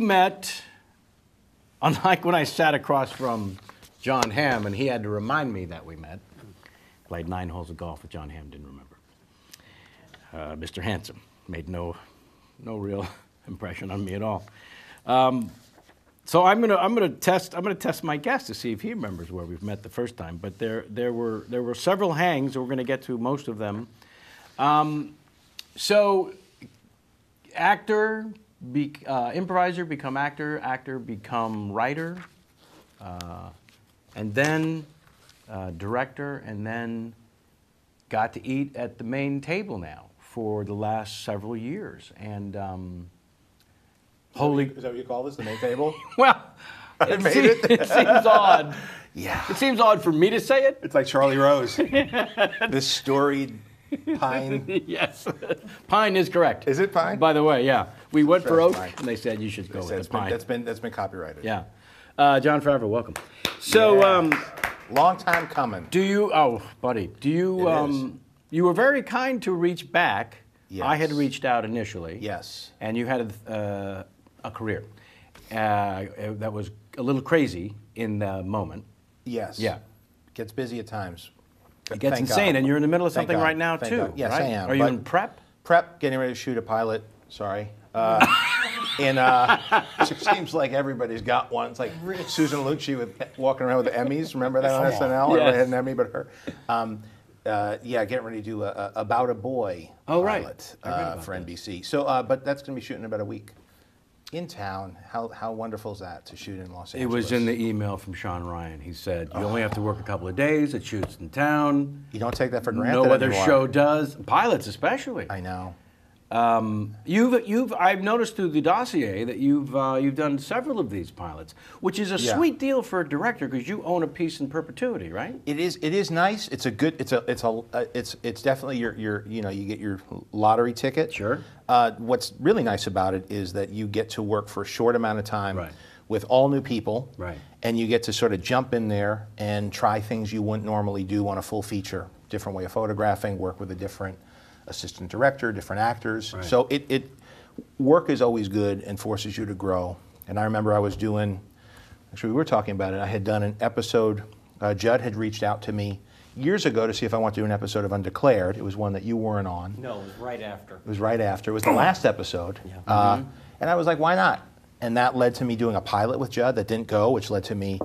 met, unlike when I sat across from John Hamm and he had to remind me that we met. Played 9 holes of golf with John Hamm, didn't remember. Mr. Handsome made no real impression on me at all. So I'm gonna test my guest to see if he remembers where we've met the first time. But there were several hangs, and we're gonna get to most of them. So actor, improviser become actor, actor become writer, and then director, and then got to eat at the main table now for the last several years. And holy... Is that what you call this, the main table? Well, it seems odd. Yeah. It seems odd for me to say it. It's like Charlie Rose. This storied pine. Yes. Pine is correct. Is it pine? By the way, yeah. We went for oak, pine. and they said you should go with the pine. That's been copyrighted. Yeah. Jon Favreau, welcome. So, long time coming. do you, oh, buddy, do you, you were very kind to reach back. Yes. I had reached out initially. Yes. And you had a career that was a little crazy in the moment. Yes. Yeah. Gets busy at times. It gets insane, and you're in the middle of something right now, Thank too. God. Yes, right? I am. Are you in prep? Prep, getting ready to shoot a pilot. Sorry. It seems like everybody's got one. It's like Susan Lucci walking around with the Emmys. Remember that on SNL? Yes. Everybody had an Emmy but her. Yeah, getting ready to do About a Boy pilot for NBC. So, but that's going to be shooting in about a week. In town. How wonderful is that to shoot in Los Angeles? It was in the email from Sean Ryan. He said, you only have to work a couple of days. It shoots in town. You don't take that for granted No other anymore. show does. Pilots especially. I know. I've noticed through the dossier that you've done several of these pilots, which is a sweet deal for a director because you own a piece in perpetuity, right? It is nice. It's definitely your you get your lottery ticket. Sure. What's really nice about it is that you get to work for a short amount of time Right. with all new people. Right. And you get to sort of jump in there and try things you wouldn't normally do on a full feature, different way of photographing, work with a different assistant director, different actors. Right. So work is always good and forces you to grow. And I remember I was doing, actually we were talking about it, I had done an episode, Judd had reached out to me years ago to see if I wanted to do an episode of Undeclared. It was one that you weren't on. No, it was right after. It was right after. It was the last episode. Yeah. And I was like, why not? And that led to me doing a pilot with Judd that didn't go, which led to me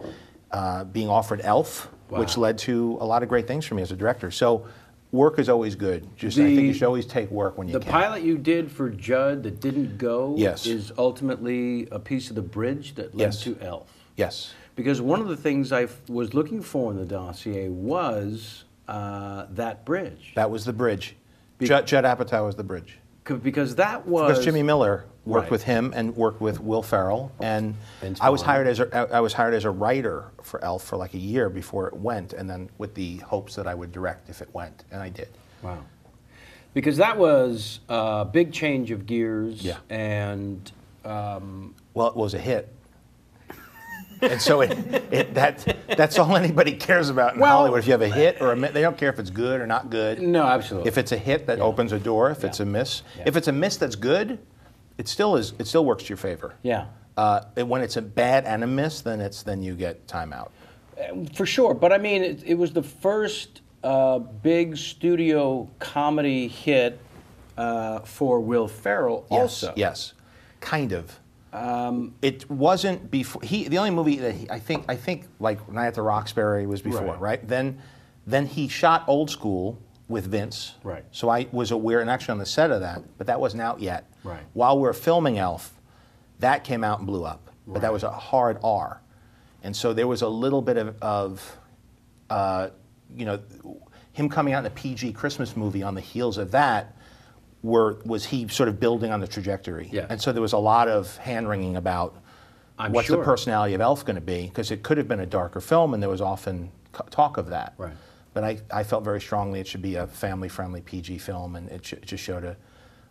being offered Elf, which led to a lot of great things for me as a director. So work is always good. I think you should always take work when you can. The pilot you did for Judd that didn't go is ultimately a piece of the bridge that led to Elf. Yes. Because one of the things I was looking for in the dossier was that bridge. That was the bridge. Judd Apatow was the bridge. Because that was... Because Jimmy Miller worked with him and worked with Will Ferrell, and I was hired as a writer for Elf for like a year before it went, and then with the hopes that I would direct if it went, and I did. Wow. Because that was a big change of gears, and... well, it was a hit. And so that's all anybody cares about in Hollywood. If you have a hit or a miss, they don't care if it's good or not good. No, absolutely. If it's a hit, that opens a door. If it's a miss, if it's a miss that's good, it still works to your favor. Yeah. And when it's a bad and a miss, then you get timeout. For sure, but I mean, it was the first big studio comedy hit for Will Ferrell. Also, yes, kind of. It wasn't before. The only movie that I think like Night at the Roxbury was before, right? Then he shot Old School with Vince. Right. So I was aware, and actually on the set of that, but that wasn't out yet. Right. While we were filming Elf, that came out and blew up. Right. But that was a hard R, and so there was a little bit of him coming out in a PG Christmas movie on the heels of that. Was he sort of building on the trajectory? Yeah. And so there was a lot of hand-wringing about what's the personality of Elf going to be, because it could have been a darker film, and there was often talk of that. Right. But I felt very strongly it should be a family-friendly PG film, and it just showed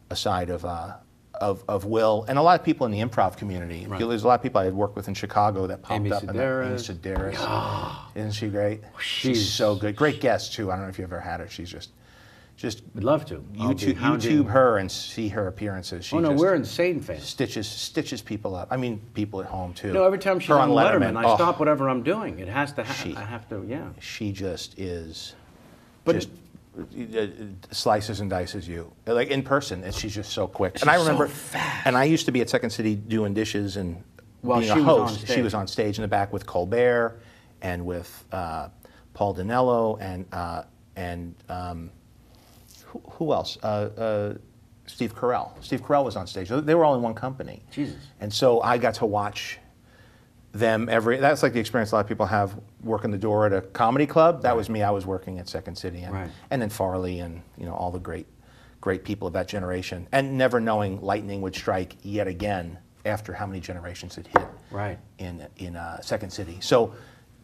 a side of Will. And a lot of people in the improv community. Right. There's a lot of people I had worked with in Chicago that popped up. Amy Sedaris. Isn't she great? She's so good. Great guest, too. I don't know if you ever had her. She's Just We'd love to. YouTube her and see her appearances. She we're insane fans. Stitches people up. I mean, people at home too. No, every time she's on Letterman, I stop whatever I'm doing. It has to. I have to. Yeah. She just is. But slices and dices you like in person, and she's just so quick. And I remember, so fast. And I used to be at Second City doing dishes and being a host. She was on stage in the back with Colbert and with Paul Dinello and who else? Steve Carell. Steve Carell was on stage. They were all in one company. Jesus. And so I got to watch them that's like the experience a lot of people have working the door at a comedy club. That was me. I was working at Second City, and then Farley and all the great people of that generation, and never knowing lightning would strike yet again after how many generations it hit in Second City. So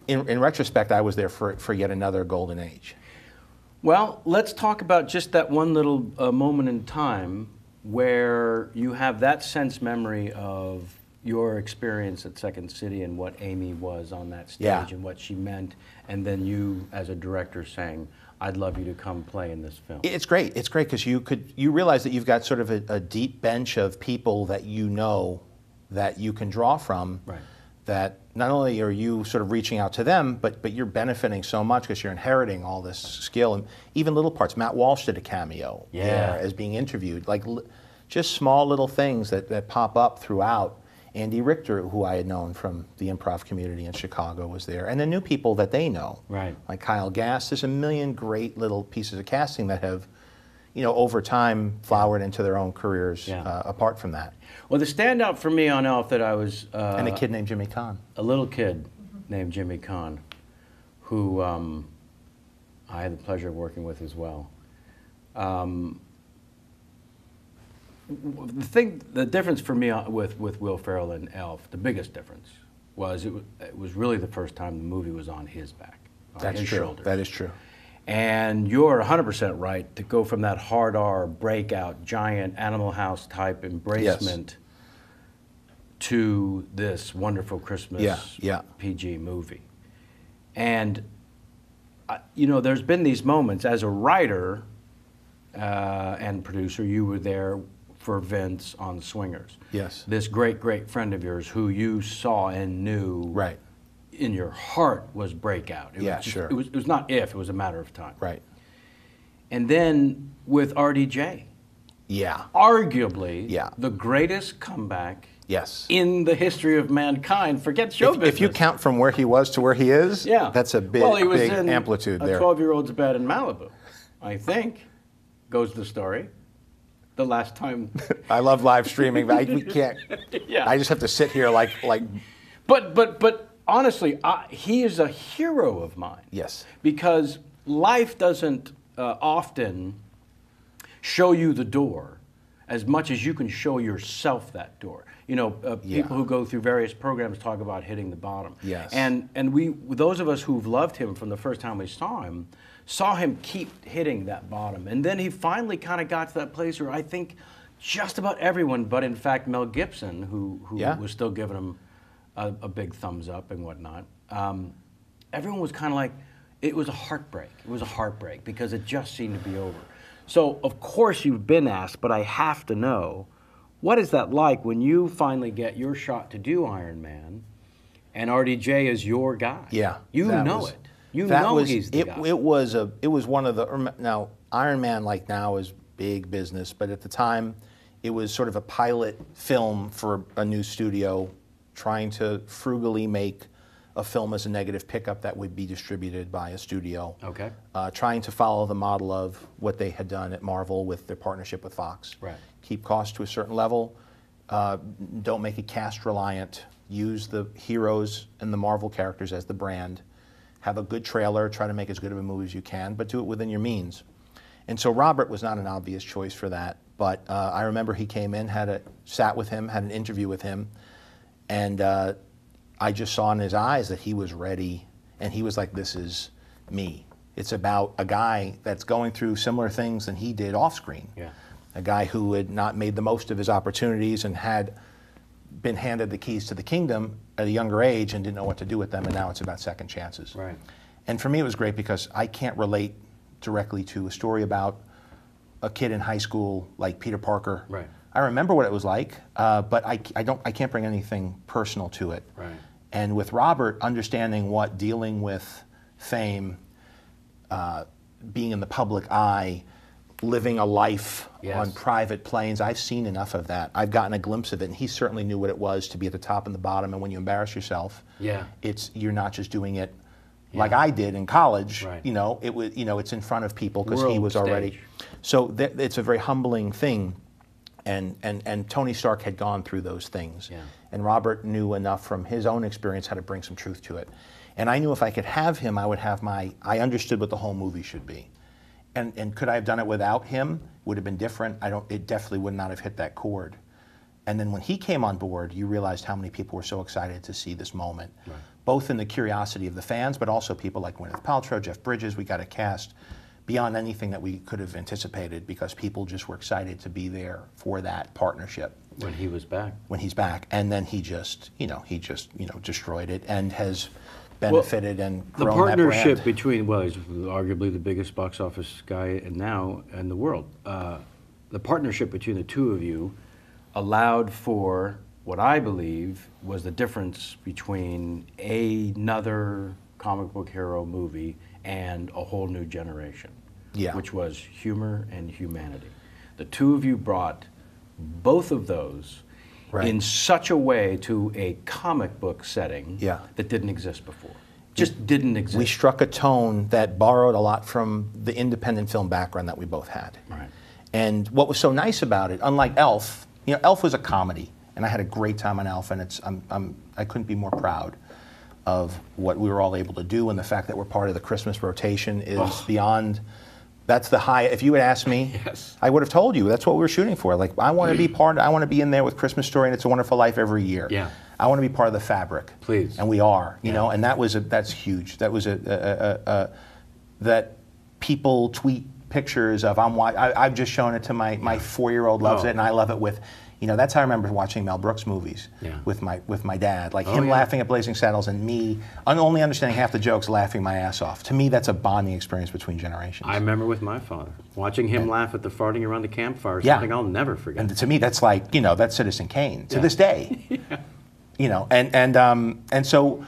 in retrospect, I was there for yet another golden age. Well, let's talk about just that one little moment in time where you have that sense memory of your experience at Second City and what Amy was on that stage and what she meant, and then you as a director saying, I'd love you to come play in this film. It's great. It's great because you realize that you've got sort of a deep bench of people that that you can draw from. Right. That not only are you sort of reaching out to them, but you're benefiting so much because you're inheriting all this skill. And even little parts. Matt Walsh did a cameo there as being interviewed. Like just small little things that pop up throughout. Andy Richter, who I had known from the improv community in Chicago, was there. And the new people that they know. Right. Like Kyle Gass. There's a million great little pieces of casting that have, over time flowered into their own careers apart from that. Well, the standout for me on Elf that I was... and a kid named Jimmy Caan. A little kid named Jimmy Caan, who I had the pleasure of working with as well. The difference for me with Will Ferrell and Elf, the biggest difference, was it was really the first time the movie was on his back, on his shoulders. That is true. And you're 100% right to go from that hard R breakout, giant Animal House type embracement to this wonderful Christmas PG movie. And, there's been these moments as a writer and producer, you were there for Vince on Swingers. Yes. This great, great friend of yours who you saw and knew in your heart was breakout. It was not if, it was a matter of time. Right. And then with RDJ. Yeah. Arguably the greatest comeback in the history of mankind. Forget show business. If you count from where he was to where he is, that's a big, big amplitude there. A 12-year-old's bed in Malibu, I think, goes the story. The last time. I love live streaming, but we can't. I just have to sit here like. But honestly, he is a hero of mine. Yes. Because life doesn't often show you the door as much as you can show yourself that door. People who go through various programs talk about hitting the bottom. Yes. And those of us who've loved him from the first time we saw him keep hitting that bottom. And then he finally kind of got to that place where I think just about everyone, but in fact Mel Gibson, who was still giving him a big thumbs up and whatnot, everyone was kind of like, it was a heartbreak. It was a heartbreak because it just seemed to be over. So, of course you've been asked, but I have to know, what is that like when you finally get your shot to do Iron Man and RDJ is your guy? Yeah. You know it. You know he's the guy. It was one of the, now Iron Man like now is big business, but at the time it was sort of a pilot film for a new studio trying to frugally make a film as a negative pickup that would be distributed by a studio. Okay. Trying to follow the model of what they had done at Marvel with their partnership with Fox. Right. Keep costs to a certain level. Don't make it cast reliant. Use the heroes and the Marvel characters as the brand. Have a good trailer, try to make as good of a movie as you can, but do it within your means. And so Robert was not an obvious choice for that, but I remember he came in, sat with him, had an interview with him, and I just saw in his eyes that he was ready, and he was like, this is me. It's about a guy that's going through similar things than he did off screen. Yeah. A guy who had not made the most of his opportunities and had been handed the keys to the kingdom at a younger age and didn't know what to do with them, and now it's about second chances. Right. And for me it was great because I can't relate directly to a story about a kid in high school like Peter Parker. Right. I remember what it was like, but I can't bring anything personal to it. Right. And with Robert, understanding what dealing with fame, being in the public eye, living a life on private planes, I've seen enough of that. I've gotten a glimpse of it, and he certainly knew what it was to be at the top and the bottom. And when you embarrass yourself, you're not just doing it like I did in college. Right. You know, it's in front of people because he was already. So it's a very humbling thing. And Tony Stark had gone through those things. Yeah. And Robert knew enough from his own experience how to bring some truth to it. And I knew if I could have him, I understood what the whole movie should be. And could I have done it without him? Would have been different. It definitely would not have hit that chord. And then when he came on board, you realized how many people were so excited to see this moment. Right. Both in the curiosity of the fans, but also people like Gwyneth Paltrow, Jeff Bridges. We got a cast beyond anything that we could have anticipated because people just were excited to be there for that partnership. When he was back. When he's back. And then he just destroyed it and has benefited and grown that brand. The partnership between, he's arguably the biggest box office guy now in the world. The partnership between the two of you allowed for what I believe was the difference between another comic book hero movie and a whole new generation, which was humor and humanity. The two of you brought both of those in such a way to a comic book setting that didn't exist before. Just didn't exist. We struck a tone that borrowed a lot from the independent film background that we both had. Right. And what was so nice about it, unlike Elf, Elf was a comedy, and I had a great time on Elf, and I couldn't be more proud of what we were all able to do, and the fact that we're part of the Christmas rotation is beyond. That's the high. If you had asked me, I would have told you that's what we were shooting for. Like, I want to be part. I want to be in there with Christmas Story and It's a Wonderful Life every year. Yeah. I want to be part of the fabric. Please. And we are, you know, and that's huge. That was that people tweet pictures of. I've just shown it to my 4-year-old loves it, and I love it with. That's how I remember watching Mel Brooks movies with my dad. Like him laughing at Blazing Saddles and me only understanding half the jokes, laughing my ass off. To me, that's a bonding experience between generations. I remember with my father, watching him laugh at the farting around the campfire, something I'll never forget. And to me, that's like, that's Citizen Kane to this day. And so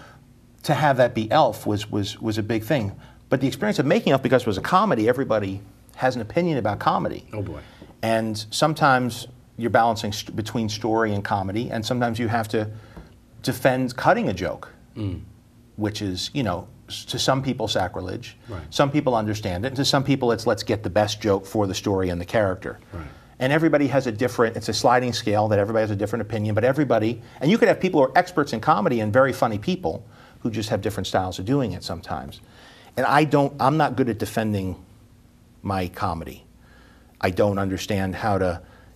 to have that be Elf was a big thing. But the experience of making Elf, because it was a comedy, everybody has an opinion about comedy. Oh boy. And sometimes you're balancing between story and comedy, and sometimes you have to defend cutting a joke, which is, to some people sacrilege. Right. Some people understand it, and to some people it's let's get the best joke for the story and the character. Right. And everybody has it's a sliding scale that everybody has a different opinion, but everybody, and you could have people who are experts in comedy and very funny people who just have different styles of doing it sometimes. And I'm not good at defending my comedy. I don't understand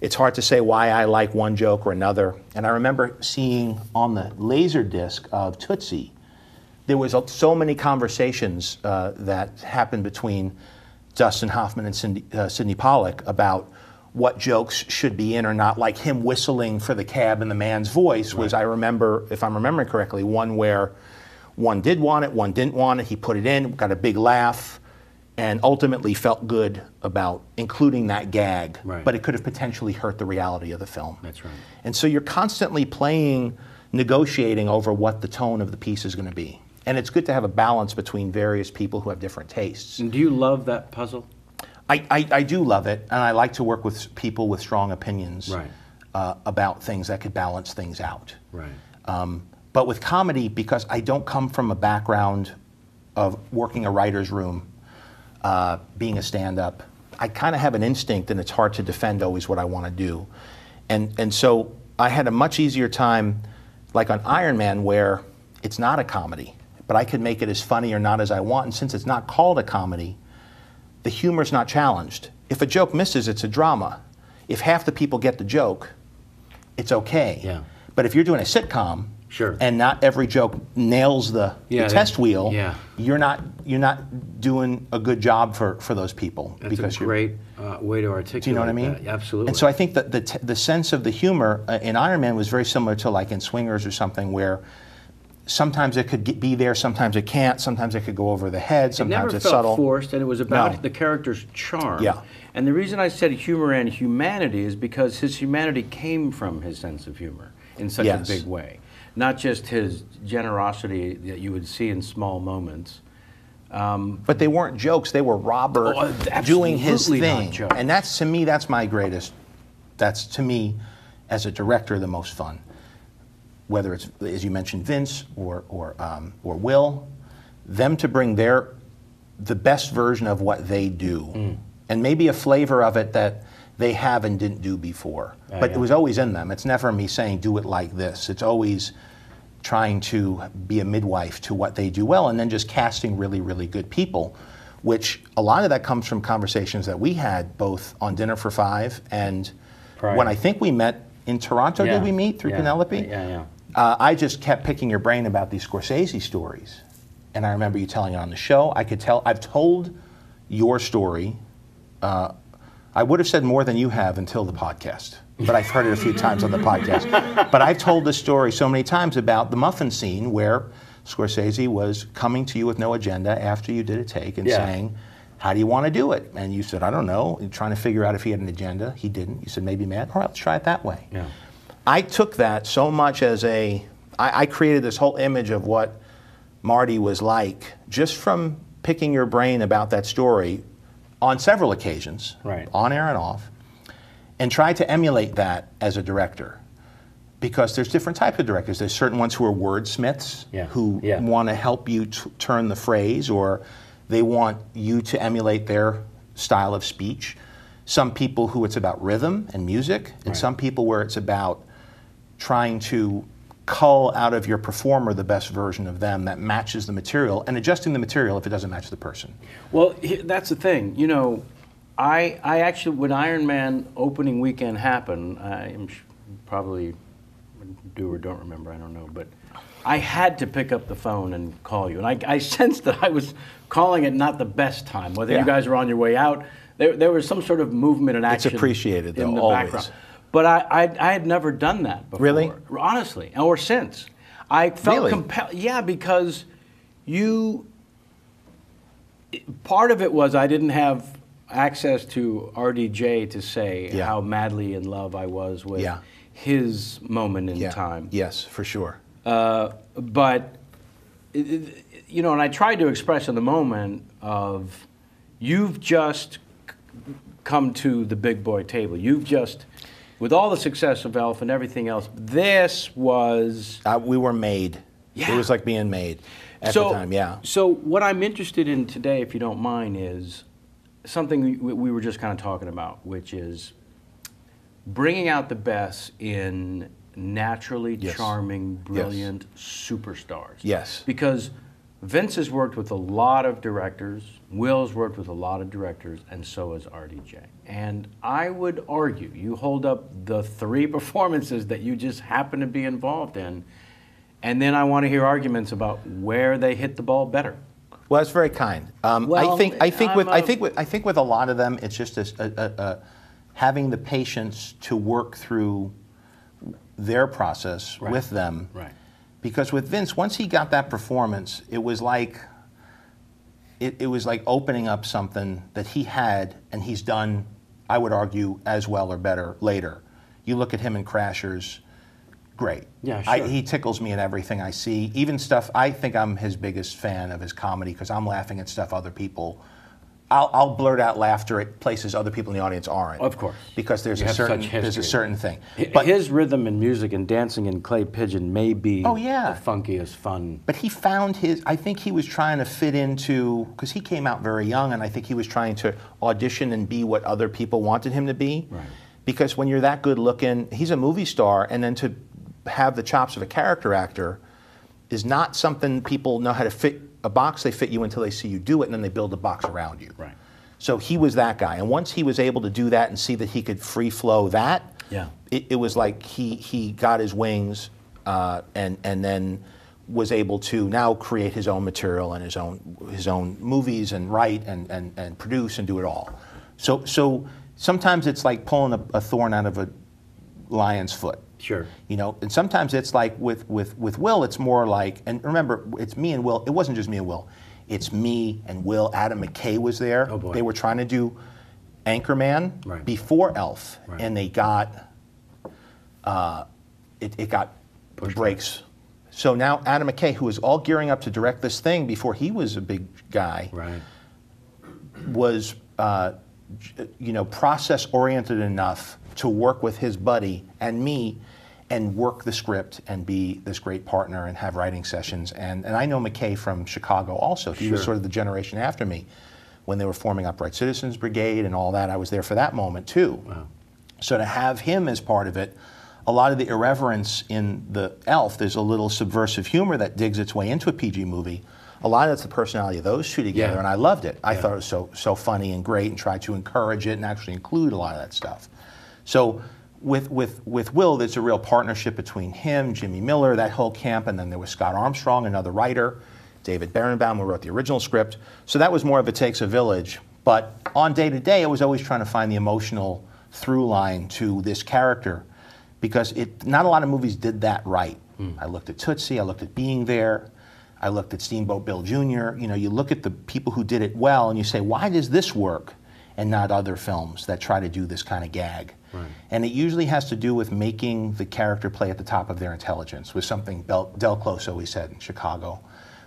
it's hard to say why I like one joke or another. And I remember seeing on the laser disc of Tootsie, there was so many conversations that happened between Dustin Hoffman and Sidney Pollack about what jokes should be in or not, like him whistling for the cab in the man's voice was, I remember, if I'm remembering correctly, one where one did want it, one didn't want it, he put it in, got a big laugh, and ultimately felt good about including that gag, but it could have potentially hurt the reality of the film. That's right. And so you're constantly negotiating over what the tone of the piece is going to be. And it's good to have a balance between various people who have different tastes. And do you love that puzzle? I do love it, and I like to work with people with strong opinions about things that could balance things out. Right. But with comedy, because I don't come from a background of working a writer's room, being a stand-up, I kind of have an instinct, and it's hard to defend always what I want to do. And so I had a much easier time, like on Iron Man, where it's not a comedy, but I could make it as funny or not as I want. And since it's not called a comedy, the humor's not challenged. If a joke misses, it's a drama. If half the people get the joke, it's okay. Yeah. But if you're doing a sitcom, and not every joke nails the test wheel, you're not doing a good job for those people. That's a great way to articulate. Do you know what I mean? That. Absolutely. And so I think that the sense of the humor in Iron Man was very similar to like in Swingers or something, where sometimes it could be there, sometimes it can't, sometimes it could go over the head, sometimes it's subtle. It never subtle. felt forced, and it was about the character's charm. Yeah. And the reason I said humor and humanity is because his humanity came from his sense of humor in such a big way. Not just his generosity that you would see in small moments. But they weren't jokes, they were Robert doing his thing. And that's, to me, that's to me, as a director, the most fun. Whether it's, as you mentioned, Vince or Will, them to bring the best version of what they do, and maybe a flavor of it that they have and didn't do before. But it was always in them. It's never me saying, do it like this. It's always trying to be a midwife to what they do well, and then just casting really, really good people, which a lot of that comes from conversations that we had both on Dinner for Five and when I think we met in Toronto. Did we meet through Penelope? I just kept picking your brain about these Scorsese stories. And I remember you telling it on the show. I could tell, I've told your story. I would have said more than you have until the podcast, but I've heard it a few times on the podcast. But I've told this story so many times about the muffin scene where Scorsese was coming to you with no agenda after you did a take and saying, how do you want to do it? And you said, I don't know. And trying to figure out if he had an agenda. He didn't. You said, maybe Matt. All right, let's try it that way. Yeah. I took that so much as I created this whole image of what Marty was like just from picking your brain about that story on several occasions, on air and off, and tried to emulate that as a director. Because there's different types of directors. There's certain ones who are wordsmiths, who want to help you turn the phrase, or they want you to emulate their style of speech. Some people who it's about rhythm and music, and some people where it's about trying to cull out of your performer the best version of them that matches the material, and adjusting the material if it doesn't match the person. Well, that's the thing. You know, I actually, when Iron Man opening weekend happened, I'm probably do or don't remember, I don't know, but I had to pick up the phone and call you. And I sensed that I was calling it not the best time, whether you guys were on your way out. There was some sort of movement and action. It's appreciated, though, in the always. background. But I had never done that before. Really? Honestly, or since. I felt compelled. Yeah, because part of it was I didn't have access to RDJ to say how madly in love I was with his moment in time. Yes, for sure. But, you know, and I tried to express in the moment of, you've just come to the big boy table. You've just, with all the success of Elf and everything else, this was... we were made. It was like being made at the time, So what I'm interested in today, if you don't mind, is something we were just kind of talking about, which is bringing out the best in naturally charming, brilliant superstars. Yes. Because Vince has worked with a lot of directors, Will's worked with a lot of directors, and so has RDJ. And I would argue, you hold up the 3 performances that you just happen to be involved in, and then I want to hear arguments about where they hit the ball better. Well, that's very kind. I think with a lot of them, it's just having the patience to work through their process with them. Right. Because with Vince, once he got that performance, it was like opening up something that he had, and he's done, I would argue, as well or better later. You look at him in Crashers, great. Yeah, sure. He tickles me in everything I see. Even stuff, I think I'm his biggest fan of his comedy because I'm laughing at stuff other people. I'll blurt out laughter at places other people in the audience aren't. Of course. Because there's a certain thing. But his rhythm and music and dancing in Clay Pigeon may be the funkiest fun. But he found I think he was trying to fit into, because he came out very young, and I think he was trying to audition and be what other people wanted him to be. Right. Because when you're that good looking, he's a movie star, and then to have the chops of a character actor is not something people know how to fit. A box, they fit you until they see you do it, and then they build a box around you. Right. So he was that guy, and once he was able to do that and see that he could free flow that, it was like he got his wings, and then was able to now create his own material and his own movies and write and produce and do it all. So sometimes it's like pulling a thorn out of a lion's foot. Sure. You know, and sometimes it's like with Will, it's more like, and remember, it's me and Will. It wasn't just me and Will. It's me and Will. Adam McKay was there. Oh boy. They were trying to do Anchorman before Elf, and they got it got breaks. So now Adam McKay, who was all gearing up to direct this thing before he was a big guy, was process oriented enough to work with his buddy and me and work the script and be this great partner and have writing sessions. And I know McKay from Chicago also. He was sort of the generation after me when they were forming Upright Citizens Brigade and all that. I was there for that moment too. Wow. So to have him as part of it, a lot of the irreverence in the Elf, there's a little subversive humor that digs its way into a PG movie. A lot of it's the personality of those two together, and I loved it. I thought it was so funny and great, and tried to encourage it and actually include a lot of that stuff. So with Will, there's a real partnership between him, Jimmy Miller, that whole camp, and then there was Scott Armstrong, another writer, David Berenbaum, who wrote the original script. So that was more of It Takes a Village. But on day to day, I was always trying to find the emotional through line to this character, because not a lot of movies did that right. I looked at Tootsie, I looked at Being There, I looked at Steamboat Bill Jr. You know, you look at the people who did it well and you say, why does this work and not other films that try to do this kind of gag? Right. And it usually has to do with making the character play at the top of their intelligence, was something Del Close always said in Chicago,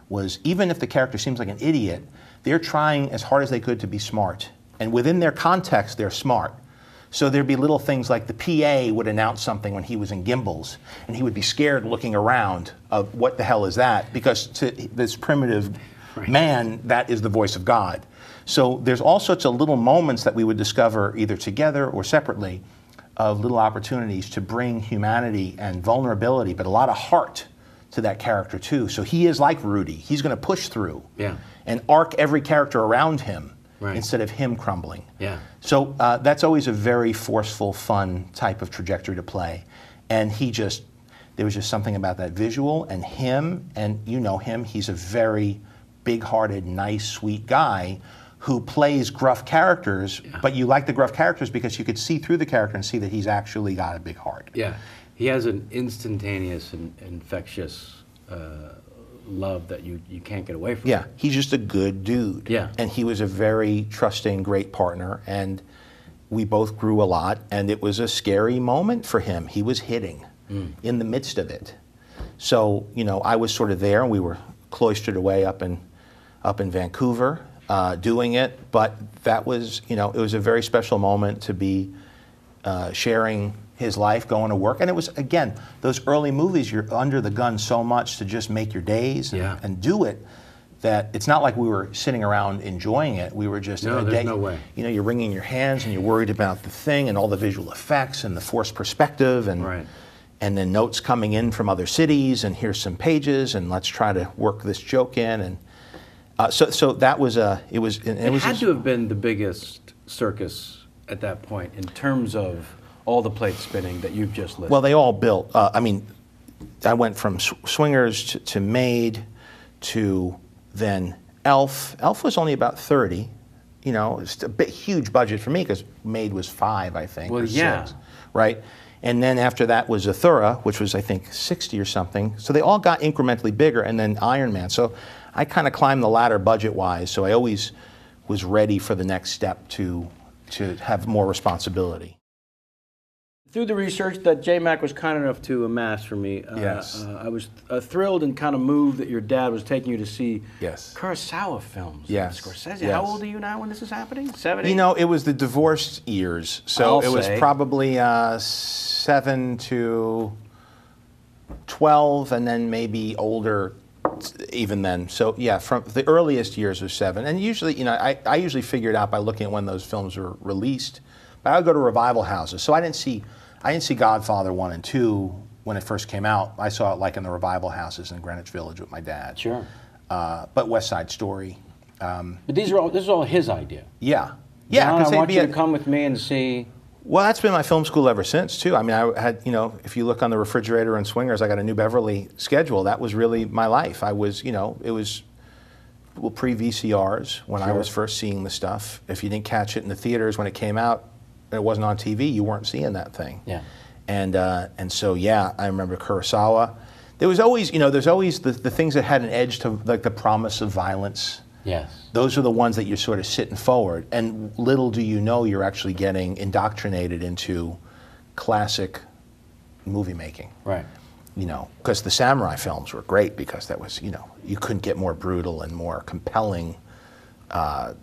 was even if the character seems like an idiot, they're trying as hard as they could to be smart. And within their context, they're smart. So there'd be little things like the PA would announce something when he was in Gimbals, and he would be scared looking around of what the hell is that? Because to this primitive man, that is the voice of God. So there's all sorts of little moments that we would discover either together or separately of little opportunities to bring humanity and vulnerability, but a lot of heart to that character too. So he is like Rudy. He's going to push through and arc every character around him. Instead of him crumbling. So that's always a very forceful, fun type of trajectory to play. And there was just something about that visual and him, and you know him, he's a very big-hearted, nice, sweet guy who plays gruff characters, but you like the gruff characters because you could see through the character and see that he's actually got a big heart. Yeah, he has an instantaneous and infectious love that you can't get away from. Yeah, he's just a good dude. Yeah. And he was a very trusting, great partner, and we both grew a lot, and it was a scary moment for him. He was hitting in the midst of it. So, you know, I was sort of there, and we were cloistered away up in Vancouver doing it, but that was, you know, it was a very special moment to be sharing his life, going to work. And it was, again, those early movies, you're under the gun so much to just make your days and do it, that it's not like we were sitting around enjoying it. We were just, there's no way. You know, you're wringing your hands and you're worried about the thing and all the visual effects and the forced perspective and then notes coming in from other cities and here's some pages and let's try to work this joke in. And so that was, it had to have been the biggest circus at that point in terms of all the plates spinning that you've just listed. Well, they all built. I mean, I went from Swingers to Maid to then Elf. Elf was only about 30. You know, it's a huge budget for me because Maid was 5, I think. Well, or 6, right? And then after that was Zathura, which was, I think, 60 or something. So they all got incrementally bigger, and then Iron Man. So I kind of climbed the ladder budget-wise, so I always was ready for the next step to have more responsibility. Through the research that J-Mac was kind enough to amass for me, I was thrilled and kind of moved that your dad was taking you to see Kurosawa films. Scorsese. How old are you now when this is happening? 70? You know, it was the divorced years, so it was probably 7 to 12, and then maybe older even then. So yeah, from the earliest years was 7, and usually, you know, I usually figured out by looking at when those films were released. But I would go to revival houses, so I didn't see Godfather 1 and 2 when it first came out. I saw it like in the revival houses in Greenwich Village with my dad. Sure. But West Side Story. But this is all his idea. Yeah. Yeah. John, I want you to come with me and see. Well, that's been my film school ever since too. I mean, I had, you know, if you look on the refrigerator in Swingers, I got a New Beverly schedule. That was really my life. I was, you know, it was pre-VCRs when I was first seeing the stuff. If you didn't catch it in the theaters when it came out, it wasn't on TV, you weren't seeing that thing. Yeah. And so yeah, I remember Kurosawa. There was always, there's always the things that had an edge to, like the promise of violence. Yes. Those are the ones that you're sort of sitting forward, and little do you know you're actually getting indoctrinated into classic movie making. Right. Because the samurai films were great because that was, you couldn't get more brutal and more compelling, showdowns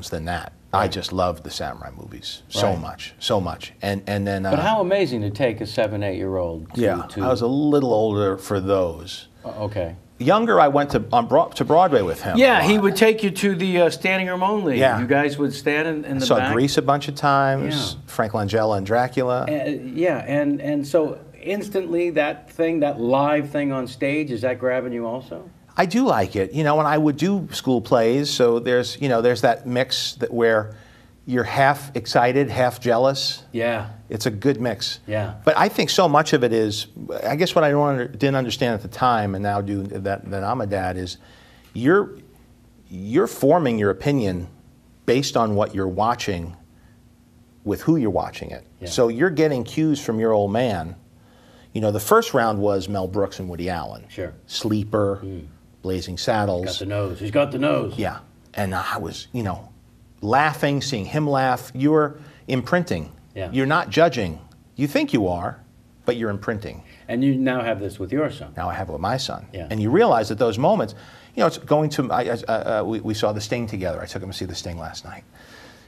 than that. Right. I just loved the samurai movies so much, so much. And then. But how amazing to take a 7, 8-year-old. I was a little older for those. Okay. Younger, I went to Broadway with him. Yeah, he would take you to the standing room only. Yeah. You guys would stand in the back. I back. saw Grease a bunch of times. Yeah. Frank Langella and Dracula. And so instantly that live thing on stage, is that grabbing you also? I do like it. And I would do school plays, so there's that mix where you're half excited, half jealous. Yeah. It's a good mix. Yeah. But I think so much of it is, I guess what I didn't understand at the time, and now do that I'm a dad, is you're forming your opinion based on what you're watching with who you're watching it. Yeah. So you're getting cues from your old man. The first round was Mel Brooks and Woody Allen. Sure. Sleeper, Blazing Saddles. Got the nose. He's got the nose. Yeah. And I was, laughing, seeing him laugh. You're imprinting. Yeah. You're not judging. You think you are, but you're imprinting. And you now have this with your son. Now I have it with my son. Yeah. And you realize that those moments, it's going to, we saw The Sting together. I took him to see The Sting last night.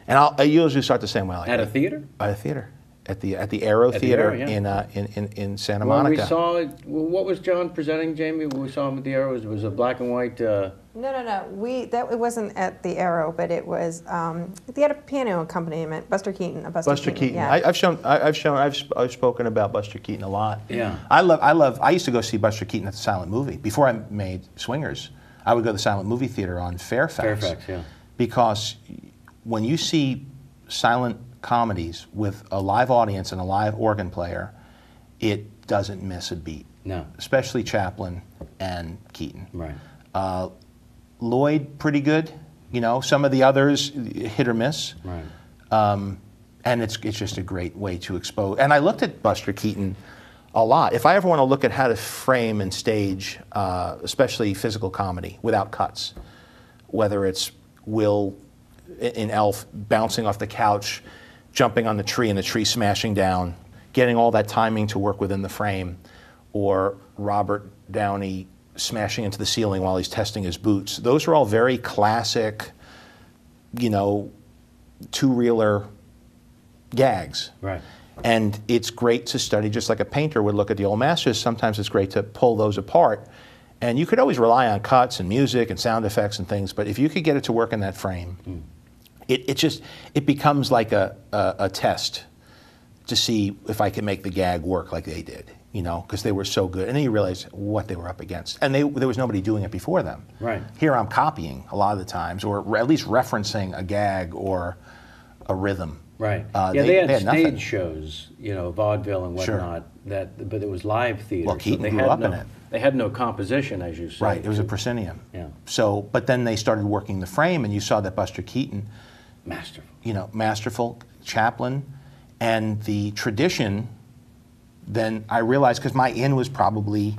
And I usually start the same way. Like at a theater? At a theater. At the Aero Theater in Santa Monica. We saw, what was John presenting, Jamie? We saw him at the Aero. It was a black and white. No. It wasn't at the Aero, but it was. They had a piano accompaniment. Buster Keaton. Buster Keaton. Yeah. I've spoken about Buster Keaton a lot. Yeah. I used to go see Buster Keaton at the Silent Movie before I made Swingers. I would go to the Silent Movie Theater on Fairfax. Yeah. Because when you see silent comedies with a live audience and a live organ player, it doesn't miss a beat. No. Especially Chaplin and Keaton. Right. Lloyd, pretty good. Some of the others, hit or miss. Right. And it's just a great way to expose. And I looked at Buster Keaton a lot. If I ever want to look at how to frame and stage, especially physical comedy, without cuts, whether it's Will in Elf bouncing off the couch, jumping on the tree and the tree smashing down, getting all that timing to work within the frame, or Robert Downey smashing into the ceiling while he's testing his boots. Those are all very classic, two-reeler gags. Right. And it's great to study, just like a painter would look at the old masters. Sometimes it's great to pull those apart. And you could always rely on cuts and music and sound effects and things, but if you could get it to work in that frame, it becomes like a test to see if I can make the gag work like they did, because they were so good. And then you realize what they were up against. And there was nobody doing it before them. Right. Here I'm copying a lot of the times, or at least referencing a gag or a rhythm. Right. They had stage nothing. Shows, vaudeville and whatnot, sure. But it was live theater. Well, Keaton grew up in it. They had no composition, as you said. Right, it was a proscenium. Yeah. So, but then they started working the frame, and you saw that Buster Keaton, masterful. Masterful, Chaplin, and the tradition. Then I realized, because my in was probably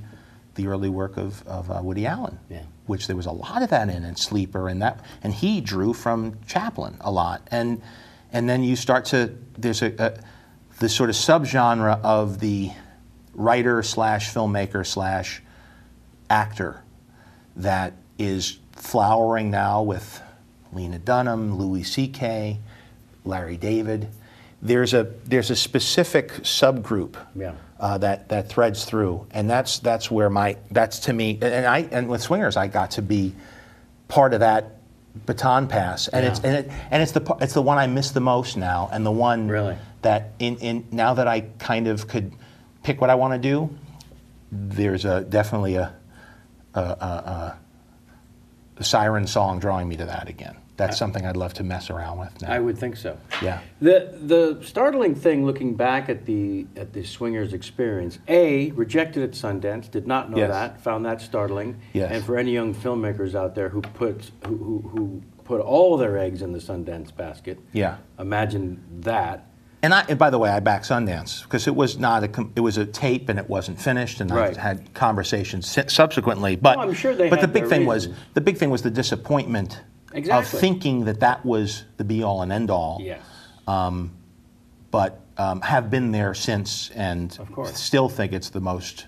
the early work of Woody Allen, which there was a lot of that in, and Sleeper, and he drew from Chaplin a lot, and then you start to, there's this sort of subgenre of the writer / filmmaker / actor that is flowering now with Lena Dunham, Louis C.K., Larry David. There's a specific subgroup that threads through, and that's to me, and with Swingers I got to be part of that baton pass, and it's the one I miss the most now, and the one really that in now that I kind of could pick what I want to do, there's definitely a siren song drawing me to that again. That's something I'd love to mess around with now. I would think so. Yeah. The startling thing, looking back at the Swingers experience, rejected at Sundance, did not know that, found that startling. Yes. And for any young filmmakers out there who put all their eggs in the Sundance basket, imagine that. And by the way, I back Sundance because it was not it was a tape and it wasn't finished, and I had conversations subsequently. But I'm sure they but had the big thing reasons. was the disappointment Exactly. of thinking that was the be all and end all. Yes. But have been there since, and still think it's the most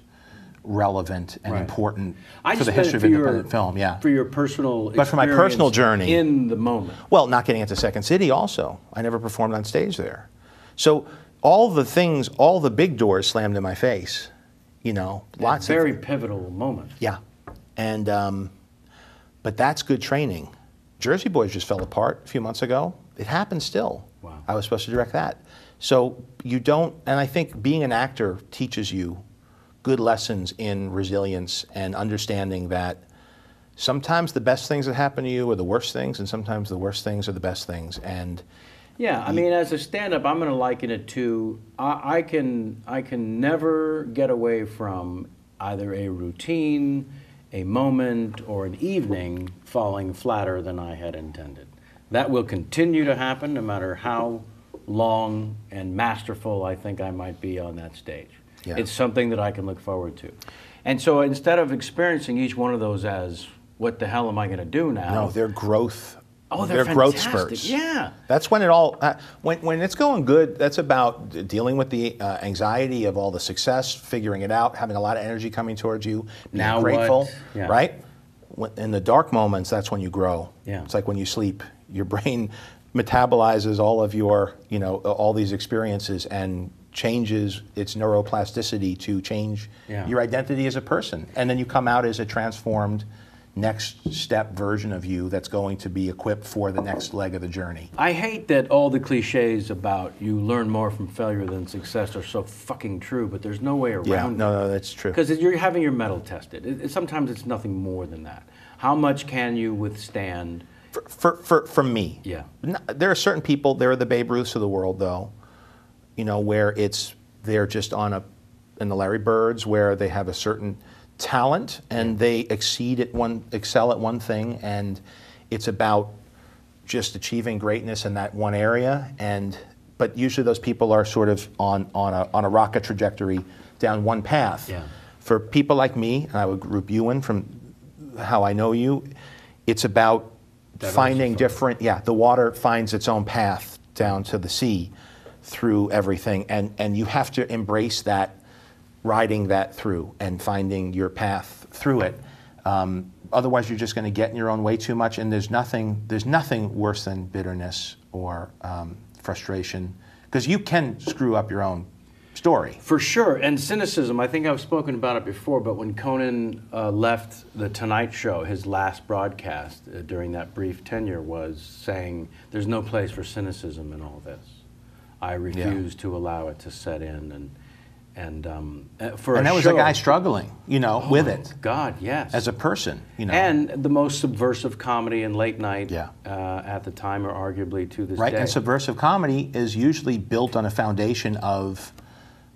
relevant and important for the history of independent film. Yeah. For your personal experience. But for my personal journey. In the moment. Well, not getting into Second City also. I never performed on stage there. So all the big doors slammed in my face. You know, lots very of pivotal moment. Yeah. And but that's good training. Jersey Boys just fell apart a few months ago. It happens still. Wow. I was supposed to direct that. So you don't, and I think being an actor teaches you good lessons in resilience and understanding that sometimes the best things that happen to you are the worst things, and sometimes the worst things are the best things. And yeah, I mean, as a stand-up, I'm going to liken it to I can never get away from either a routine, a moment, or an evening falling flatter than I had intended. That will continue to happen no matter how long and masterful I think I might be on that stage. Yeah. It's something that I can look forward to. And so instead of experiencing each one of those as, what the hell am I going to do now? No, they're growth. Oh, they're growth fantastic. spurts. Yeah. That's when it all, when it's going good, that's about dealing with the anxiety of all the success, figuring it out, having a lot of energy coming towards you, being Now grateful, what? Yeah. right? In the dark moments, that's when you grow. Yeah. It's like when you sleep, your brain metabolizes all of your, all these experiences and changes its neuroplasticity to change your identity as a person. And then you come out as a transformed next step version of you that's going to be equipped for the next leg of the journey. I hate that all the cliches about you learn more from failure than success are so fucking true, but there's no way around it. No, that's true. Because you're having your mettle tested. Sometimes it's nothing more than that. How much can you withstand? For me, yeah. There are certain people, there are the Babe Ruths of the world, though, where they're just in the Larry Birds, where they have a certain talent and they excel at one thing, and it's about just achieving greatness in that one area. But usually those people are sort of on a rocket trajectory down one path. Yeah. For people like me, and I would group you in from how I know you, it's about finding different, the water finds its own path down to the sea through everything, and you have to embrace that, riding that through and finding your path through it. Otherwise, you're just going to get in your own way too much, and there's nothing worse than bitterness or frustration, because you can screw up your own story. For sure, and cynicism, I think I've spoken about it before, but when Conan left The Tonight Show, his last broadcast during that brief tenure was saying, there's no place for cynicism in all this. I refuse to allow it to set in, and that was a guy struggling, with it. God, yes. As a person, And the most subversive comedy in late night at the time, or arguably to this day. Right, and subversive comedy is usually built on a foundation of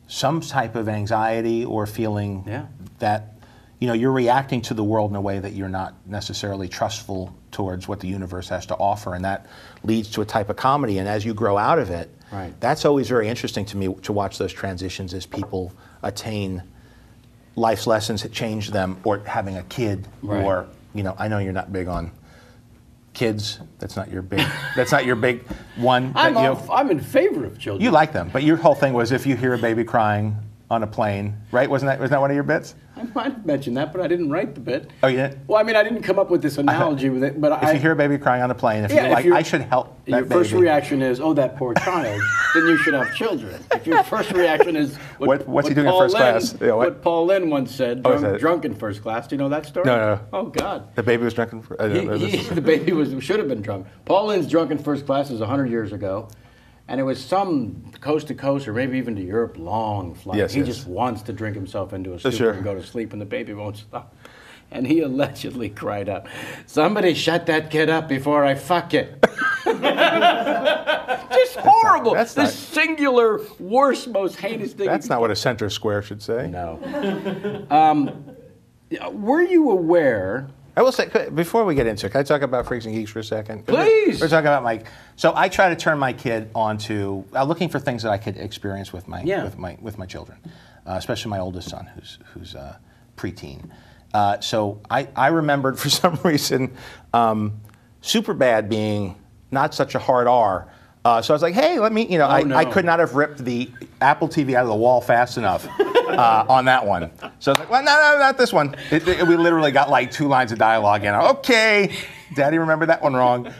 some type of anxiety or feeling that you're reacting to the world in a way that you're not necessarily trustful towards what the universe has to offer, and that leads to a type of comedy. And as you grow out of it, that's always very interesting to me, to watch those transitions as people attain life's lessons that change them, or having a kid, or I know you're not big on kids. That's not your big. That's not your big one. I'm in favor of children. You like them, but your whole thing was if you hear a baby crying on a plane, right? Was that one of your bits? I might have mentioned that, but I didn't write the bit. Oh, you didn't? Well, I mean, I didn't come up with this analogy with it, but if you hear a baby crying on a plane, if you're like, I should help that your first reaction is, oh, that poor child, then you should have children. If your first reaction is, what's he doing in first class? What Paul Lynn once said, drunk in first class. Do you know that story? No. Oh, God. The baby was drunk in the baby should have been drunk. Paul Lynn's drunk in first class is 100 years ago. And it was some coast to coast, or maybe even to Europe, long flight. He just wants to drink himself into a stupor and go to sleep, and the baby won't stop. And he allegedly cried out, "Somebody shut that kid up before I fuck it." Just horrible. That's the singular, worst, most heinous thing. That's not what a center square should say. No. Were you aware? I will say, before we get into it, can I talk about Freaks and Geeks for a second? Please. We're talking about so I try to turn my kid onto, looking for things that I could experience with my children, especially my oldest son, who's preteen. So I remembered for some reason Superbad being not such a hard R. So I was like, hey, let me, I could not have ripped the Apple TV out of the wall fast enough on that one. So I was like, well, no, not this one. We literally got like 2 lines of dialogue in. Okay, Daddy remembered that one wrong.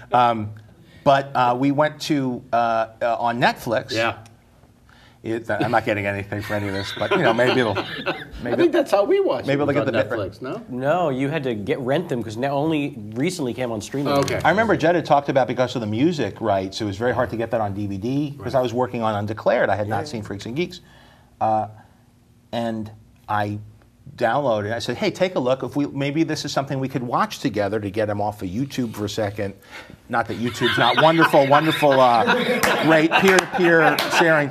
But we went to, on Netflix. Yeah. I'm not getting anything for any of this, but maybe it'll. I think that's how we watch. Maybe it look at the Netflix. No. No, you had to rent them because only recently came on streaming. Okay. I remember Jed had talked about because of the music rights, it was very hard to get that on DVD because I was working on Undeclared. I had not seen Freaks and Geeks, and I downloaded it. I said, hey, take a look. Maybe this is something we could watch together to get him off of YouTube for a second. Not that YouTube's not wonderful, great peer-to-peer sharing.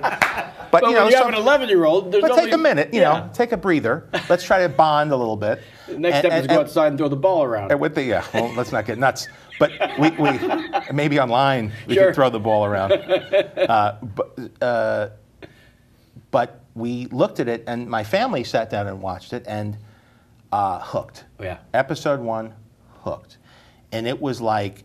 But when you have an 11-year-old, there's take a minute, take a breather. Let's try to bond a little bit. The next step is go outside and throw the ball around. With well, let's not get nuts. But we maybe online we could throw the ball around. But we looked at it, and my family sat down and watched it, and hooked. Yeah. Episode 1, hooked. And it was like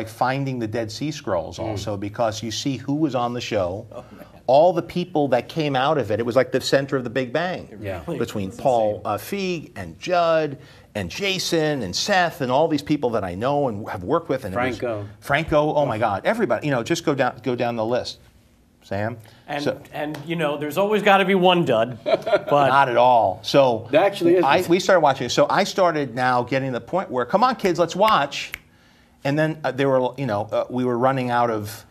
finding the Dead Sea Scrolls also, because you see who was on the show, all the people that came out of it. It was like the center of the Big Bang. Yeah. Between Paul Feig and Judd and Jason and Seth and all these people that I know and have worked with. And Franco, oh my God, everybody. Just go down the list. Sam? And there's always got to be one dud, but not at all. So that actually is. We started watching it. So I started now getting to the point where, come on, kids, let's watch. And then we were running out of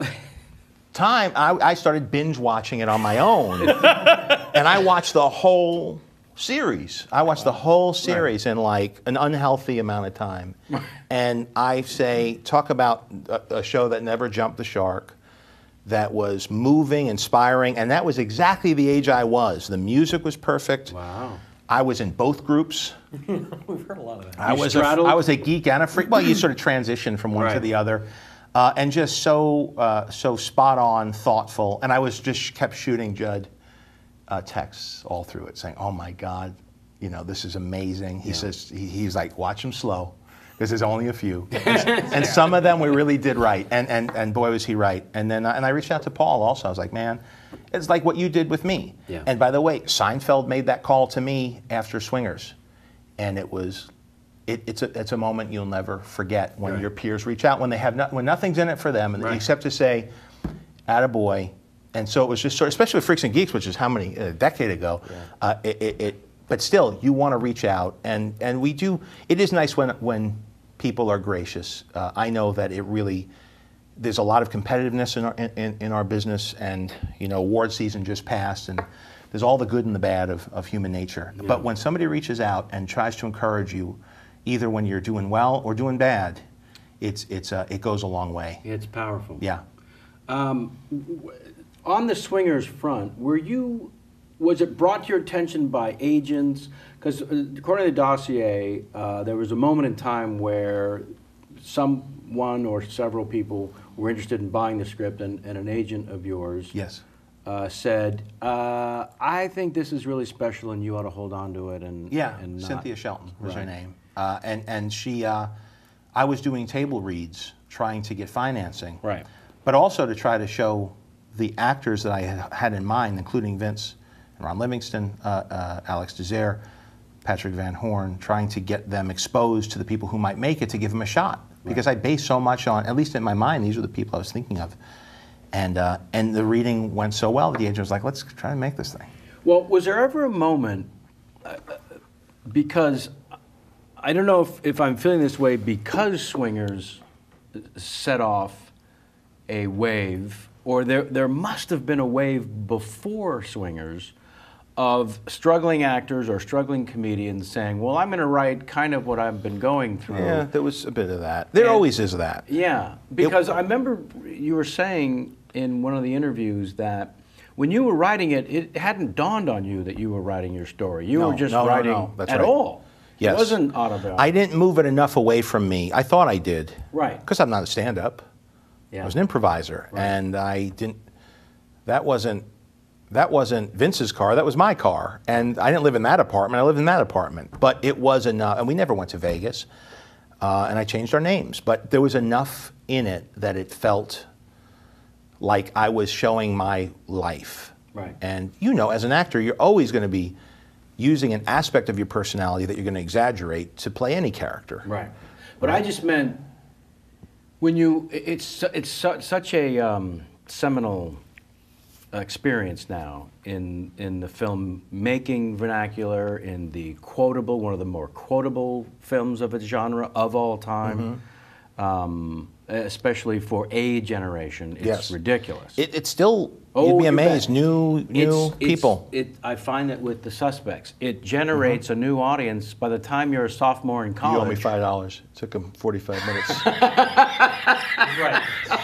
time. I started binge watching it on my own, and I watched the whole series. I watched the whole series in like an unhealthy amount of time. And I say, talk about a show that never jumped the shark. That was moving, inspiring, and that was exactly the age I was. The music was perfect. Wow. I was in both groups. We've heard a lot of that. I was a geek and a freak. Well, you sort of transition from one to the other, and just so spot on, thoughtful. And I was just kept shooting Judd texts all through it, saying, "Oh my God, this is amazing." He says he's like, "Watch him slow." Because there's only a few, and some of them we really did right, and boy was he right. And then I reached out to Paul also. I was like, man, it's like what you did with me. Yeah. And by the way, Seinfeld made that call to me after Swingers, and it's a moment you'll never forget when your peers reach out when they have when nothing's in it for them, and except to say, "Attaboy." And so it was just sort of, especially with Freaks and Geeks, which is how many a decade ago. Yeah. But still, you want to reach out, and we do. It is nice when people are gracious. I know that there's a lot of competitiveness in our business, and award season just passed, and there's all the good and the bad of human nature. Yeah. But when somebody reaches out and tries to encourage you, either when you're doing well or doing bad, it goes a long way. It's powerful. Yeah. On the Swingers front, was it brought to your attention by agents? Because according to the dossier, there was a moment in time where someone or several people were interested in buying the script, and an agent of yours said, I think this is really special and you ought to hold on to it. And Cynthia Shelton was her name. And she, I was doing table reads trying to get financing, but also to try to show the actors that I had in mind, including Vince and Ron Livingston, Alex Desire, Patrick Van Horn, trying to get them exposed to the people who might make it, to give them a shot. Because I based so much on, at least in my mind, these are the people I was thinking of. And the reading went so well that the agent was like, let's try to make this thing. Well, was there ever a moment, because I don't know if I'm feeling this way because Swingers set off a wave, or there must have been a wave before Swingers of struggling actors or struggling comedians saying, well, I'm going to write kind of what I've been going through. Yeah, there was a bit of that. There always is that. Yeah, because I remember you were saying in one of the interviews that when you were writing it, it hadn't dawned on you that you were writing your story. You were just writing at all. Yes. It wasn't autobiographical. I didn't move it enough away from me. I thought I did. Right. Because I'm not a stand-up. Yeah. I was an improviser. Right. And I didn't, that wasn't Vince's car, that was my car. And I didn't live in that apartment, I lived in that apartment. But it was enough, and we never went to Vegas. And I changed our names. But there was enough in it that it felt like I was showing my life. Right. And you know, as an actor, you're always going to be using an aspect of your personality that you're going to exaggerate to play any character. Right. But I just meant when you, it's such a seminal experience now in the film making vernacular, in the quotable, one of the more quotable films of its genre of all time. Especially for a generation, it's ridiculous. It's still, you'd be amazed, new people. I find that with The Suspects, it generates a new audience by the time you're a sophomore in college. You owe me $5. It took him 45 minutes. He's right.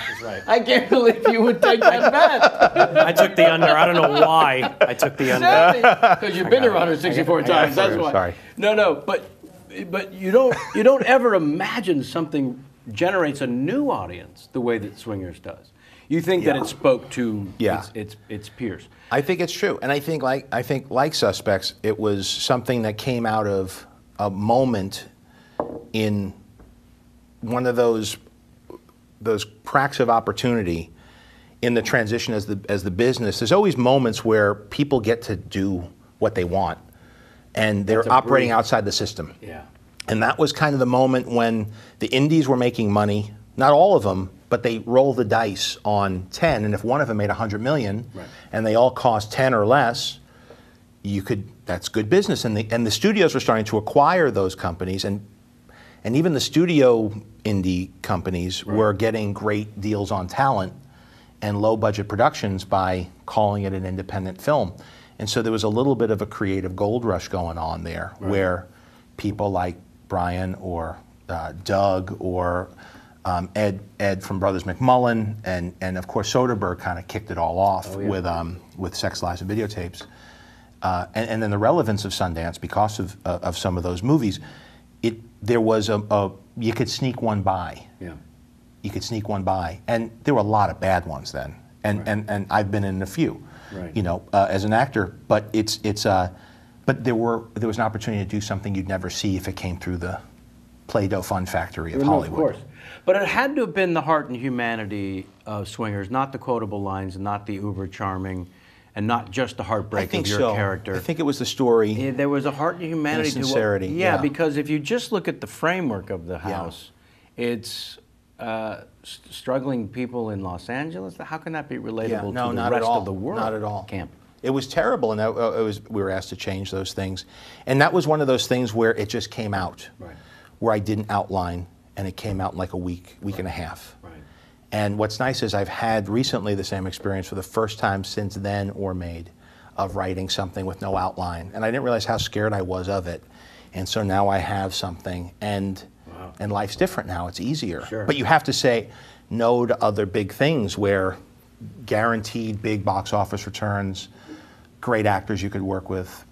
He's right. I can't believe you would take that bet. I took the under. I don't know why I took the under. Because you've been around 164 times. That's why. Sorry. No, but you don't ever imagine something generates a new audience the way that Swingers does. You think that it spoke to its peers. I think it's true, and I think like Suspects, it was something that came out of a moment in one of those cracks of opportunity in the transition as the business. There's always moments where people get to do what they want, and they're operating outside the system. Yeah. And that was kind of the moment when the indies were making money, not all of them, but they rolled the dice on 10, and if one of them made 100 million, and they all cost 10 or less, that's good business. And the studios were starting to acquire those companies, and even the studio indie companies were getting great deals on talent and low budget productions by calling it an independent film. And so there was a little bit of a creative gold rush going on there, where people like Brian or Doug or Ed from Brothers McMullen and of course Soderbergh kind of kicked it all off with Sex, Lies, and Videotapes. And then the relevance of Sundance because of some of those movies, there was you could sneak one by. Yeah. You could sneak one by. And there were a lot of bad ones then. And I've been in a few, you know, as an actor, but but there was an opportunity to do something you'd never see if it came through the Play-Doh Fun Factory of Hollywood. Of course. But it had to have been the heart and humanity of Swingers, not the quotable lines, not the uber charming, and not just the heartbreak of your character. I think it was the story. Yeah, there was a heart and humanity and sincerity. to it. Yeah, because if you just look at the framework of the house, it's struggling people in Los Angeles. How can that be relatable to the rest of the world? Not at all. Camp. It was terrible, and we were asked to change those things. And that was one of those things where it just came out, where I didn't outline, and it came out in like a week and a half. And what's nice is I've had recently the same experience for the first time since then or made of writing something with no outline. And I didn't realize how scared I was of it. And so now I have something, and life's different now. It's easier. Sure. But you have to say no to other big things where guaranteed big box office returns, great actors you could work with,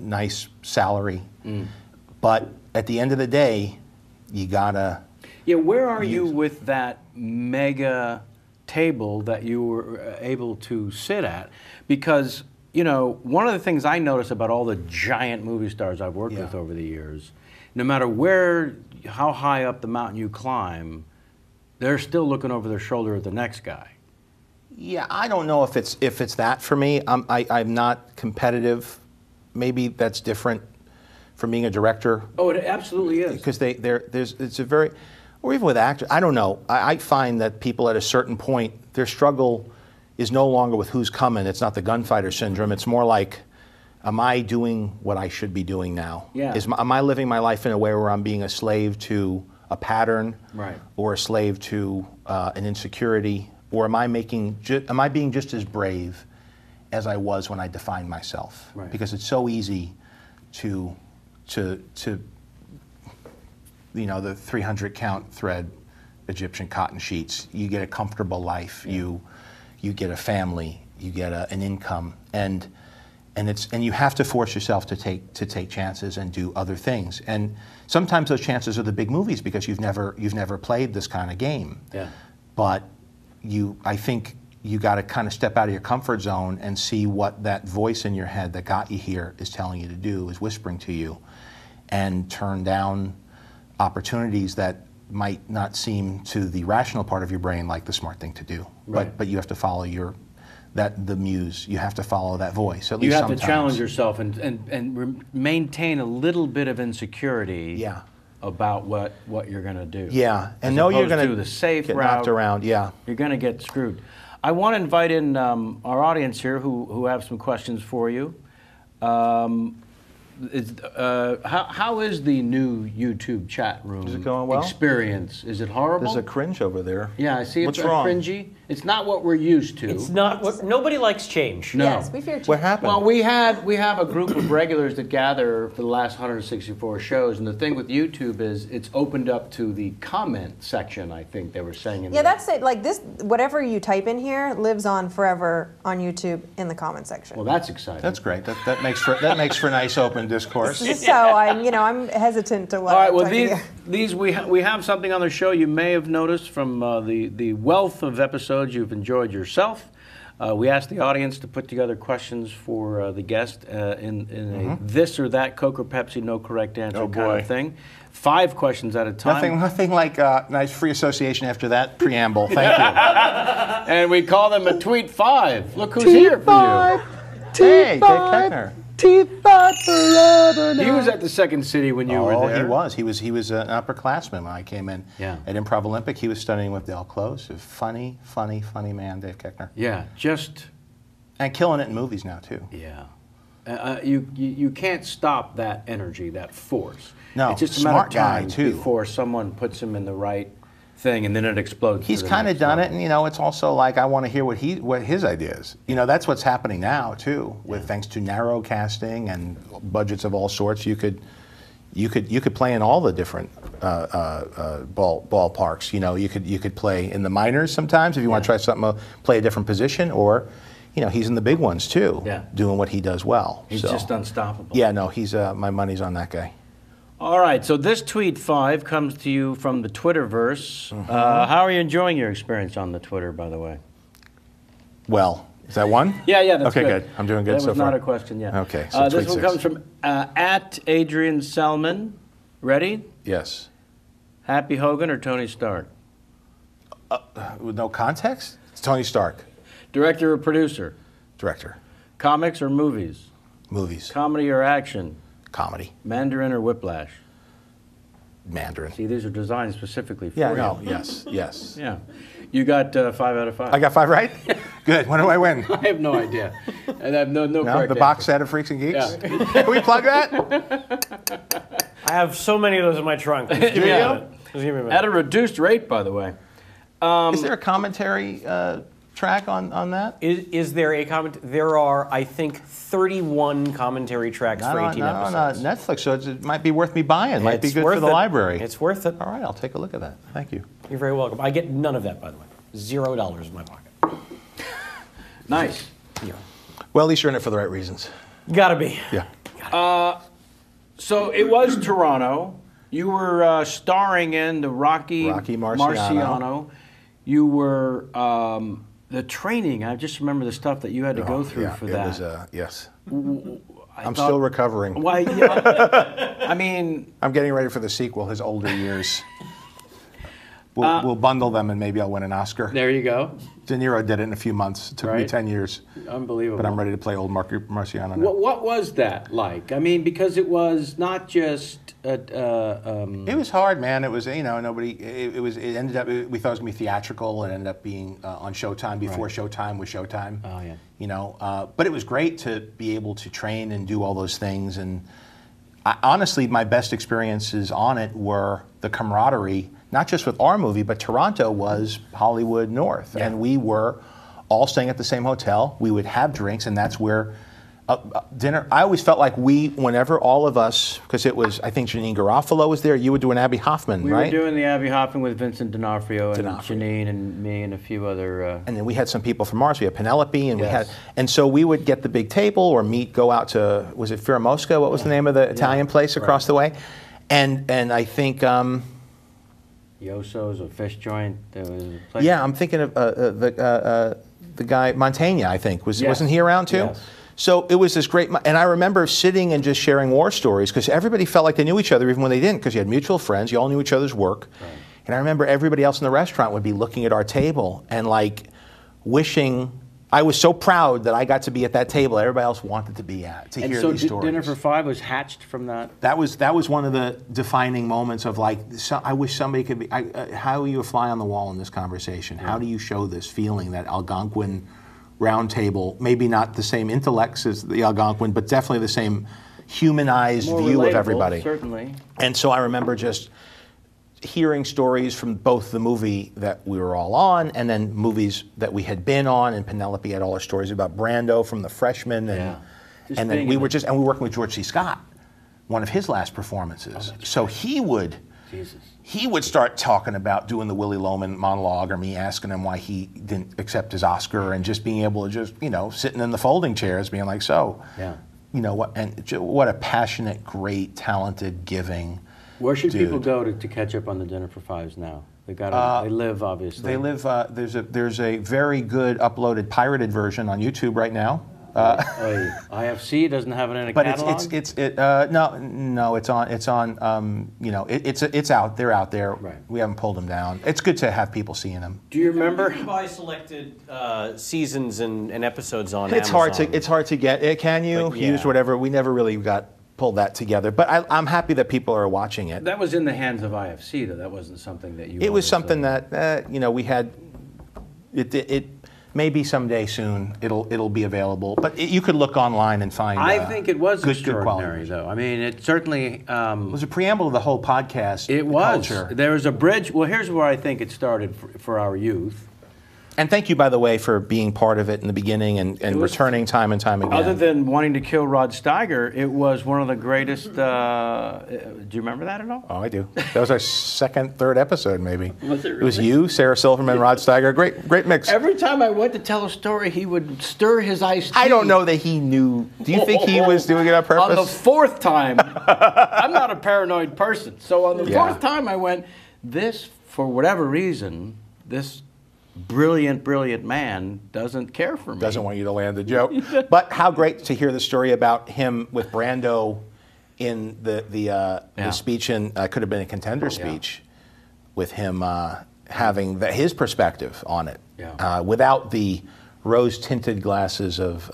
nice salary. But at the end of the day, you gotta... Yeah, where are you with that mega table that you were able to sit at? Because, you know, one of the things I notice about all the giant movie stars I've worked with over the years, no matter how high up the mountain you climb, they're still looking over their shoulder at the next guy. Yeah, I don't know if it's that for me. I'm not competitive. Maybe that's different from being a director. Oh, it absolutely is. Because it's a very, or even with actors, I don't know. I find that people at a certain point, their struggle is no longer with who's coming. It's not the gunfighter syndrome. It's more like, am I doing what I should be doing now? Yeah. Am I living my life in a way where I'm being a slave to a pattern, or a slave to an insecurity, or am I being just as brave as I was when I defined myself? Because it's so easy to you know, the 300 count thread Egyptian cotton sheets. You get a comfortable life. You get a family. You get an income. And and you have to force yourself to take chances and do other things. And sometimes those chances are the big movies because you've never played this kind of game. Yeah. But I think you got to kind of step out of your comfort zone and see what that voice in your head that got you here is telling you to do, is whispering to you, and turn down opportunities that might not seem to the rational part of your brain like the smart thing to do. Right. But you have to follow the muse. You have to follow that voice. At You least have sometimes. to challenge yourself and maintain a little bit of insecurity. Yeah. About what you're going to do. Yeah, and As know you're opposed going to the safe get route. knocked around. Yeah. You're going to get screwed. I want to invite in our audience here who have some questions for you. How is the new YouTube chat room Is it going well? experience? Is it horrible? There's a cringe over there. Yeah, I see. What's It's wrong? cringy. It's not what we're used to. It's not. Nobody likes change. No. Yes, we fear change. What happened? Well, we have a group of regulars that gather for the last 164 shows, and the thing with YouTube is it's opened up to the comment section. I think they were saying. Yeah, that's it. Like this, whatever you type in here lives on forever on YouTube in the comment section. Well, that's exciting. That's great. That makes for nice open discourse. So I'm hesitant to what. All right. I'm Well, typing these here. we have something on the show you may have noticed from the wealth of episodes you've enjoyed yourself. We asked the audience to put together questions for the guest in a this or that Coke or Pepsi, no correct answer kind of thing. 5 questions at a time. Nothing like nice free association after that preamble. Thank you. And we call them a Tweet 5. Look who's here for you. Hey, Dick Keckner. He was at the Second City when you were there. He was an upperclassman when I came in. Yeah. At Improv Olympic, he was studying with Del Close. A funny man, Dave Keckner. Yeah, just And killing it in movies now too. yeah. You can't stop that energy, that force. No, it's just a matter of smart guy, time too. before someone puts him in the right thing, and then it explodes. He's kind of done it, and it's also like I want to hear what his idea is. That's what's happening now too, with thanks to narrow casting and budgets of all sorts. You could play in all the different ballparks. You could play in the minors sometimes if you want to try something, play a different position, or he's in the big ones too, doing what he does well. He's just unstoppable. Yeah, no, he's my money's on that guy. All right, so this Tweet 5 comes to you from the Twitterverse. How are you enjoying your experience on the Twitter, by the way? Well, is that one? Yeah, that's okay, good. I'm doing good so far. That was not a question yet. Okay, so this Tweet one 6. comes from at Adrian Selman. Ready? Yes. Happy Hogan or Tony Stark? With no context? It's Tony Stark. Director or producer? Director. Comics or movies? Movies. Comedy or action? Comedy. Mandarin or Whiplash? Mandarin. See, these are designed specifically for Yeah, you. no, yes. Yeah. You got 5 out of 5. I got 5 right? Good. When do I win? I have no idea. And I have no No, correct the box answer. set of Freaks and Geeks? Yeah. Can we plug that? I have so many of those in my trunk. Just give me a minute. Just give me a minute. At a reduced rate, by the way. Is there a commentary track on that? Is there a comment? There are, I think, 31 commentary tracks for 18 episodes. Not on Netflix, so it might be worth me buying. Might be It's good worth for the it. library. It's worth it. All right, I'll take a look at that. Thank you. You're very welcome. I get none of that, by the way. $0 in my pocket. Nice. Yeah. Well, at least you're in it for the right reasons. Gotta be. Yeah. So it was Toronto. You were starring in the Rocky Marciano. You were the training. I just remember the stuff that you had to go through for that. It was, yes. I'm still recovering. Why? Yeah, I mean, I'm getting ready for the sequel, his older years. We'll bundle them and maybe I'll win an Oscar. there you go. De Niro did it in a few months. It took me Right. 10 years. Unbelievable. But I'm ready to play old Marciano now. What was that like? I mean, because it was not just. It was hard, man. It was, nobody. It ended up. We thought it was gonna be theatrical, and ended up being on Showtime before Showtime was Showtime. Oh yeah. But it was great to be able to train and do all those things. And honestly, my best experiences on it were the camaraderie, not just with our movie, but Toronto was Hollywood North, and we were all staying at the same hotel. We would have drinks, and that's where dinner. I always felt like whenever all of us, because it was, I think Janine Garofalo was there. You were doing Abby Hoffman, right? We were doing the Abby Hoffman with Vincent D'Onofrio and Janine and me and a few other. And then we had some people from Mars. We had Penelope, and yes. and so we would get the big table or go out to, was it Firamosca? What was the name of the Italian place across the way? And I think. Yoso's or Fish Joint. There was a place. Yeah, I'm thinking of the guy Montaigne. I think wasn't he around too? Yes. So it was this great, and I remember sitting and just sharing war stories because everybody felt like they knew each other even when they didn't, because you had mutual friends, you all knew each other's work. Right. And I remember everybody else in the restaurant would be looking at our table and like wishing, I was so proud that I got to be at that table everybody else wanted to be at, to hear these stories. Dinner for Five was hatched from that? That was one of the defining moments of like, I wish somebody could be, how are you a fly on the wall in this conversation? Yeah. How do you show this feeling that Algonquin round table, maybe not the same intellects as the Algonquin, but definitely the same humanized view of everybody. Certainly. And so I remember just hearing stories from both the movie that we were all on and then movies that we had been on, and Penelope had all her stories about Brando from The Freshman, and then we were working with George C. Scott, one of his last performances. So he would start talking about doing the Willy Loman monologue, or me asking him why he didn't accept his Oscar, and just being able to just, sitting in the folding chairs being like, what a passionate, great, talented, giving Where should dude. people go to catch up on the Dinner for Fives now? They live, obviously. They live, there's a very good uploaded pirated version on YouTube right now. IFC doesn't have it in a catalog? But it's out. They're out there. Right. We haven't pulled them down. It's good to have people seeing them. Do you remember? You can buy selected seasons and episodes on It's Amazon. It's hard to get. Can you use whatever? We never really pulled that together. But I'm happy that people are watching it. That was in the hands of IFC, though. That wasn't something that you. It was something that we had. It maybe someday soon it'll be available, but you could look online and find. I think it was good extraordinary, though. I mean, it certainly it was a preamble to the whole podcast. It was. Culture. There was a bridge. Well, here's where I think it started for our youth. And thank you, by the way, for being part of it in the beginning and returning time and time again. Other than wanting to kill Rod Steiger, it was one of the greatest. Do you remember that at all? Oh, I do. That was our second, third episode, maybe. Was it really? It was you, Sarah Silverman, Rod Steiger. Great mix. Every time I went to tell a story, he would stir his iced tea. I don't know that he knew. Do you think he was doing it on purpose? On the fourth time, I'm not a paranoid person. So on the fourth time, I went, this, for whatever reason, this brilliant man doesn't care for me. Doesn't want you to land the joke. But how great to hear the story about him with Brando in the speech in Could Have Been a Contender speech, with him having his perspective on it, without the rose-tinted glasses of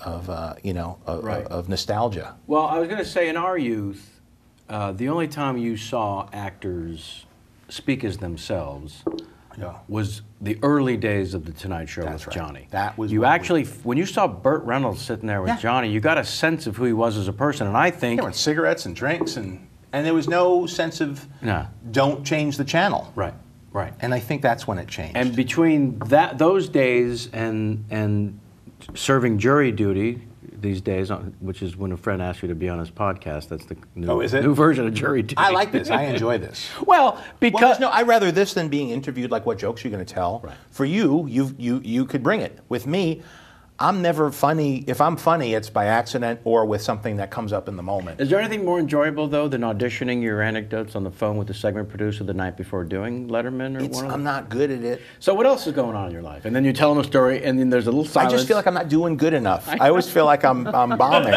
nostalgia. Well, I was going to say, in our youth, the only time you saw actors speak as themselves was the early days of The Tonight Show with Johnny. That was when you saw Burt Reynolds sitting there with Johnny, you got a sense of who he was as a person, and I think with cigarettes and drinks, and there was no sense of don't change the channel. Right. And I think that's when it changed. And between those days and serving jury duty these days, which is when a friend asks you to be on his podcast, that's the new version of jury duty. I like this. I enjoy this. Well, because I'd rather this than being interviewed, like what jokes you're going to tell. Right. For you could bring it. With me, I'm never funny. If I'm funny, it's by accident or with something that comes up in the moment. Is there anything more enjoyable, though, than auditioning your anecdotes on the phone with the segment producer the night before doing Letterman? I'm not good at it. So what else is going on in your life? And then you tell them a story, and then there's a little silence. I just feel like I'm not doing good enough. I always feel like I'm bombing.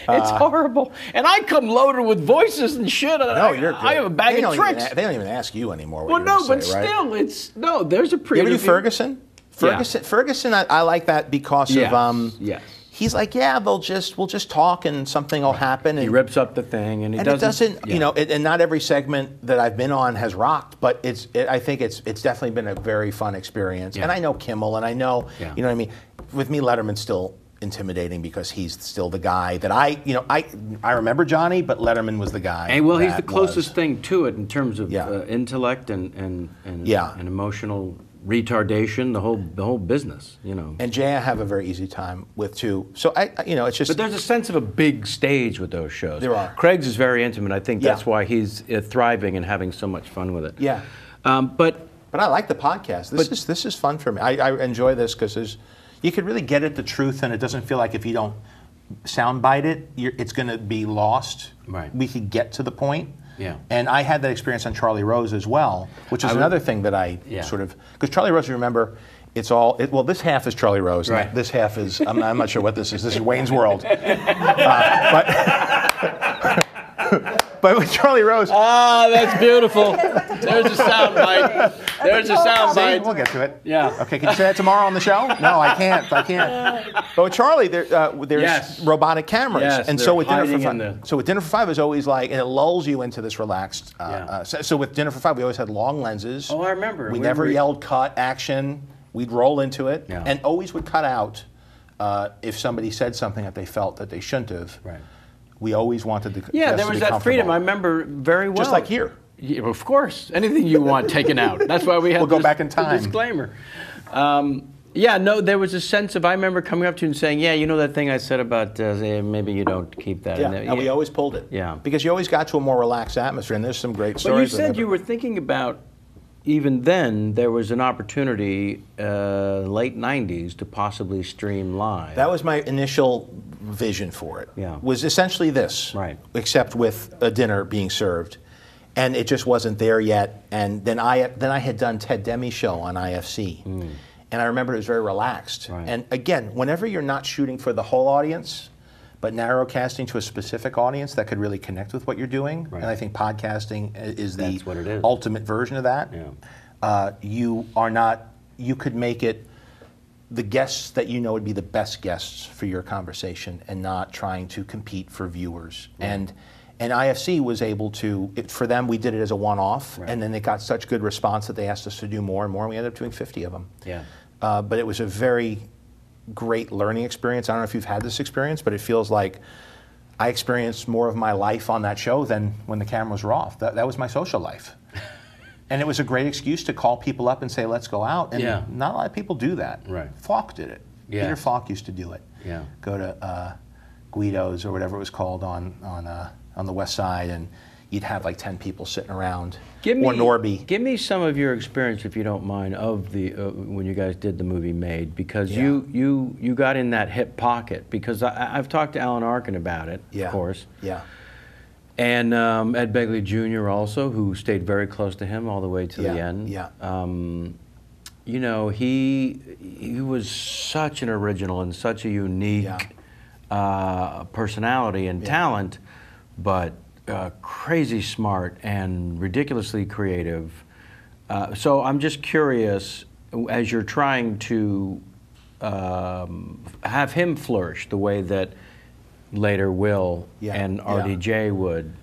It's horrible. And I come loaded with voices and shit. No, you're good. I have a bag of tricks. They don't even ask you anymore what well, no, but say, still, right? There's a pre-interview. You ever do Ferguson? Ferguson, I like that because of he's like, we'll just talk and something will happen. And he rips up the thing, and it doesn't, and not every segment that I've been on has rocked, but I think it's definitely been a very fun experience. And I know Kimmel, and I know, you know what I mean. With me, Letterman's still intimidating because he's still the guy that I remember Johnny, but Letterman was the guy. And he's the closest thing to it in terms of intellect and emotional retardation, the whole business, you know. And Jay, I have a very easy time with too. So it's just. But there's a sense of a big stage with those shows. There are. Craig's is very intimate. I think that's why he's thriving and having so much fun with it. Yeah. But I like the podcast. This is fun for me. I enjoy this because you could really get at the truth, and it doesn't feel like if you don't soundbite it, it's going to be lost. Right. We could get to the point. Yeah. And I had that experience on Charlie Rose as well, which is another thing that I sort of, because Charlie Rose, you remember, it's all, well, this half is Charlie Rose. Right. This half is, I'm not sure what this is. This is Wayne's World. But with Charlie Rose. Ah, that's beautiful. There's a sound bite. There's a sound See, bite. we'll get to it. Yeah. Okay, can you say that tomorrow on the show? No, I can't. But with Charlie, there's robotic cameras. Yes, and so with Dinner hiding for in Five, with Dinner for Five is always like, and it lulls you into this relaxed. So with Dinner for Five, we always had long lenses. Oh, I remember. We never yelled cut, action. We'd roll into it, Yeah. and always would cut out if somebody said something that they felt that they shouldn't have. Right. We always wanted to. Yeah, there was that freedom. I remember very well. Just like here. Yeah, of course, anything you want taken out. That's why we had. We'll go back in time. Disclaimer. Yeah, no, there was a sense of, I remember coming up to you and saying, yeah, you know that thing I said about maybe you don't keep that. Yeah, and we always pulled it. Yeah. Because you always got to a more relaxed atmosphere, and there's some great But stories. you said you were thinking about, even then, there was an opportunity, late 90s, to possibly stream live. That was my initial vision for it. Yeah. Was essentially this. Right. Except with a dinner being served. And it just wasn't there yet. And then I had done Ted Demi's show on IFC. And I remember it was very relaxed. Right. And again, whenever you're not shooting for the whole audience, but narrow casting to a specific audience that could really connect with what you're doing, Right. and I think podcasting is That's what it is. ultimate version of that. Yeah. You could make it the guests that you know would be the best guests for your conversation, and not trying to compete for viewers. Right. And IFC was able to, for them, we did it as a one-off, Right. and then it got such good response that they asked us to do more and more, and we ended up doing 50 of them. Yeah. But it was a very great learning experience. I don't know if you've had this experience, but it feels like I experienced more of my life on that show than when the cameras were off. That was my social life. And it was a great excuse to call people up and say, let's go out. And not a lot of people do that. Right. Falk did it. Yeah. Peter Falk used to do it. Yeah. Go to Guido's or whatever it was called on the West Side, and you'd have like 10 people sitting around. Or Norby. Give me some of your experience, if you don't mind, of the when you guys did the movie Made, because you got in that hip pocket. Because I've talked to Alan Arkin about it, of course. Yeah. And Ed Begley Jr. also, who stayed very close to him all the way to the end. Yeah. You know, he was such an original and such a unique personality and talent, but crazy smart and ridiculously creative. So I'm just curious, as you're trying to have him flourish the way that later Will and RDJ would.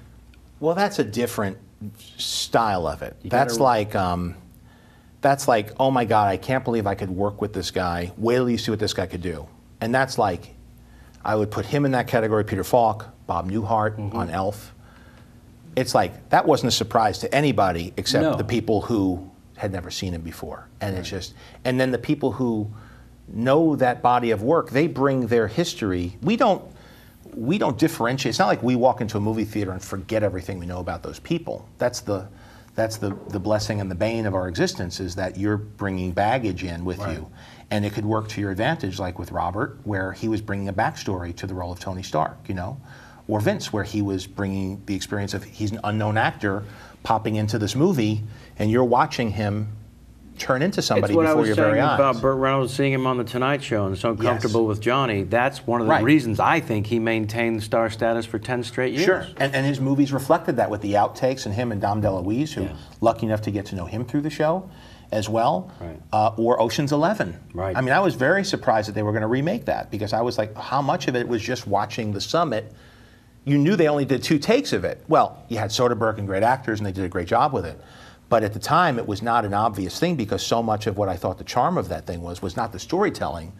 Well, that's a different style of it. That's like, oh my God, I can't believe I could work with this guy. Wait till you see what this guy could do. And that's like, I would put him in that category, Peter Falk, Bob Newhart on Elf. It's like, that wasn't a surprise to anybody except the people who had never seen him before. And it's just, and then the people who know that body of work, they bring their history. We don't differentiate. It's not like we walk into a movie theater and forget everything we know about those people. That's the blessing and the bane of our existence, is that you're bringing baggage in with you. And it could work to your advantage, like with Robert, where he was bringing a backstory to the role of Tony Stark, you know? Or Vince, where he was bringing the experience of, he's an unknown actor popping into this movie, and you're watching him turn into somebody before your very eyes. About Burt Reynolds seeing him on The Tonight Show and so comfortable with Johnny. That's one of the reasons I think he maintained star status for 10 straight years. Sure, and his movies reflected that with the outtakes, and him and Dom DeLuise, who lucky enough to get to know him through the show as well, or Ocean's 11. Right. I mean, I was very surprised that they were going to remake that, because I was like, how much of it was just watching The Summit? You knew they only did 2 takes of it. Well, you had Soderbergh and great actors, and they did a great job with it. But at the time, it was not an obvious thing, because so much of what I thought the charm of that thing was not the storytelling,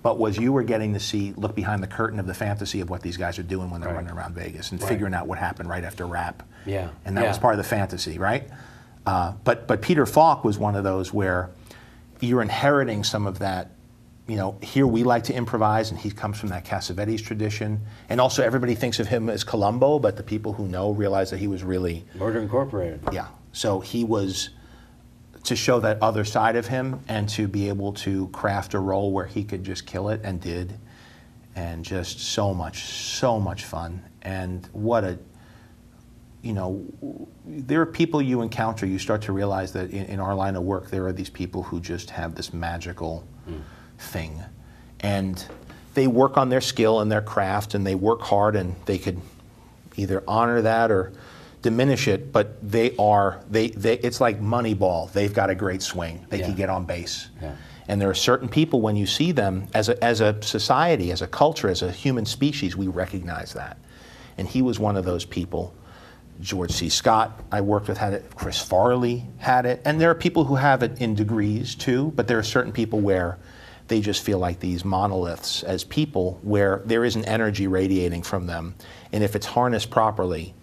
but was you were getting to look behind the curtain of the fantasy of what these guys are doing when they're running around Vegas and figuring out what happened right after rap. Yeah. And that was part of the fantasy, right? But Peter Falk was one of those where you're inheriting some of that. You know, here we like to improvise, and he comes from that Cassavetes tradition. And also, everybody thinks of him as Columbo, but the people who know realize that he was really Murder Incorporated. Yeah. So he was to show that other side of him, and to be able to craft a role where he could just kill it, and did, and just so much fun. And what a, you know, there are people you encounter, you start to realize that in our line of work, there are these people who just have this magical thing, and they work on their skill and their craft, and they work hard, and they could either honor that or diminish it, but it's like Moneyball. They've got a great swing. They can get on base. Yeah. And there are certain people, when you see them, as a society, as a culture, as a human species, we recognize that. And he was one of those people. George C. Scott, I worked with, had it. Chris Farley had it. And there are people who have it in degrees too, but there are certain people where they just feel like these monoliths as people, where there is an energy radiating from them. And if it's harnessed properly,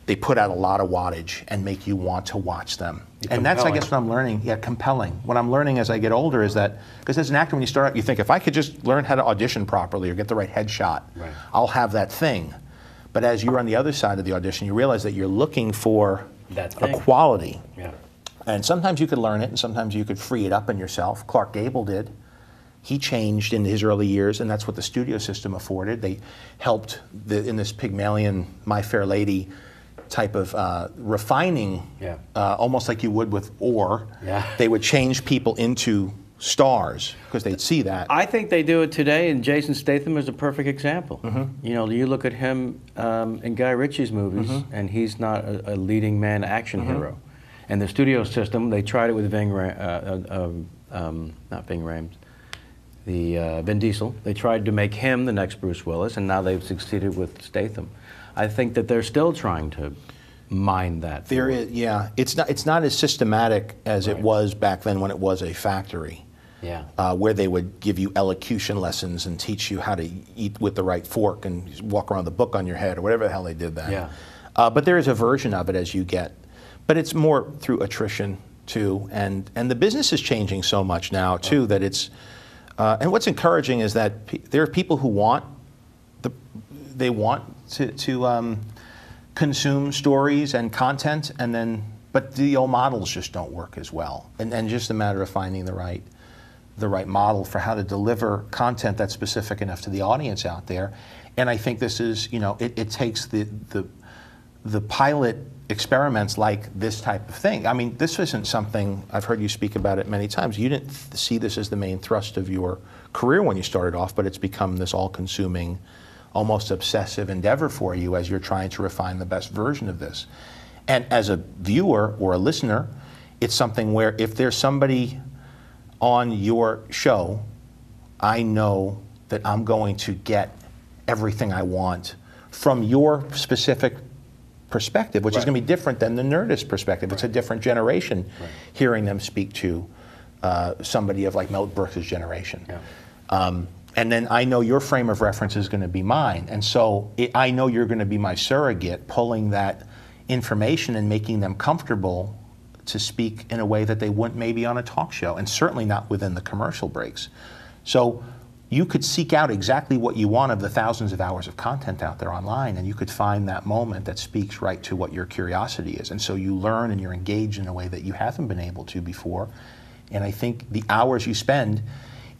they put out a lot of wattage and make you want to watch them. And that's, I guess, what I'm learning. Yeah, compelling. What I'm learning as I get older is that, because as an actor, when you start out, you think, if I could just learn how to audition properly or get the right headshot, I'll have that thing. But as you're on the other side of the audition, you realize that you're looking for a quality. Yeah. And sometimes you could learn it, and sometimes you could free it up in yourself. Clark Gable did. He changed in his early years, and that's what the studio system afforded. They helped in this Pygmalion, My Fair Lady type of refining, almost like you would with ore. Yeah. They would change people into stars because they'd see that. I think they do it today, and Jason Statham is a perfect example. Mm-hmm. You know, you look at him in Guy Ritchie's movies, and he's not a leading man action hero. And the studio system, they tried it with Vin Diesel. They tried to make him the next Bruce Willis, and now they've succeeded with Statham. I think that they're still trying to mine that. There is, yeah. It's not as systematic as it was back then when it was a factory. Yeah. Where they would give you elocution lessons and teach you how to eat with the right fork and walk around with a book on your head or whatever the hell they did then. Yeah. But there is a version of it as you get. But it's more through attrition too, and the business is changing so much now too that it's. And what's encouraging is that there are people who want to consume stories and content, and then but the old models just don't work as well, and just a matter of finding the right model for how to deliver content that's specific enough to the audience out there. And I think this is, you know, it takes the pilot experiments like this type of thing. I mean, this isn't something, I've heard you speak about it many times. You didn't see this as the main thrust of your career when you started off, but it's become this all-consuming, almost obsessive endeavor for you as you're trying to refine the best version of this. And as a viewer or a listener, it's something where if there's somebody on your show, I know that I'm going to get everything I want from your specific perspective, which is going to be different than the Nerdist perspective. It's a different generation hearing them speak to somebody of like Mel Brooks' generation. Yeah. And then I know your frame of reference is going to be mine. And so I know you're going to be my surrogate, pulling that information and making them comfortable to speak in a way that they wouldn't maybe on a talk show, and certainly not within the commercial breaks. So you could seek out exactly what you want of the thousands of hours of content out there online, and you could find that moment that speaks right to what your curiosity is. And so you learn and you're engaged in a way that you haven't been able to before. And I think the hours you spend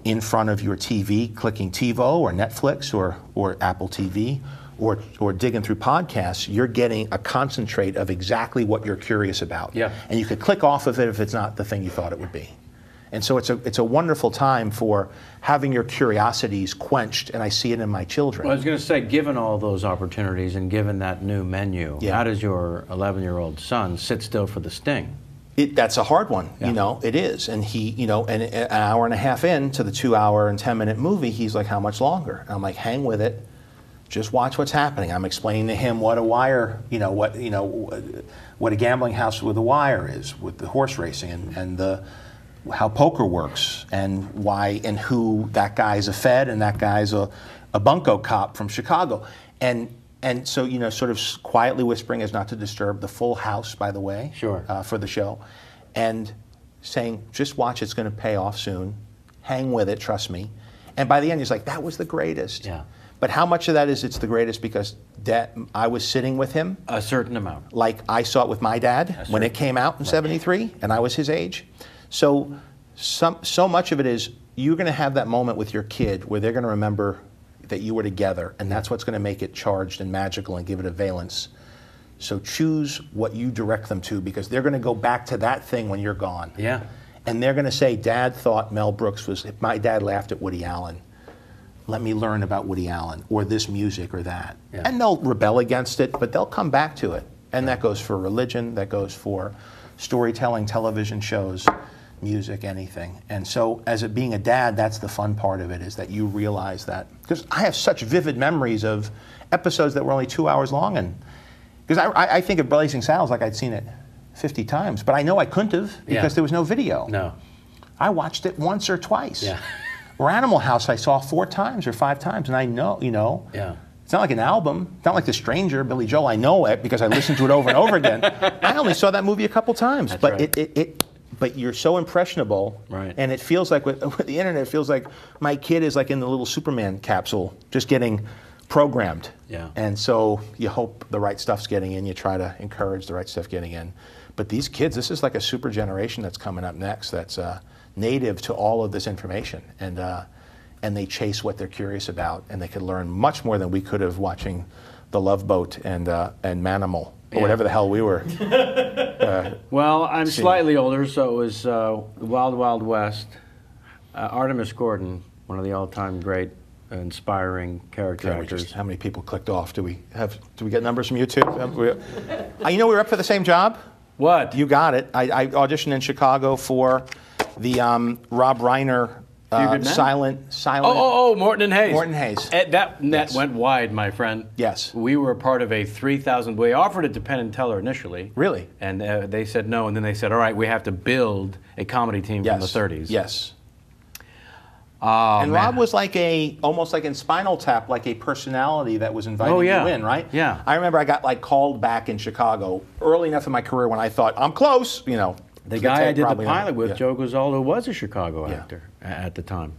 in front of your TV, clicking TiVo or Netflix or Apple TV, or digging through podcasts, you're getting a concentrate of exactly what you're curious about. Yeah. And you could click off of it if it's not the thing you thought it would be. And so it's a wonderful time for having your curiosities quenched, and I see it in my children. Well, I was going to say, given all those opportunities and given that new menu, how does your 11-year-old son sit still for the sting? That's a hard one, you know, it is. And he, you know, and an hour and a half into the 2-hour and 10-minute movie, he's like, how much longer? And I'm like, hang with it. Just watch what's happening. I'm explaining to him what a wire, what a gambling house with a wire is, with the horse racing and how poker works, and why and who that guy's a Fed and that guy's a bunco cop from Chicago. And so, sort of quietly whispering as not to disturb the full house, by the way, for the show. And saying, just watch, it's going to pay off soon. Hang with it, trust me. And by the end, he's like, that was the greatest. Yeah. But how much of that is it's the greatest because I was sitting with him? A certain amount. Like I saw it with my dad when it came out in '73, and I was his age. So much of it is you're going to have that moment with your kid where they're going to remember that you were together, and that's what's going to make it charged and magical and give it a valence. So choose what you direct them to, because they're going to go back to that thing when you're gone. Yeah. And they're going to say, Dad thought Mel Brooks was, my dad laughed at Woody Allen. Let me learn about Woody Allen, or this music, or that. Yeah. And they'll rebel against it, but they'll come back to it. And that goes for religion, that goes for storytelling, television shows, music, anything. And so as it being a dad, that's the fun part of it, is that you realize that. Because I have such vivid memories of episodes that were only 2 hours long. And because I think of Blazing Saddles like I'd seen it 50 times, but I know I couldn't have because there was no video. No. I watched it once or twice. Yeah. Or Animal House I saw 4 times or 5 times, and I know, Yeah. It's not like an album. It's not like The Stranger, Billy Joel. I know it because I listened to it over and over again. I only saw that movie a couple times. That's but right. But you're so impressionable. Right. And it feels like with the internet, it feels like my kid is like in the little Superman capsule, just getting programmed. Yeah. And so you hope the right stuff's getting in. You try to encourage the right stuff getting in. But these kids, this is like a super generation that's coming up next that's native to all of this information. And they chase what they're curious about, and they could learn much more than we could have watching The Love Boat and Manimal, or whatever the hell we were. Well, I'm slightly older, so it was Wild Wild West. Artemis Gordon, one of the all-time great, inspiring character actors. How many people clicked off? Do we get numbers from YouTube? You know we were up for the same job? What? You got it. I auditioned in Chicago for the Rob Reiner silent. Oh, Morton and Hayes. Morton Hayes. That went wide, my friend. Yes. We were a part of a 3,000. We offered it to Penn and Teller initially. Really? And they said no, and then they said, all right, we have to build a comedy team from the 30s. Yes. And Rob was almost like in Spinal Tap, like a personality that was inviting you in, right? Yeah. I remember I got called back in Chicago early enough in my career when I thought, I'm close, The guy I did the pilot with, Joe Gozaldo, was a Chicago actor at the time.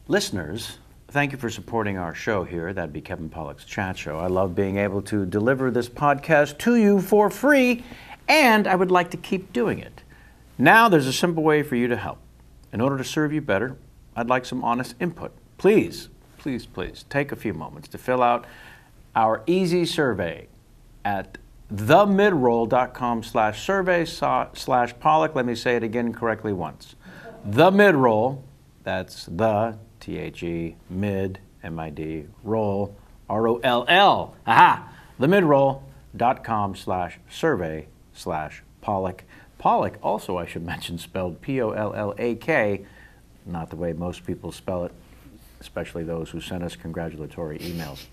Listeners, thank you for supporting our show here. That'd be Kevin Pollak's Chat Show. I love being able to deliver this podcast to you for free, and I would like to keep doing it. Now there's a simple way for you to help. In order to serve you better, I'd like some honest input. Please, please, please take a few moments to fill out our easy survey at themidroll.com/survey/Pollack. Let me say it again correctly once. The Midroll, that's the, T-H-E, mid, M-I-D, roll, R-O-L-L. Aha! Themidroll.com/survey/Pollack. Pollack, also I should mention, spelled P-O-L-L-A-K, not the way most people spell it, especially those who send us congratulatory emails.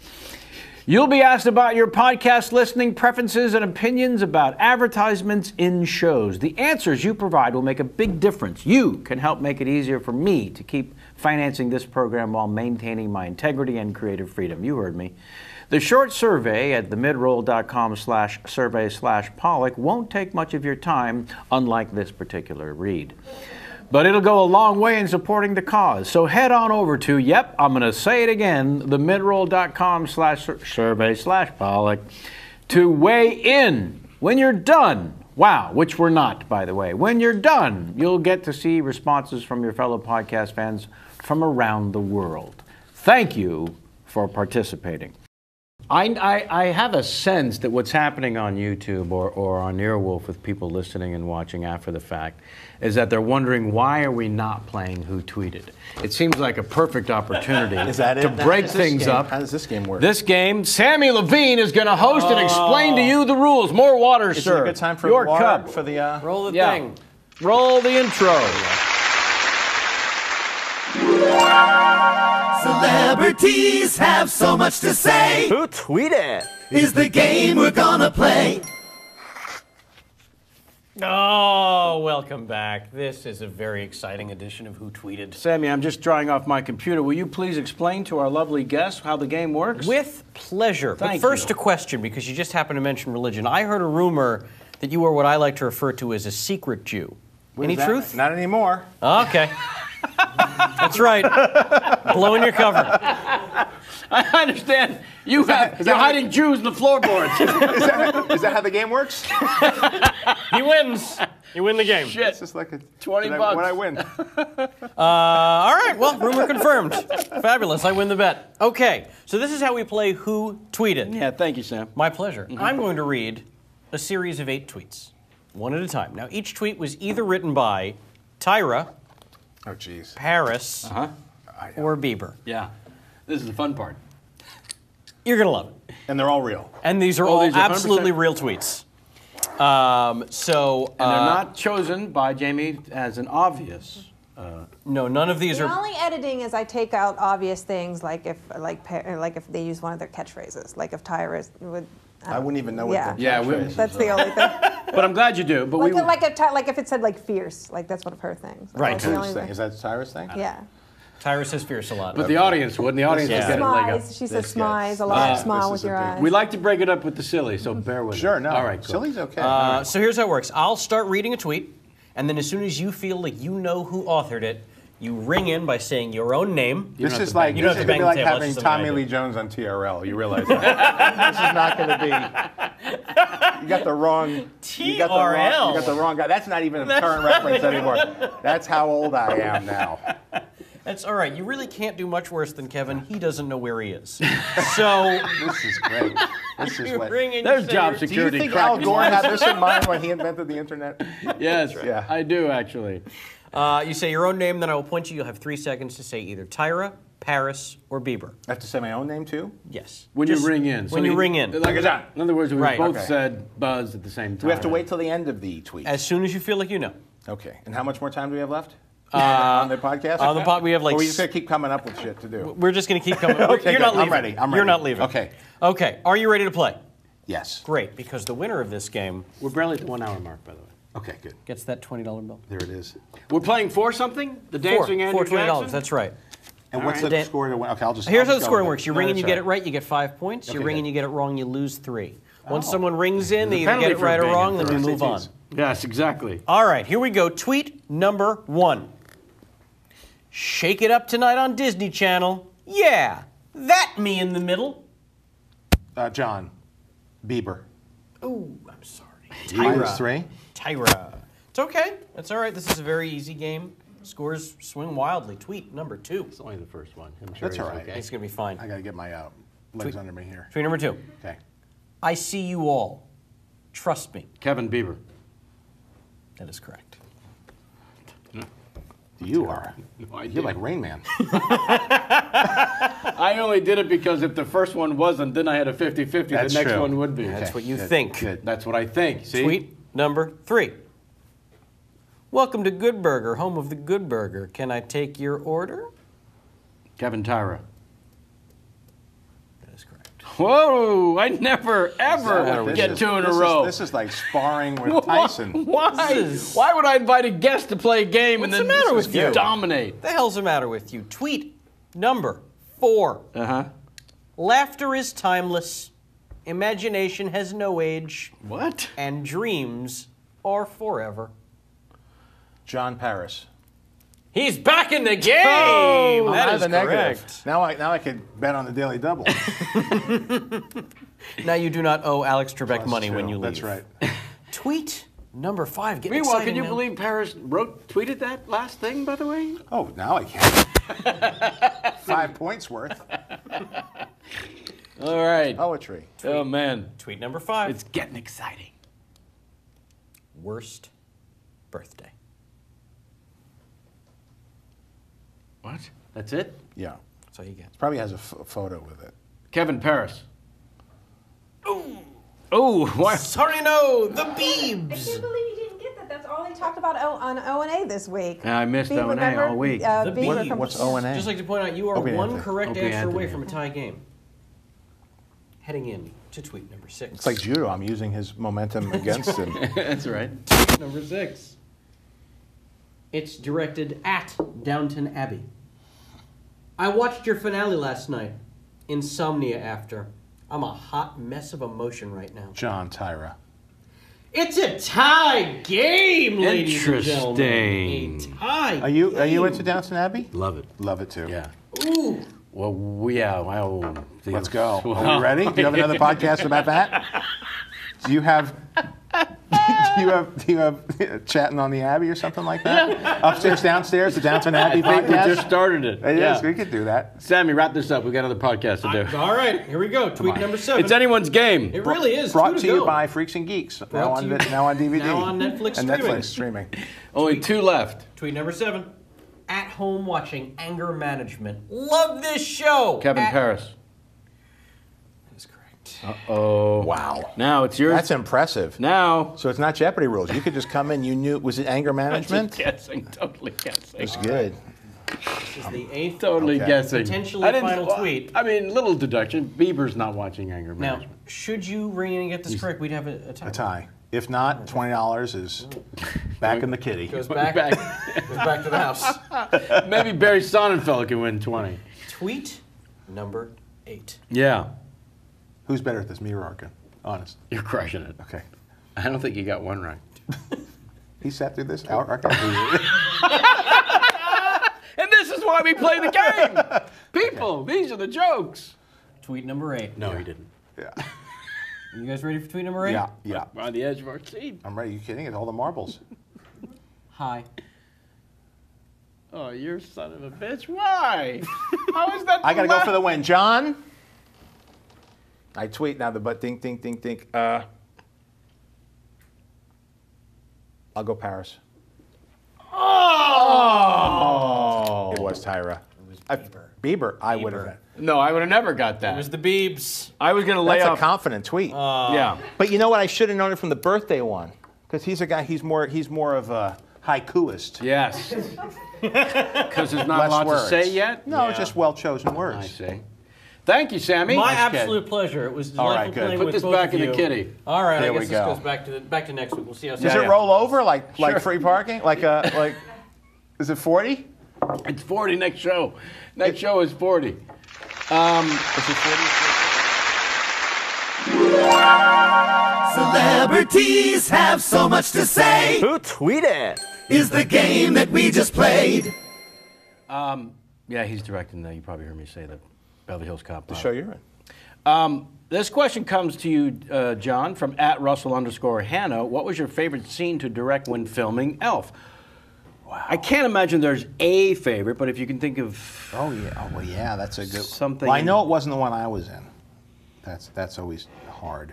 You'll be asked about your podcast listening preferences and opinions about advertisements in shows. The answers you provide will make a big difference. You can help make it easier for me to keep financing this program while maintaining my integrity and creative freedom. You heard me. The short survey at themidroll.com/survey/Pollack won't take much of your time, unlike this particular read. But it'll go a long way in supporting the cause. So head on over to, I'm going to say it again, themidroll.com/survey/Pollack to weigh in. When you're done, which we're not, by the way, when you're done, you'll get to see responses from your fellow podcast fans from around the world. Thank you for participating. I have a sense that what's happening on YouTube or on Earwolf with people listening and watching after the fact is that they're wondering, why are we not playing Who Tweeted? It seems like a perfect opportunity to break things up. How does this game work? This game, Sammy Levine is going to host and explain to you the rules. More water, is sir. Is it a good time for your water cup. For the roll the thing. Roll the intro. Celebrities have so much to say. Who tweeted? Is the game we're gonna play. Oh, welcome back. This is a very exciting edition of Who Tweeted. Sammy, I'm just drawing off my computer. Will you please explain to our lovely guests how the game works? With pleasure. Thank but first you. a question, because you just happened to mention religion. I heard a rumor that you are what I like to refer to as a secret Jew. Any truth? Not anymore. Okay. That's right. Blowing your cover. I understand. You're hiding Jews in the floorboards. Is that how the game works? He wins. You win the game. Shit. It's just like a $20. When I win. All right. Well, rumor confirmed. Fabulous. I win the bet. Okay. So this is how we play Who Tweeted. Yeah, thank you, Sam. My pleasure. I'm going to read a series of 8 tweets, one at a time. Now, each tweet was either written by Tyra, Oh, jeez. Paris, or Bieber. Yeah. This is the fun part. You're going to love it. And they're all real. And these are all these are 100% absolutely real tweets. And they're not chosen by Jamie as an obvious. No, none of these The are. only editing is I take out obvious things, like if they use one of their catchphrases, like if Tyra would. I wouldn't even know what Yeah. the Yeah, catchphrase is. That's the only thing. But I'm glad you do. But Like if it said like fierce, like that's one of her things. Right. That's the only Tyra's thing. thing. Is that Tyra's thing? Yeah. Tyra says fierce a lot. the audience would, and the audience would get it like Smize. She says This guy. smize a lot. This Smile is with a your big- eyes. We like to break it up with the silly, so bear with Sure, it. no. All right, cool. Silly's okay. So here's how it works. I'll start reading a tweet, and then as soon as you feel like you know who authored it, you ring in by saying your own name. This have is to like you don't this have is to gonna bang be the like table, having that's just something Tommy I Lee Jones on TRL. You realize that? This is not going to be. You got the wrong. You got the wrong guy. That's not even a current reference anymore. That's how old I am now. That's all right. You really can't do much worse than Kevin. He doesn't know where he is. So This is great. This is you what. ring in. There's you say job your- Do you security. think Al cracking Gore down. had this in mind when he invented the internet? Yes, Yeah. I do actually. You say your own name, then I will point you. You'll have 3 seconds to say either Tyra, Paris, or Bieber. I have to say my own name too. Yes. When Just you ring in. When you ring in. Like in other words, we Right. both Okay. said buzz at the same time. Do we have to wait till the end of the tweet? As soon as you feel like you know. Okay. And how much more time do we have left? On the podcast? on the pod, we have like Or we just gonna keep coming up with shit to do. We're just going to keep coming. Okay, You're not good. I'm leaving. ready. I'm You're ready. not leaving. Okay. Okay. Are you ready to play? Yes. Great, because the winner of this game We're barely at the 1 hour mark, by the way. Okay. Good. gets that $20 bill. There it is. We're playing for something? The dancing Andrew $420. Jackson? That's right. And what's right. the score to win? Okay, I'll just. Here's I'll how the just go scoring with works. You No, ring and that's you get it all right, you get 5 points. You Okay, ring good. and you get it wrong, you lose 3. Once someone rings in, they There's a either get penalty it for right or being wrong, in then we first. move on. SATs. Yes, exactly. All right, here we go. Tweet number 1. Shake it up tonight on Disney Channel. Yeah, that me in the middle. John Bieber. Ooh, I'm sorry. -3. Tyra. It's okay. That's all right. This is a very easy game. Scores swing wildly. Tweet number 2. It's only the first one. I'm sure That's he's all right. okay. It's going to be fine. I gotta get my legs under me here. Tweet number 2. Okay. I see you all. Trust me. Kevin Bieber. That is correct. You are. No You're idea. like Rain Man. I only did it because if the first one wasn't, then I had a 50-50. The That's next true. one would be. That's what you good, think. good. That's what I think. See? Tweet number 3. Welcome to Good Burger, home of the Good Burger. Can I take your order? Kevin Tyra. That is correct. Whoa! I never, ever This get is- 2 in a this is- row. This is like sparring with Tyson. Why? This is- Why would I invite a guest to play a game and What's then the matter with you? dominate? What the hell's the matter with you? Tweet number 4. Uh-huh. Laughter is timeless. Imagination has no age. What? And dreams are forever. John Paris. He's back in the game. Oh, that Now is the negative. correct. Now I could bet on the Daily Double. Now you do not owe Alex Trebek That's money true. when you leave. That's right. Tweet number 5. Get Meanwhile, excited can you now. believe Paris tweeted that last thing, by the way? Oh, now I can. 5 points worth. All right. Poetry. Oh, man. Tweet number 5. It's getting exciting. Worst birthday. What? That's it? Yeah. That's all you get. Probably has a photo with it. Kevin Paris. Oh, why? Sorry, no, the I Beebs. can't believe you didn't get that. That's all they talked about on O&A this week. Yeah, I missed Bieber, O&A remember? all week. The Bieber Beebs. from- What's O&A? Just like to point out, you are Opie one Anthony. correct Opie answer away Anthony. from a tie game. Heading in to tweet number 6. It's like judo. I'm using his momentum against him. That's right. Tweet number 6. It's directed at Downton Abbey. I watched your finale last night. Insomnia after. I'm a hot mess of emotion right now. John Tyra. It's a tie game, ladies and gentlemen. Interesting. A tie. Are you into Downton Abbey? Love it. Love it too. Yeah. Ooh. Well, yeah. Well, Let's go. Are we ready? Do you have another podcast about that? Do you have chatting on the Abbey or something like that? Upstairs, downstairs, the Downton Abbey I think podcast. we just started it. Yes, we could do that. Sammy, wrap this up. We've got another podcast to do. All right, here we go. Tweet number 7. It's anyone's game. It really is. Brought Two to you go. by Freaks and Geeks. Now on DVD. Now on Netflix and streaming. Netflix streaming. Only 2 left. Tweet number 7. At home watching anger management. Love this show. Kevin Paris. That's correct. Oh. Wow. Now it's yours. That's impressive. Now. So it's not Jeopardy rules. You could just come in. You knew. Was it anger management? Just guessing. Totally guessing. It's good. This is the 8th. Totally guessing. Potentially I didn't- final tweet. I mean, little deduction. Bieber's not watching anger Now, management. should you ring in and get this correct, we'd have a tie. A tie. If not, $20 is back in the kitty. Goes back to the house. Maybe Barry Sonnenfeld can win 20. Tweet number 8. Yeah. Who's better at this, me or Arkin? Honest. You're crushing it. Okay. I don't think you got one right. He sat through this. Arkin. And this is why we play the game. People, these are the jokes. Tweet number 8. No, he didn't. Yeah. You guys ready for tweet number 8? Yeah. We're on the edge of our seat. I'm ready. You kidding? It's all the marbles. Hi. Oh, you're a son of a bitch. Why? How is that? I got to go for the win. John? I tweet now, but think. I'll go Paris. Oh! It was Tyra. Bieber. Bieber. I would have. No, I would have never got that. It was the Biebs. I was going to lay That's off. a confident tweet. Yeah. But you know what? I should have known it from the birthday one, because he's a guy. He's more of a haikuist. Yes. Because there's not Less a lot words. to say yet? No, Yeah. just well chosen words. I see. Thank you, Sammy. My Nice kid. absolute pleasure. It was All delightful right, good. playing Put with this both back of in the you. kitty. All right, There I we guess this go. goes back to next week. We'll see how. Does it roll over like free parking? Like is it 40? It's 40 next show. Next show is 40. Is it 40? Celebrities have so much to say. Who tweeted? Is the game that we just played. Yeah, he's directing that. You probably heard me say the Beverly Hills Cop. The show you're in. This question comes to you, John, from @Russell_Hanno. What was your favorite scene to direct when filming Elf? Wow. I can't imagine there's a favorite, but if you can think of Oh yeah. Oh well, yeah. That's a good. something. Well, I know it wasn't the one I was in. That's always hard.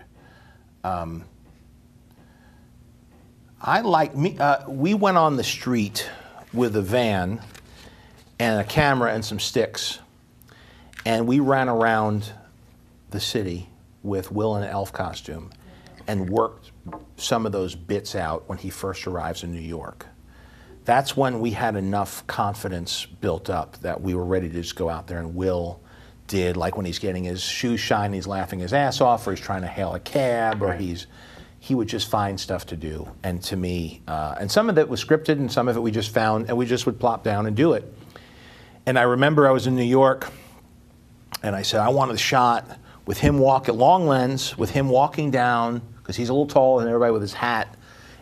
I like me. We went on the street with a van and a camera and some sticks, and we ran around the city with Will in an elf costume, and worked some of those bits out when he first arrives in New York. That's when we had enough confidence built up that we were ready to just go out there, and Will did, like when he's getting his shoes shined, he's laughing his ass off, or he's trying to hail a cab, or he would just find stuff to do. And to me, and some of it was scripted, and some of it we just found, and we just would plop down and do it. And I remember I was in New York, and I said, I wanted a shot with him long lens, with him walking down, because he's a little taller than everybody, with his hat,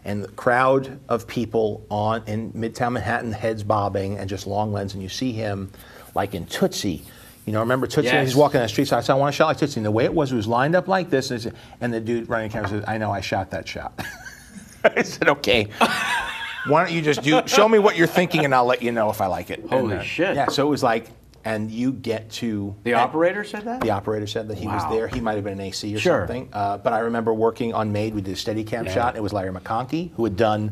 and the crowd of people in Midtown Manhattan, heads bobbing, and just long lens, and you see him like in Tootsie. You know, remember Tootsie? Yes. He's walking down the street, so I said, I want a shot like Tootsie. And the way it was lined up like this, and the dude running the camera says, I know, I shot that shot. I said, okay. Why don't you just show me what you're thinking, and I'll let you know if I like it. Holy shit. Yeah, so it was like, and you get to... The operator said that? The operator said that he was there. He might have been an AC or Sure. something. But I remember working on Made. We did a Steadicam shot. It was Larry McConkey who had done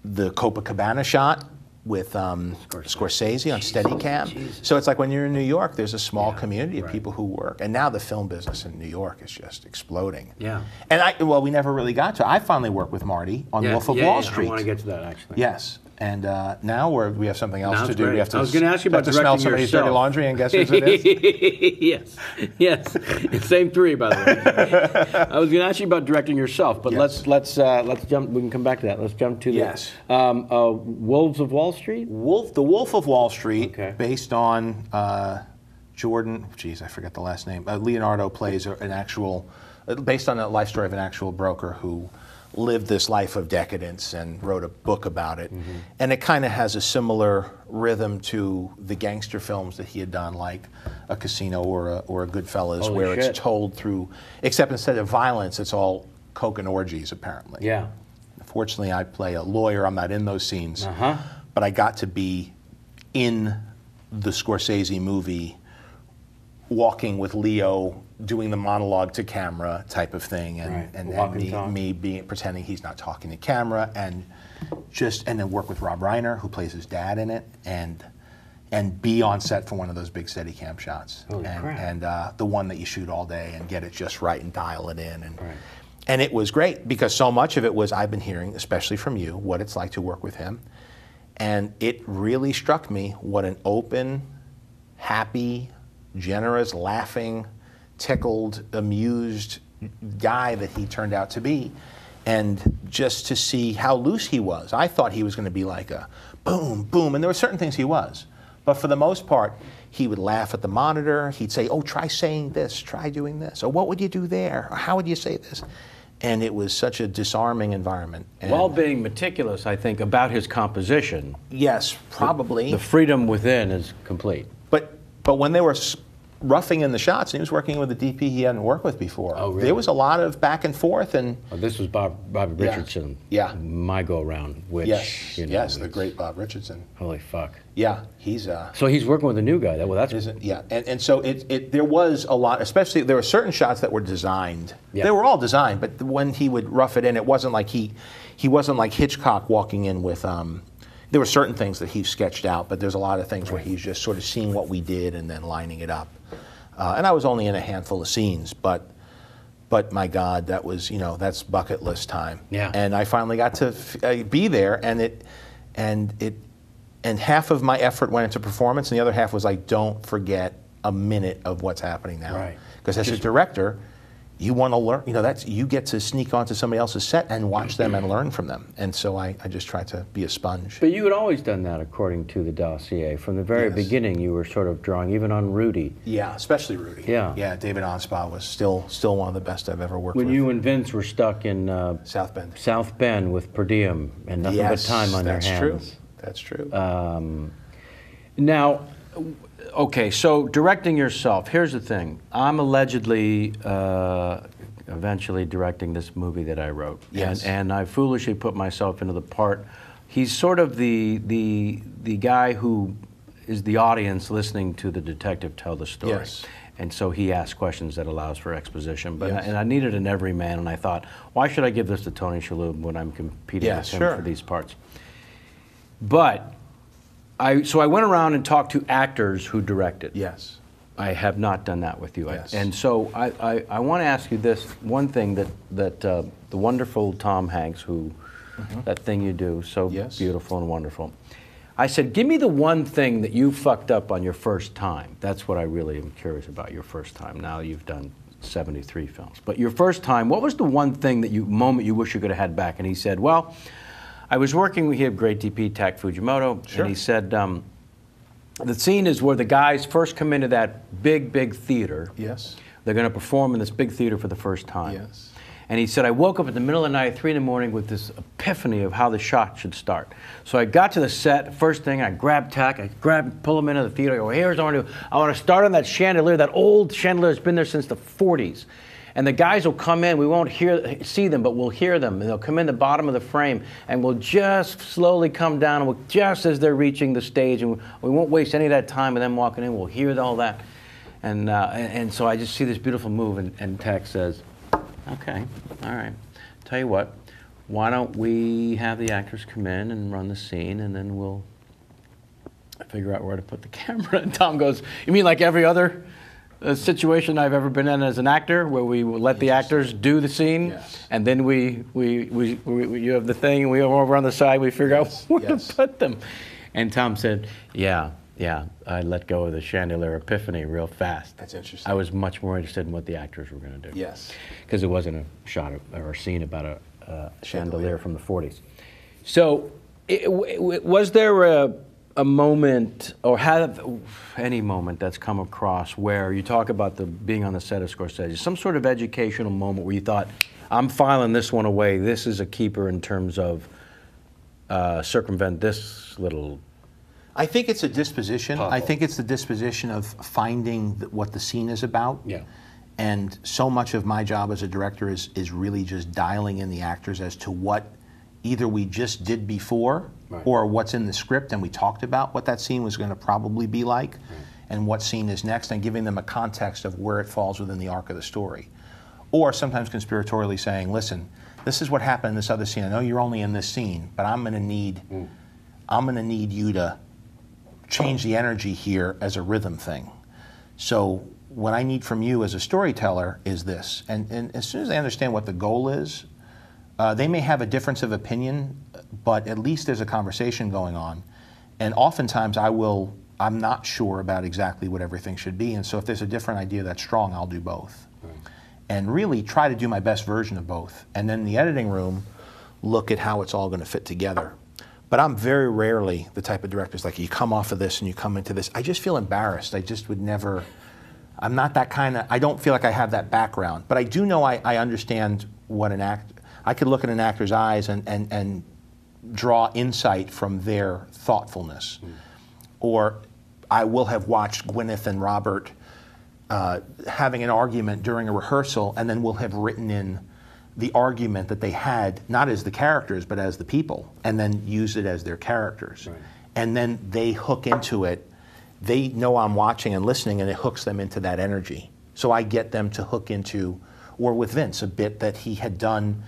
the Copacabana shot with Scorsese on Steadicam. So it's like when you're in New York, there's a small community of people who work. And now the film business in New York is just exploding. Yeah. And we never really got to. I finally worked with Marty on Wolf of Wall Street. I want to get to that, actually. Yes. And now we have something else Now to it's do. great. We have to, I was gonna ask you about have to smell directing somebody's yourself. dirty laundry and guess whose it is? Yes. It's same 3, by the way. I was going to ask you about directing yourself, but Yes. let's jump. We can come back to that. Let's jump to Yes. the Wolves of Wall Street. The Wolf of Wall Street, Okay. based on Jordan. Geez, I forget the last name. Leonardo plays based on the life story of an actual broker who lived this life of decadence and wrote a book about it. And it kind of has a similar rhythm to the gangster films that he had done, like a Casino or a Goodfellas, Holy where shit. it's told through, except instead of violence, it's all coke and orgies, apparently. Yeah. Fortunately, I play a lawyer. I'm not in those scenes. Uh-huh. But I got to be in the Scorsese movie, walking with Leo, doing the monologue to camera type of thing, Right. and Walk and talk. me being pretending he's not talking to camera, and then work with Rob Reiner, who plays his dad in it, and be on set for one of those big Steadicam shots, Holy crap. and the one that you shoot all day and get it just right and dial it in, Right. and it was great because so much of it was I've been hearing, especially from you, what it's like to work with him, and it really struck me what an open, happy, generous, laughing, tickled, amused guy that he turned out to be. And just to see how loose he was. I thought he was going to be like a boom, boom, and there were certain things he was. But for the most part, he would laugh at the monitor. He'd say, oh, try saying this, try doing this. Or what would you do there? Or how would you say this? And it was such a disarming environment. And While being meticulous, I think, about his composition, yes, probably. the freedom within is complete. But when they were roughing in the shots, and he was working with a DP he hadn't worked with before. Oh, really? There was a lot of back and forth, and Oh, this was Bobby Yeah. Richardson. Yeah. My go-around, which, yes, you know, yes, the is- great Bob Richardson. Holy fuck. Yeah, he's So he's working with a new guy. Well, that's isn't yeah, and so there was a lot, especially there were certain shots that were designed. Yeah. They were all designed, but when he would rough it in, it wasn't like he wasn't like Hitchcock walking in with. There were certain things that he sketched out, but there's a lot of things where he's just sort of seeing what we did and then lining it up. And I was only in a handful of scenes, but my God, that was, that's bucket list time. Yeah. And I finally got to be there, and half of my effort went into performance, and the other half was like, don't forget a minute of what's happening now. Right. Because as a director, you want to learn, you get to sneak onto somebody else's set and watch them and learn from them. And so I just tried to be a sponge. But you had always done that, according to the dossier. From the very Yes. beginning, you were sort of drawing, even on Rudy. Yeah, especially Rudy. Yeah. Yeah, David Onspa was still one of the best I've ever worked When with. you and Vince were stuck in South Bend. South Bend with per diem and nothing but time on your hands. That's true. Now, okay, so directing yourself, here's the thing. I'm allegedly eventually directing this movie that I wrote. Yes. And I foolishly put myself into the part. He's sort of the guy who is the audience listening to the detective tell the story. Yes. And so he asks questions that allows for exposition. But Yes. and I needed an everyman, and I thought, why should I give this to Tony Shalhoub when I'm competing Yeah, with him sure. for these parts? But so I went around and talked to actors who directed. Yes. I have not done that with you. Yes. And so I want to ask you this one thing that the wonderful Tom Hanks, who that thing you do, so Yes. beautiful and wonderful. I said, give me the one thing that you fucked up on your first time. That's what I really am curious about, your first time. Now you've done 73 films. But your first time, what was the one thing moment you wish you could have had back? And he said, well, I was working, he had great DP, Tak Fujimoto, Sure. and he said, the scene is where the guys first come into that big, big theater. Yes. They're going to perform in this big theater for the first time. Yes. And he said, I woke up in the middle of the night at 3 in the morning with this epiphany of how the shot should start. So I got to the set, first thing, I grabbed Tak, pull him into the theater, I go, here's what I want to do. I want to start on that chandelier, that old chandelier that's been there since the 40s. And the guys will come in, we won't see them, but we'll hear them. And they'll come in the bottom of the frame, and we'll just slowly come down, and just as they're reaching the stage, and we won't waste any of that time with them walking in, we'll hear all that. And so I just see this beautiful move, and Tak says, okay, all right. Tell you what, why don't we have the actors come in and run the scene, and then we'll figure out where to put the camera. And Tom goes, you mean like every other situation I've ever been in as an actor, where we let the actors do the scene, Yes. and then you have the thing, and we go over on the side, we figure out where to put them. And Tom said, yeah, I let go of the chandelier epiphany real fast. That's interesting. I was much more interested in what the actors were going to do. Yes. Because it wasn't a shot or a scene about a chandelier from the 40s. So, was there a moment, or any moment that's come across where you talk about being on the set of Scorsese, some sort of educational moment where you thought, I'm filing this one away. This is a keeper in terms of circumvent this little. I think it's a disposition. Puzzle. I think it's the disposition of finding what the scene is about. Yeah. And so much of my job as a director is really just dialing in the actors as to what either we just did before, right, or what's in the script, and we talked about what that scene was going to probably be like, right, and what scene is next, and giving them a context of where it falls within the arc of the story. Or sometimes conspiratorially saying, listen, this is what happened in this other scene. I know you're only in this scene, but I'm going to need you to change the energy here as a rhythm thing. So what I need from you as a storyteller is this. And as soon as they understand what the goal is, they may have a difference of opinion, but at least there's a conversation going on. And oftentimes I'm not sure about exactly what everything should be. And so if there's a different idea that's strong, I'll do both. Right. And really try to do my best version of both. And then in the editing room, look at how it's all going to fit together. But I'm very rarely the type of director like, you come off of this and you come into this. I just feel embarrassed. I just would never, I'm not that kind of, I don't feel like I have that background. But I do know I understand what an actor, I could look at an actor's eyes and draw insight from their thoughtfulness. Or I will have watched Gwyneth and Robert having an argument during a rehearsal, and then we'll have written in the argument that they had, not as the characters, but as the people, and then use it as their characters. Right. And then they hook into it. They know I'm watching and listening, and it hooks them into that energy. So I get them to hook into, or with Vince, a bit that he had done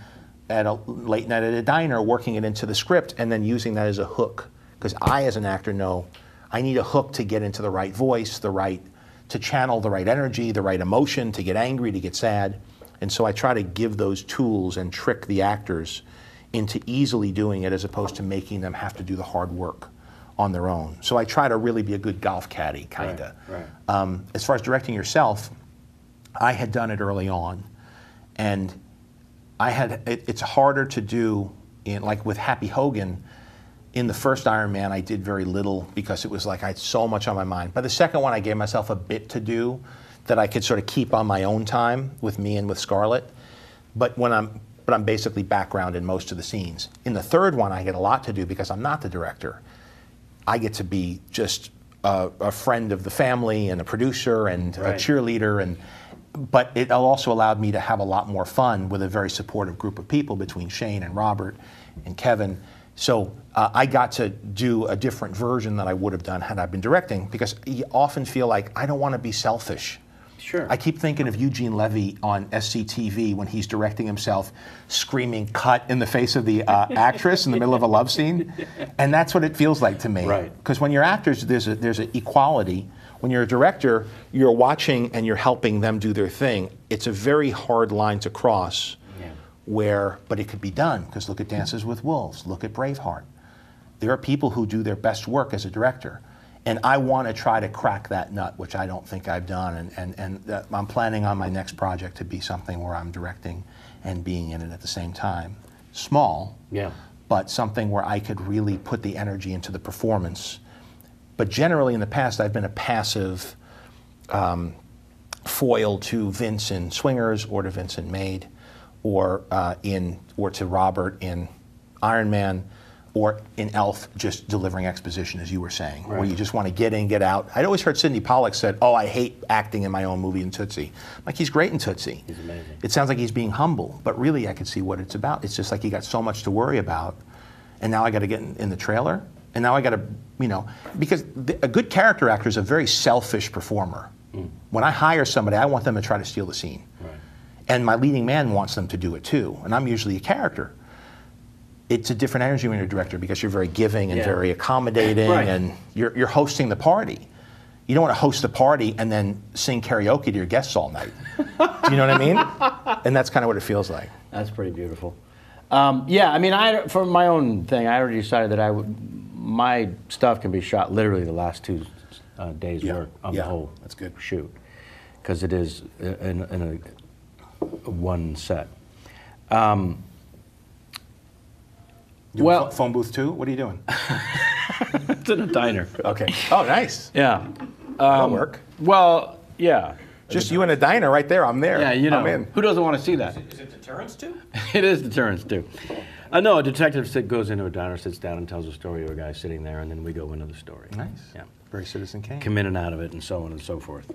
at a late night at a diner, working it into the script, and then using that as a hook. Because I, as an actor, know I need a hook to get into the right voice, to channel the right energy, the right emotion, to get angry, to get sad. And so I try to give those tools and trick the actors into easily doing it, as opposed to making them have to do the hard work on their own. So I try to really be a good golf caddy, kind of. Right. As far as directing yourself, I had done it early on, and it's harder to do, like with Happy Hogan. In the first Iron Man, I did very little because it was like I had so much on my mind. By the second one, I gave myself a bit to do that I could sort of keep on my own time with me and with Scarlett. But I'm basically background in most of the scenes. In the third one, I get a lot to do because I'm not the director. I get to be just a friend of the family and a producer and right, a cheerleader, but it also allowed me to have a lot more fun with a very supportive group of people between Shane and Robert and Kevin. So I got to do a different version than I would have done had I been directing, because you often feel like I don't want to be selfish. Sure. I keep thinking of Eugene Levy on SCTV when he's directing himself, screaming "cut" in the face of the actress in the middle of a love scene, and that's what it feels like to me. Right. Because when you're actors, there's an equality. When you're a director, you're watching and you're helping them do their thing. It's a very hard line to cross. Yeah. But it could be done, because look at Dances with Wolves, look at Braveheart. There are people who do their best work as a director. And I want to try to crack that nut, which I don't think I've done. And I'm planning on my next project to be something where I'm directing and being in it at the same time. Small, yeah, but something where I could really put the energy into the performance. But generally in the past, I've been a passive foil to Vince in Swingers, or to Vince in Maid, or to Robert in Iron Man, or in Elf, just delivering exposition, as you were saying, right, where you just want to get in, get out. I'd always heard Sidney Pollack said, "Oh, I hate acting in my own movie in Tootsie." Like, he's great in Tootsie. He's amazing. It sounds like he's being humble, but really I could see what it's about. It's just like he got so much to worry about, and now I got to get in the trailer, and now I got to, because a good character actor is a very selfish performer. Mm. When I hire somebody, I want them to try to steal the scene. Right. And my leading man wants them to do it too, and I'm usually a character. It's a different energy when you're a director, because you're very giving and yeah, very accommodating, right, and you're hosting the party. You don't want to host the party and then sing karaoke to your guests all night. Do you know what I mean? And that's kind of what it feels like. That's pretty beautiful. Yeah, I mean, for my own thing, I already decided that my stuff can be shot literally the last 2 days' work on the whole that's good, shoot, because it is in a one set. Phone booth too? What are you doing? It's in a diner. Okay. Oh, nice. Yeah. That'll work. Well, yeah. Just you in a diner right there. I'm there. Yeah, you know. I'm in. Who doesn't want to see that? Is it Deterrence too? It is Deterrence too. No, a detective goes into a diner, sits down, and tells a story of a guy sitting there, and then we go into the story. Nice. Yeah. Very Citizen Kane. Come in and out of it, and so on and so forth.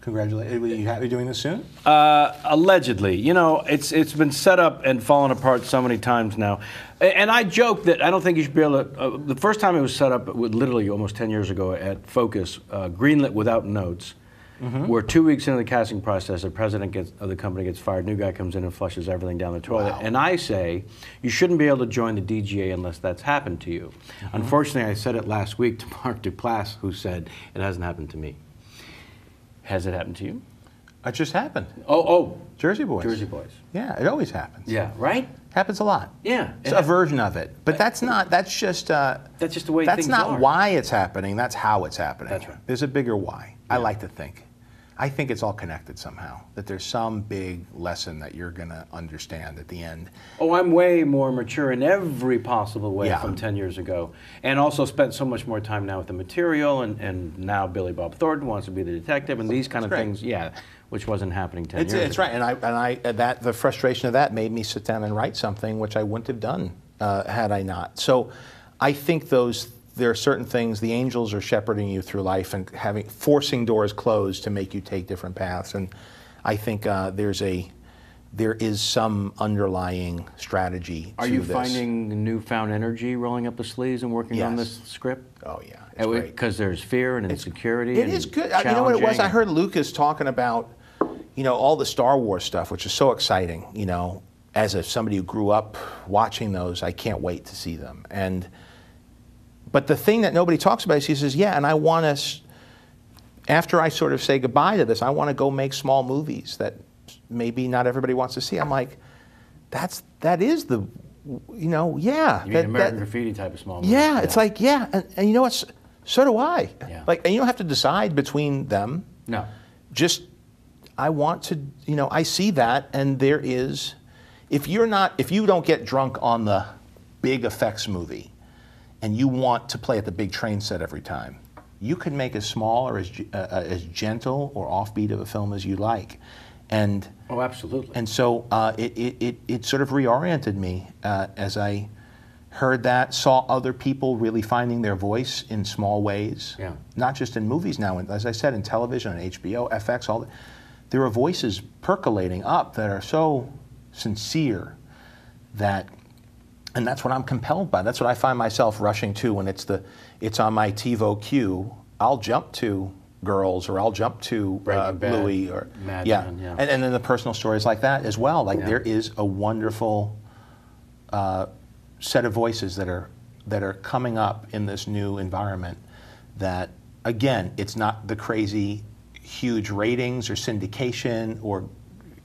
Congratulations. Are you happy doing this soon? Allegedly. You know, it's been set up and fallen apart so many times now. And I joke that I don't think you should be able to. The first time it was set up, literally almost 10 years ago at Focus, greenlit without notes. Where 2 weeks into the casting process, the president of the company gets fired, new guy comes in and flushes everything down the toilet. Wow. And I say, you shouldn't be able to join the DGA unless that's happened to you. Unfortunately, I said it last week to Mark Duplass, who said, it hasn't happened to me. Has it happened to you? It just happened. Oh. Jersey Boys. Jersey Boys. Yeah, it always happens. Yeah, right? Happens a lot. Yeah. It's a version of it. But that's just the way that's things not are. why it's happening, that's how it's happening. That's right. There's a bigger why, I like to think. I think it's all connected somehow, that there's some big lesson that you're going to understand at the end. Oh, I'm way more mature in every possible way Yeah. from 10 years ago. And also spent so much more time now with the material, and now Billy Bob Thornton wants to be the detective, and these kind of great. things, yeah, which wasn't happening 10 years ago. It's right, and the frustration of that made me sit down and write something which I wouldn't have done had I not. So I think there are certain things, the angels are shepherding you through life and forcing doors closed to make you take different paths. And I think there is some underlying strategy Are to you this. finding newfound energy rolling up the sleeves and working on Yes. this script? Oh yeah, it's great. Because there's fear and insecurity. It is good. You know what it was? I heard Lucas talking about, all the Star Wars stuff, which is so exciting. As somebody who grew up watching those, I can't wait to see them. But the thing that nobody talks about is he says, yeah, and I want us, after I sort of say goodbye to this, I want to go make small movies that maybe not everybody wants to see. I'm like, that is the, yeah. You mean American Graffiti type of small movie. Yeah, it's like, yeah, and you know what, so do I. Yeah. And you don't have to decide between them. No. Just, I want to, I see that, and there is, if you don't get drunk on the big effects movie, and you want to play at the big train set every time, you can make as small or as gentle or offbeat of a film as you like. And oh, absolutely. And so it sort of reoriented me as I heard that, saw other people really finding their voice in small ways. Yeah. Not just in movies now, as I said, in television, on HBO, FX, there are voices percolating up that are so sincere and that's what I'm compelled by. That's what I find myself rushing to when it's on my TiVo queue. I'll jump to Girls, or I'll jump to Louis, or Mad yeah. Men, yeah. And then the personal stories like that as well. There is a wonderful set of voices that are coming up in this new environment. That again, it's not the crazy, huge ratings or syndication or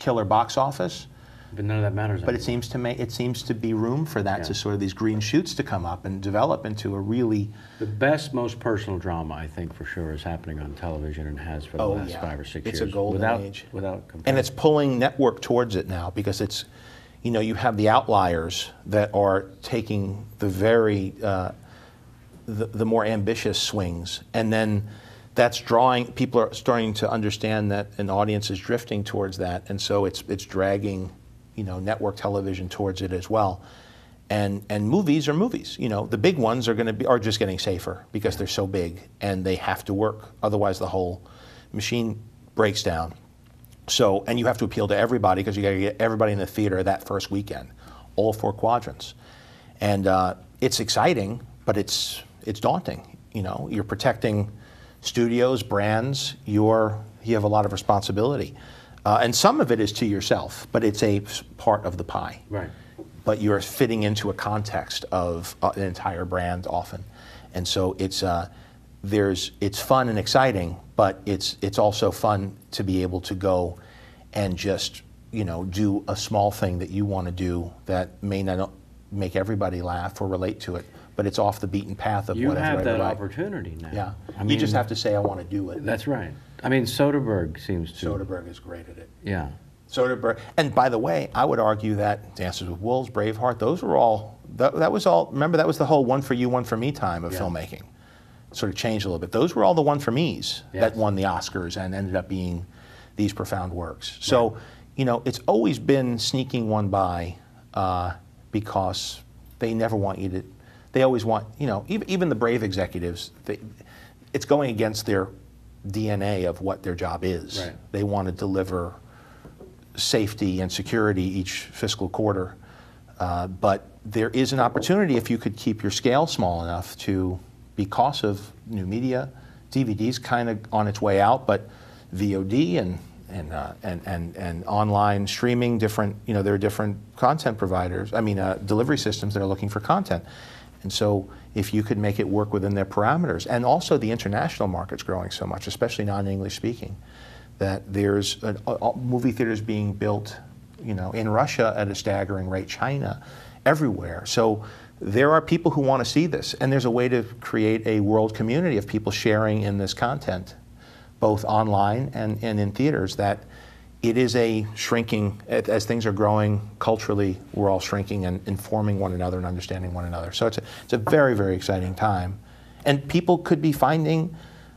killer box office. But none of that matters But anymore. it seems to be room for that, to sort of these green shoots to come up and develop into a really... The best, most personal drama, I think, for sure, is happening on television and has for the last 5 or 6 years. It's a golden age. Without comparison. And it's pulling network towards it now, because it's, you have the outliers that are taking the very, the more ambitious swings, and then that's drawing, people are starting to understand that an audience is drifting towards that, and so it's dragging network television towards it as well. And movies are movies. The big ones are just getting safer because they're so big and they have to work. Otherwise the whole machine breaks down. So, and you have to appeal to everybody because you got to get everybody in the theater that first weekend, all 4 quadrants. And it's exciting, but it's daunting. You're protecting studios, brands, you have a lot of responsibility. And some of it is to yourself, but it's a part of the pie. Right. But you're fitting into a context of an entire brand often. And so it's fun and exciting, but it's also fun to be able to go and just, do a small thing that you want to do that may not make everybody laugh or relate to it, but it's off the beaten path of You whatever. have that like. opportunity now. Yeah. I mean, you just have to say, I want to do it. That's right. I mean, Soderbergh seems to. Soderbergh is great at it. Yeah. Soderbergh, and by the way, I would argue that Dances with Wolves, Braveheart, those were all, that was all, remember that was the whole one for you, one for me time of filmmaking. sort of changed a little bit. Those were all the one-for-me's that won the Oscars and ended up being these profound works. So, you know, it's always been sneaking one by because they never want you to, they always want, you know, even the brave executives, it's going against their DNA of what their job is. Right. They want to deliver safety and security each fiscal quarter. But there is an opportunity if you could keep your scale small enough to, because of new media, DVD's kind of on its way out, but VOD and online streaming, different, you know, there are different content providers, delivery systems that are looking for content. And so if you could make it work within their parameters, and also the international market's growing so much, especially non-English speaking, that there's movie theaters being built, you know, in Russia at a staggering rate, China, everywhere. So there are people who want to see this, and there's a way to create a world community of people sharing in this content, both online and in theaters, that it is a shrinking, as things are growing culturally, we're all shrinking and informing one another and understanding one another. So it's a very, very exciting time. And people could be finding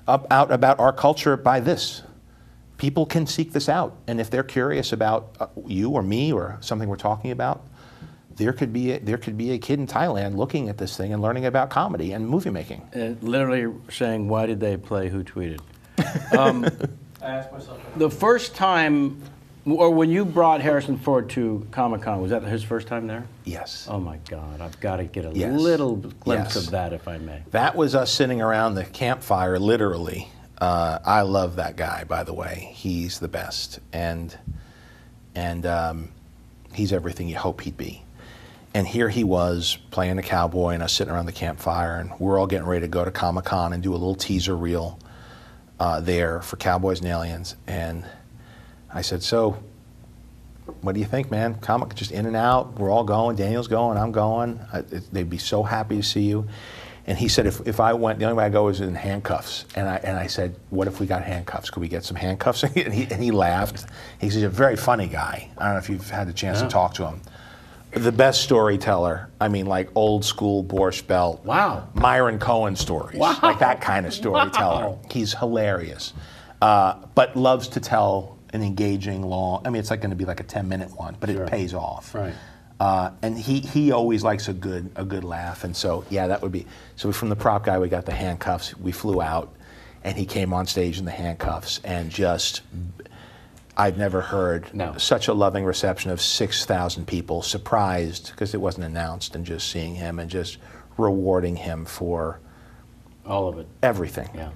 out about our culture by this. People can seek this out. And if they're curious about you or me or something we're talking about, there could be a kid in Thailand looking at this thing and learning about comedy and movie making. Literally saying, why did they play Who Tweeted? I asked myself that. The first time, or when you brought Harrison Ford to Comic-Con, was that his first time there? Yes. Oh my God, I've got to get a little glimpse of that, if I may. That was us sitting around the campfire, literally. I love that guy, by the way. He's the best, and he's everything you hope he'd be. And here he was playing a cowboy, and us sitting around the campfire, and we're all getting ready to go to Comic-Con and do a little teaser reel there for Cowboys and Aliens. And I said, so, what do you think, man? Comic, just in and out. We're all going. Daniel's going. I'm going. They'd be so happy to see you. And he said, if I went, the only way I go is in handcuffs. And I said, what if we got handcuffs? Could we get some handcuffs? And he laughed. He's a very funny guy. I don't know if you've had the chance to talk to him. The best storyteller. I mean, like old school Borscht Belt. Wow. Myron Cohen stories. Wow. Like that kind of storyteller. Wow. He's hilarious. But loves to tell an engaging, long, I mean, it's like going to be like a 10-minute one, but it pays off. Right. And he always likes a good laugh. And so, yeah, that would be, so from the prop guy, we got the handcuffs. We flew out, and he came on stage in the handcuffs, and just, I've never heard such a loving reception of 6,000 people, surprised because it wasn't announced, and just seeing him and just rewarding him for all of it, everything. Yeah,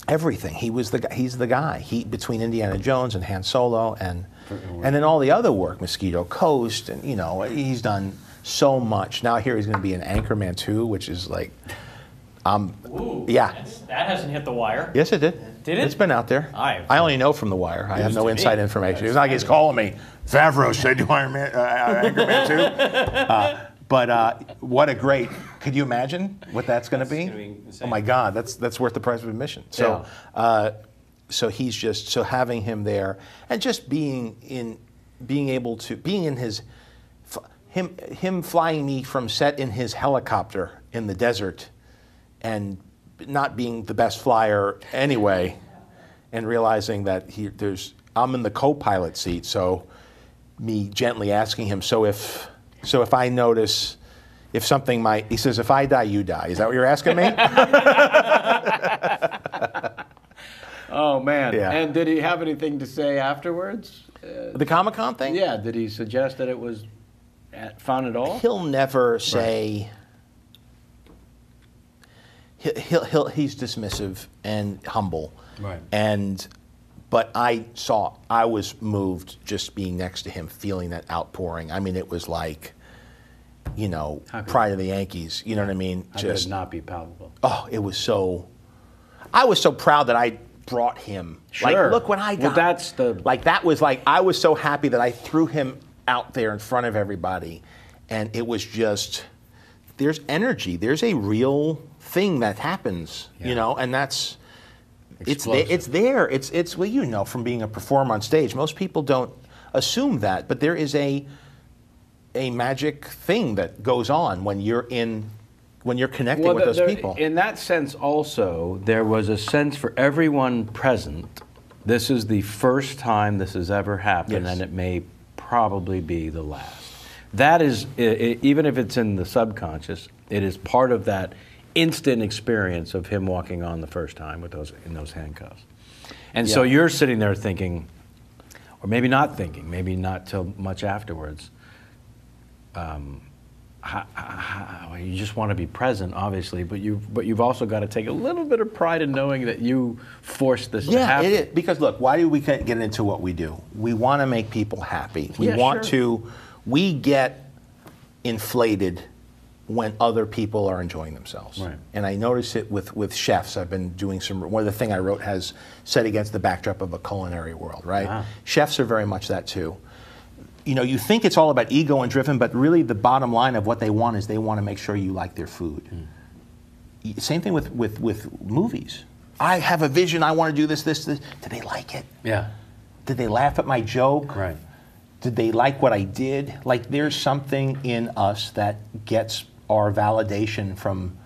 everything. He's the guy. Between Indiana Jones and Han Solo and then all the other work, Mosquito Coast, and you know, he's done so much. Now here he's going to be in Anchorman 2, which is like, Ooh, yeah. That hasn't hit the wire. Yes, it did. Did it? It's been out there. I only know from The Wire. I have no inside information. It's not like he's calling me. Favreau said Anchorman 2. But what a great, could you imagine what that's going to be? Oh my God, that's worth the price of admission. So, so he's just, so having him there and just being in his, him flying me from set in his helicopter in the desert, and not being the best flyer anyway, and realizing that I'm in the co-pilot seat, so me gently asking him, so if I notice, if something might, he says, if I die, you die. Is that what you're asking me? Oh man. Yeah. And did he have anything to say afterwards? The Comic-Con thing? Yeah, did he suggest that it was fun at all? He'll never say, he's dismissive and humble. Right. But I was moved just being next to him, feeling that outpouring. I mean, it was like, you know, Pride of the Yankees. You know what I mean? How could it not be palpable? Oh, it was so. I was so proud that I brought him. Sure. Like, look what I got. Well, that's the. Like that was like, I was so happy that I threw him out there in front of everybody, and it was just, there's energy. There's a real thing that happens, you know, and that's. It's there. It's well, you know, from being a performer on stage, most people don't assume that, but there is a magic thing that goes on when you're in when you're connecting with those people. In that sense also, there was a sense for everyone present, this is the first time this has ever happened, and it may probably be the last. That is, even if it's in the subconscious, it is part of that instant experience of him walking on the first time with in those handcuffs. And so you're sitting there thinking, or maybe not thinking, maybe not till much afterwards, you just want to be present, obviously, but you've also got to take a little bit of pride in knowing that you forced this to happen. Yeah, it is. Because look, why do we get into what we do? We want to make people happy. We get inflated when other people are enjoying themselves. Right. And I notice it with chefs. I've been doing one of the thing I wrote has set against the backdrop of a culinary world, right? Ah. Chefs are very much that too. You know, you think it's all about ego and driven, but really the bottom line of what they want is they want to make sure you like their food. Same thing with movies. I have a vision, I want to do this. Do they like it? Yeah. Did they laugh at my joke? Right. Did they like what I did? Like, there's something in us that gets our validation from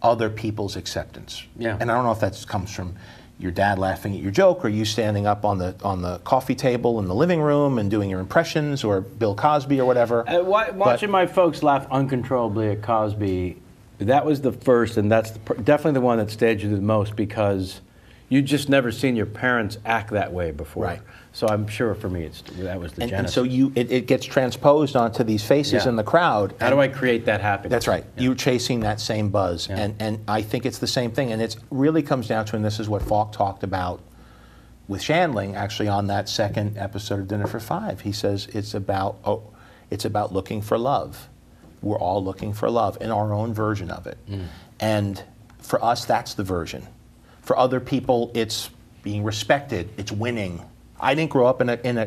other people's acceptance. Yeah. And I don't know if that comes from your dad laughing at your joke, or you standing up on the coffee table in the living room and doing your impressions, or Bill Cosby or whatever. Watching my folks laugh uncontrollably at Cosby, that was the first, and that's definitely the one that stayed you the most, because you'd just never seen your parents act that way before. Right. So I'm sure for me that was the genesis. And so it gets transposed onto these faces in the crowd. How do I create that happiness? That's right. Yeah. You're chasing that same buzz. Yeah. And I think it's the same thing. And it really comes down to, and this is what Falk talked about with Shandling, actually, on that second episode of Dinner for Five. He says it's about looking for love. We're all looking for love in our own version of it. And for us, that's the version. For other people, it's being respected, it's winning. I didn't grow up in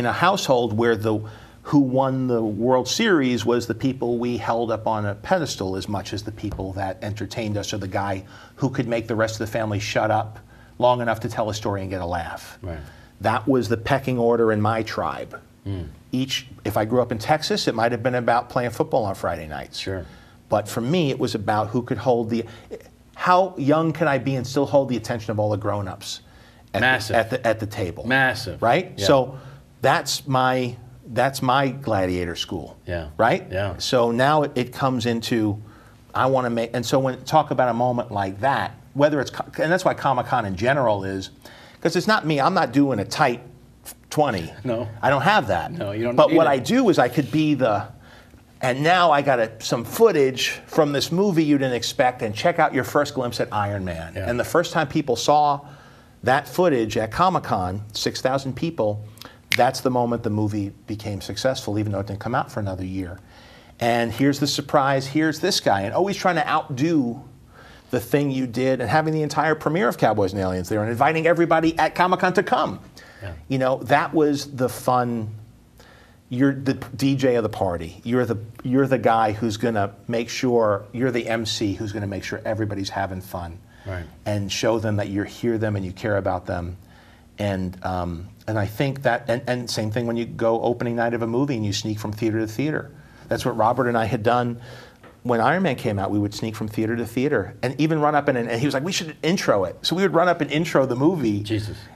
a household where who won the World Series was the people we held up on a pedestal as much as the people that entertained us, or the guy who could make the rest of the family shut up long enough to tell a story and get a laugh. Right. That was the pecking order in my tribe. If I grew up in Texas, it might have been about playing football on Friday nights. Sure. But for me, it was about who could hold how young can I be and still hold the attention of all the grown-ups at the table. Massive. Right? Yeah. So that's my gladiator school. Yeah. Right? Yeah. So now it comes into, I want to make, and so when talk about a moment like that, whether it's, and that's why Comic-Con in general is, because it's not me, I'm not doing a tight 20. No. I don't have that. No, you don't. But what I do is I could be and now I got some footage from this movie you didn't expect, and check out your first glimpse at Iron Man. Yeah. And the first time people saw that footage at Comic-Con, 6,000 people, that's the moment the movie became successful, even though it didn't come out for another year. And here's the surprise, here's this guy, and always trying to outdo the thing you did, and having the entire premiere of Cowboys and Aliens there, and inviting everybody at Comic-Con to come. Yeah. You know, that was the fun. You're the DJ of the party. You're the guy who's gonna make sure, you're the MC who's gonna make sure everybody's having fun, right, and show them that you hear them and you care about them. And I think that, and same thing when you go opening night of a movie and you sneak from theater to theater. That's what Robert and I had done. When Iron Man came out, we would sneak from theater to theater, and even run up and he was like, we should intro it. So we would run up and intro the movie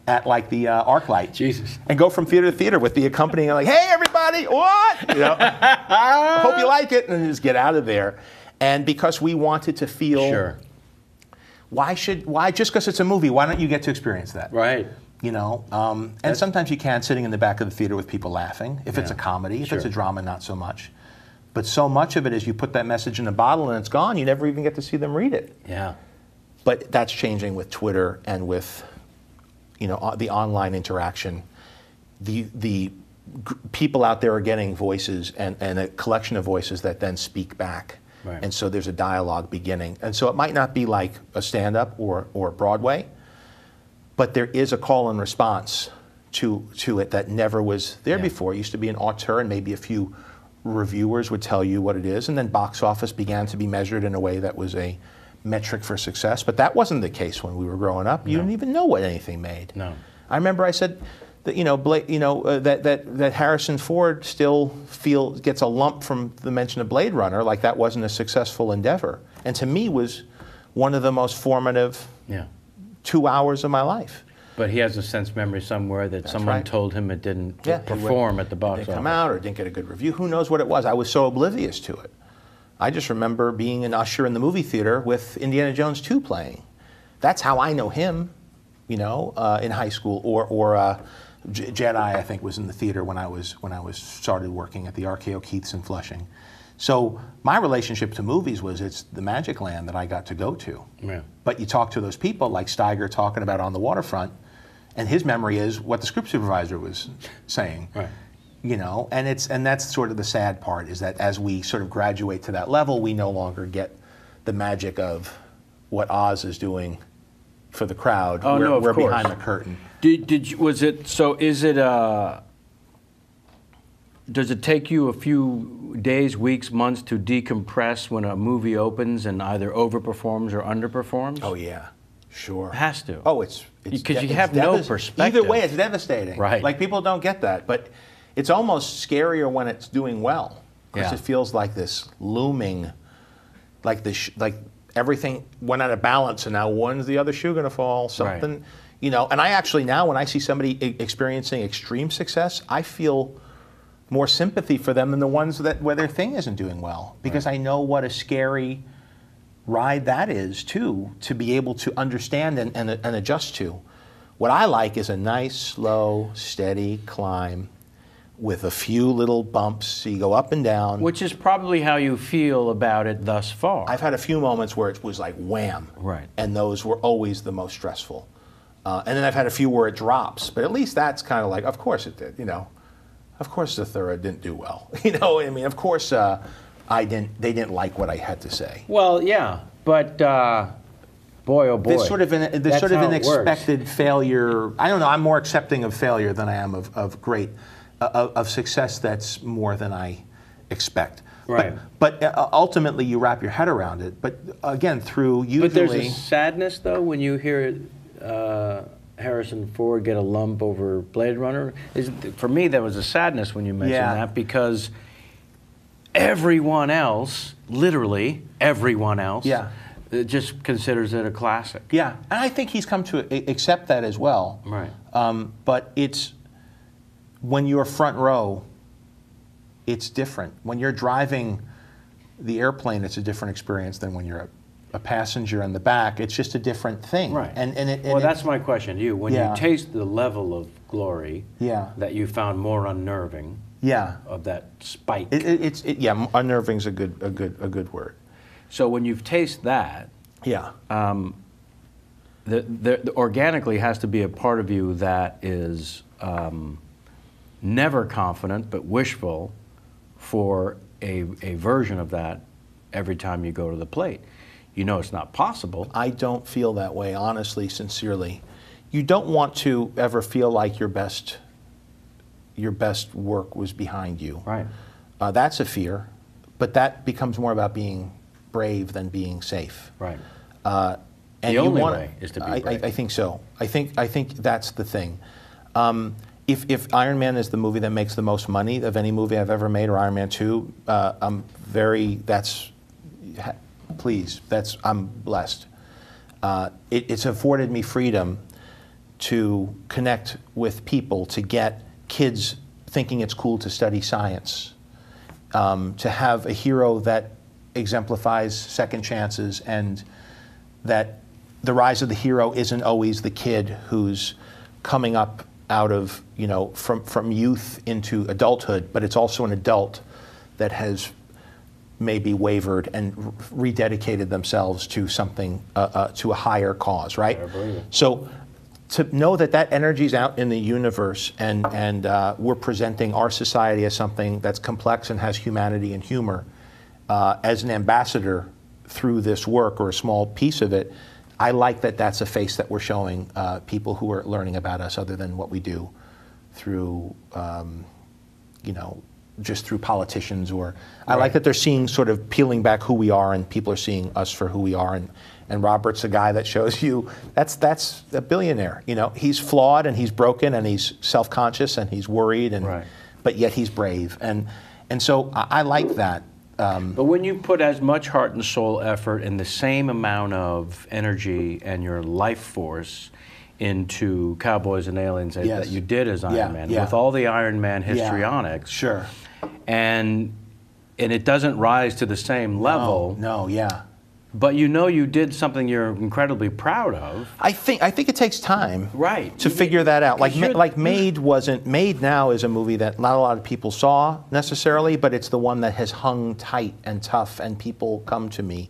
at like the ArcLight. And go from theater to theater with the accompanying, like, hey everybody, what? You know, I hope you like it, and then just get out of there. And because we wanted to feel, why just because it's a movie, why don't you get to experience that? Right. You know, and sometimes you can, sitting in the back of the theater with people laughing, if it's a comedy. If it's a drama, not so much. But so much of it is you put that message in a bottle and it's gone. You never even get to see them read it. Yeah. But that's changing with Twitter and with, you know, the online interaction. The people out there are getting voices and a collection of voices that then speak back. Right. And so there's a dialogue beginning. And so it might not be like a stand-up or Broadway, but there is a call and response to it that never was there before. It used to be an auteur and maybe a few reviewers would tell you what it is, and then box office began to be measured in a way that was a metric for success. But that wasn't the case when we were growing up. You didn't even know what anything made. No. I remember I said that that Harrison Ford still gets a lump from the mention of Blade Runner, like that wasn't a successful endeavor, and to me was one of the most formative 2 hours of my life. But he has a sense memory somewhere that someone told him it didn't perform at the box office. Didn't come out or didn't get a good review. Who knows what it was? I was so oblivious to it. I just remember being an usher in the movie theater with Indiana Jones 2 playing. That's how I know him, in high school. Or Jedi, I think, was in the theater when I was started working at the RKO Keith's in Flushing. So my relationship to movies was it's the magic land that I got to go to. Yeah. But you talk to those people like Steiger talking about On the Waterfront, and his memory is what the script supervisor was saying. Right. And that's sort of the sad part, is that as we sort of graduate to that level, we no longer get the magic of what Oz is doing for the crowd. Oh, no, of we're course. behind the curtain. Does it take you a few days, weeks, months to decompress when a movie opens and either overperforms or underperforms? Oh, yeah. Sure. It has to. Oh, it's because you have no perspective. Either way, it's devastating. Right. Like, people don't get that. But it's almost scarier when it's doing well, because it feels like this looming, like everything went out of balance, and now when's the other shoe going to fall? Something, And I actually now, when I see somebody experiencing extreme success, I feel more sympathy for them than the ones where their thing isn't doing well, because I know what a scary ride that is too, to be able to understand and adjust to. What I like is a nice, slow, steady climb with a few little bumps, so you go up and down. Which is probably how you feel about it thus far. I've had a few moments where it was like wham, right, and those were always the most stressful. And then I've had a few where it drops, but at least that's kind of like, of course it did, Of course Zathura didn't do well. Of course they didn't like what I had to say. Well, yeah, but boy, oh boy. There's sort of an expected failure. I don't know, I'm more accepting of failure than I am of success that's more than I expect. Right. But ultimately you wrap your head around it. But again, through usually... But there's a sadness, though, when you hear Harrison Ford get a lump over Blade Runner. For me, there was a sadness when you mentioned that, because everyone else, literally everyone else, just considers it a classic. Yeah, and I think he's come to accept that as well. Right. But it's, when you're front row, it's different. When you're driving the airplane, it's a different experience than when you're a passenger in the back. It's just a different thing. Right. Well, that's my question to you. When you taste the level of glory that you found more unnerving, of that spike. Unnerving's a good word. So when you've tasted that, there organically has to be a part of you that is never confident but wishful for a version of that every time you go to the plate. You know it's not possible. I don't feel that way, honestly, sincerely. You don't want to ever feel like your best work was behind you. Right. That's a fear, but that becomes more about being brave than being safe. Right. And the only way is to be brave. I think so. I think that's the thing. If Iron Man is the movie that makes the most money of any movie I've ever made, or Iron Man 2, I'm blessed. It's afforded me freedom to connect with people, to get kids thinking it's cool to study science, to have a hero that exemplifies second chances, and that the rise of the hero isn't always the kid who's coming up out of, from youth into adulthood, but it's also an adult that has maybe wavered and rededicated themselves to something, to a higher cause, right? So to know that energy is out in the universe, and we're presenting our society as something that's complex and has humanity and humor, as an ambassador through this work, or a small piece of it, I like that that's a face that we're showing people who are learning about us, other than what we do through, just through politicians, or I like that they're seeing sort of peeling back who we are, and people are seeing us for who we are. And Robert's a guy that shows you that's a billionaire. You know, he's flawed and he's broken and he's self-conscious and he's worried, and but yet he's brave. And so I like that. But when you put as much heart and soul effort and the same amount of energy and your life force into Cowboys and Aliens that you did as Iron Man, with all the Iron Man histrionics, sure, and it doesn't rise to the same level. No, But you know you did something you're incredibly proud of. I think it takes time, right, to figure that out. Like Made wasn't Made. Now is a movie that not a lot of people saw necessarily, but it's the one that has hung tight and tough, and people come to me.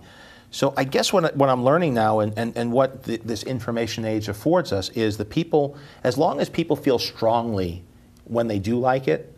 So I guess what I'm learning now, and what this information age affords us, is the people. As long as people feel strongly when they do like it,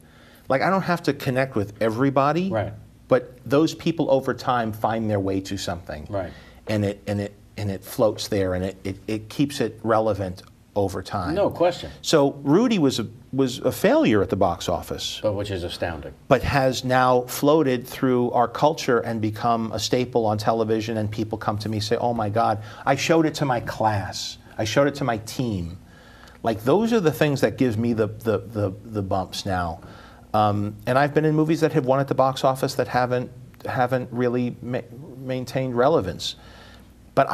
like I don't have to connect with everybody. Right. But those people over time find their way to something, right? And it floats there, and it keeps it relevant over time. No question. So Rudy was a failure at the box office, which is astounding. But has now floated through our culture and become a staple on television. And people come to me and say, "Oh my God, I showed it to my class. I showed it to my team." Like those are the things that gives me the bumps now. And I've been in movies that have won at the box office that haven't really maintained relevance. But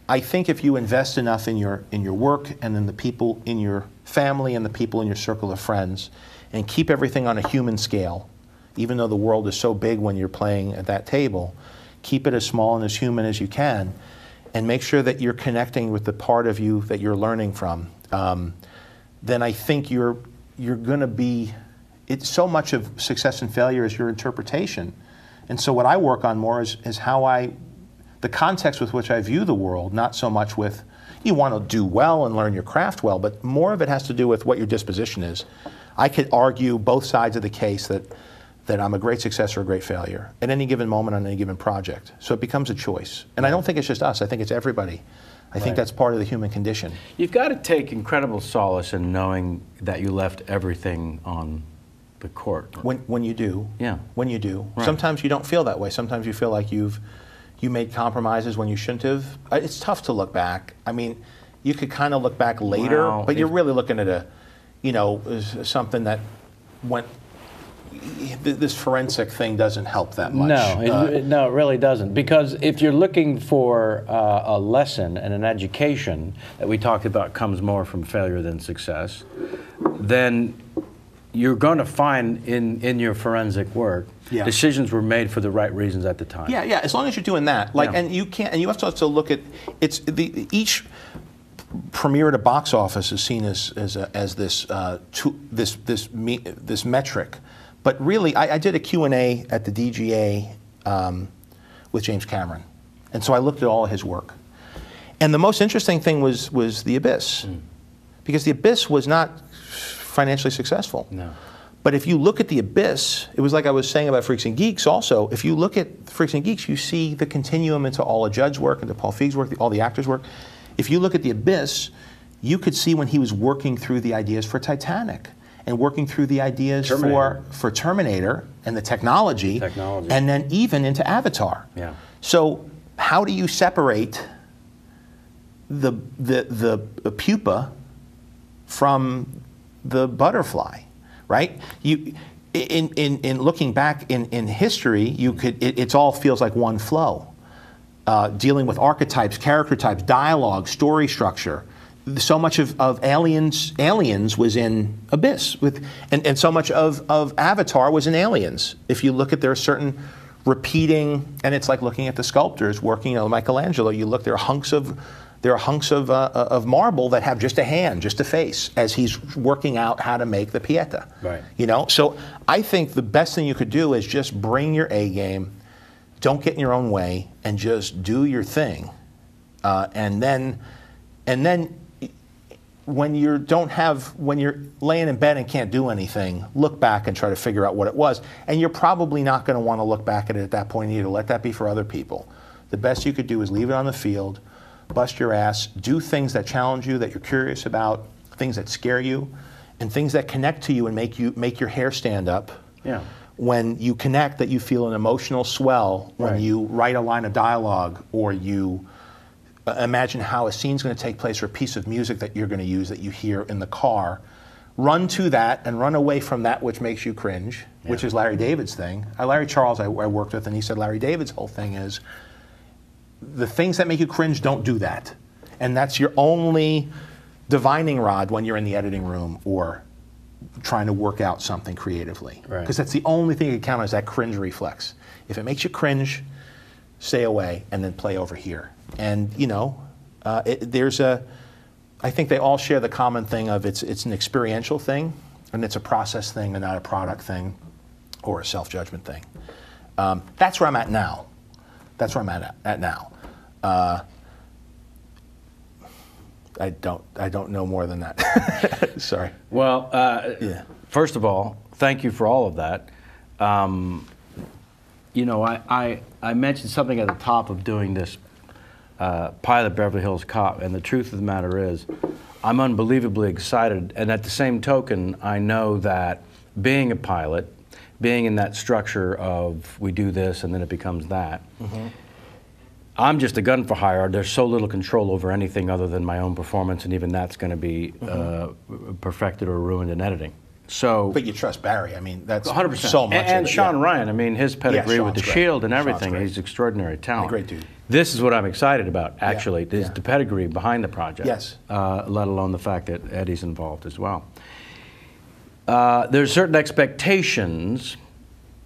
I think if you invest enough in your work and in the people in your family and the people in your circle of friends, and keep everything on a human scale, even though the world is so big when you're playing at that table, keep it as small and as human as you can, and make sure that you're connecting with the part of you that you're learning from. Then I think you're going to be. It's so much of success and failure is your interpretation. And so what I work on more is how the context with which I view the world, not so much with, you want to do well and learn your craft well, but more of it has to do with what your disposition is. I could argue both sides of the case that I'm a great success or a great failure at any given moment on any given project. So it becomes a choice. And I don't think it's just us, I think it's everybody. I think that's part of the human condition. You've got to take incredible solace in knowing that you left everything on the court. When you do. Yeah. When you do. Right. Sometimes you don't feel that way. Sometimes you feel like you made compromises when you shouldn't have. It's tough to look back. I mean, you could kind of look back later, but you're really looking at something that went. This forensic thing doesn't help that much. No, it really doesn't. Because if you're looking for a lesson and an education that we talked about comes more from failure than success, then you're going to find in your forensic work decisions were made for the right reasons at the time. Yeah. As long as you're doing that, and you can't, and you have to also look at each premiere at a box office is seen as this metric, but really, I did a Q&A at the DGA with James Cameron, and so I looked at all of his work, and the most interesting thing was The Abyss, because The Abyss was not financially successful. No. But if you look at The Abyss, it was like I was saying about Freaks and Geeks also, if you look at Freaks and Geeks, you see the continuum into all of Judd's work, into Paul Feig's work, all the actors' work. If you look at The Abyss, you could see when he was working through the ideas for Titanic and working through the ideas for Terminator and the technology, and then even into Avatar. Yeah. So how do you separate the pupa from the butterfly, right? In looking back in history, it all feels like one flow, dealing with archetypes, character types, dialogue, story structure. So much of Aliens was in Abyss, and so much of Avatar was in Aliens. If you look at, there are certain repeating, and it's like looking at the sculptors working. Michelangelo. You look, there are hunks of marble that have just a hand, just a face, as he's working out how to make the Pieta. Right. So I think the best thing you could do is just bring your A game, don't get in your own way, and just do your thing. And then when you're laying in bed and can't do anything, look back and try to figure out what it was. And you're probably not going to want to look back at it at that point either. Let that be for other people. The best you could do is leave it on the field, bust your ass, do things that challenge you, that you're curious about, things that scare you, and things that connect to you and make your hair stand up. Yeah. when you connect that you feel an emotional swell when Right. you write a line of dialogue or you imagine how a scene's going to take place or a piece of music that you're going to use that you hear in the car. Run to that and run away from that which makes you cringe, which is Larry David's thing. Larry Charles I worked with, and he said Larry David's whole thing is the things that make you cringe, don't do that. And that's your only divining rod when you're in the editing room or trying to work out something creatively. Right. Because that's the only thing that counts, is that cringe reflex. If it makes you cringe, stay away and then play over here. And you know, I think they all share the common thing of it's an experiential thing, and it's a process thing and not a product thing or a self-judgment thing. That's where I'm at now. That's where I'm at now. I don't know more than that. Sorry. Well, Yeah. first of all, thank you for all of that. You know, I mentioned something at the top of doing this pilot Beverly Hills Cop, and the truth of the matter is, I'm unbelievably excited. And at the same token, I know that being a pilot, being in that structure of we do this and then it becomes that, I'm just a gun for hire. There's so little control over anything other than my own performance, and even that's going to be perfected or ruined in editing. So, But you trust Barry. I mean, that's 100%. so much. And of it, Sean yeah. Ryan, I mean, his pedigree with the Sean's great. Shield and Sean's everything, great. he's extraordinary talent. Great dude. This is what I'm excited about, actually, is yeah. the pedigree behind the project. Yes. Let alone the fact that Eddie's involved as well. There's certain expectations,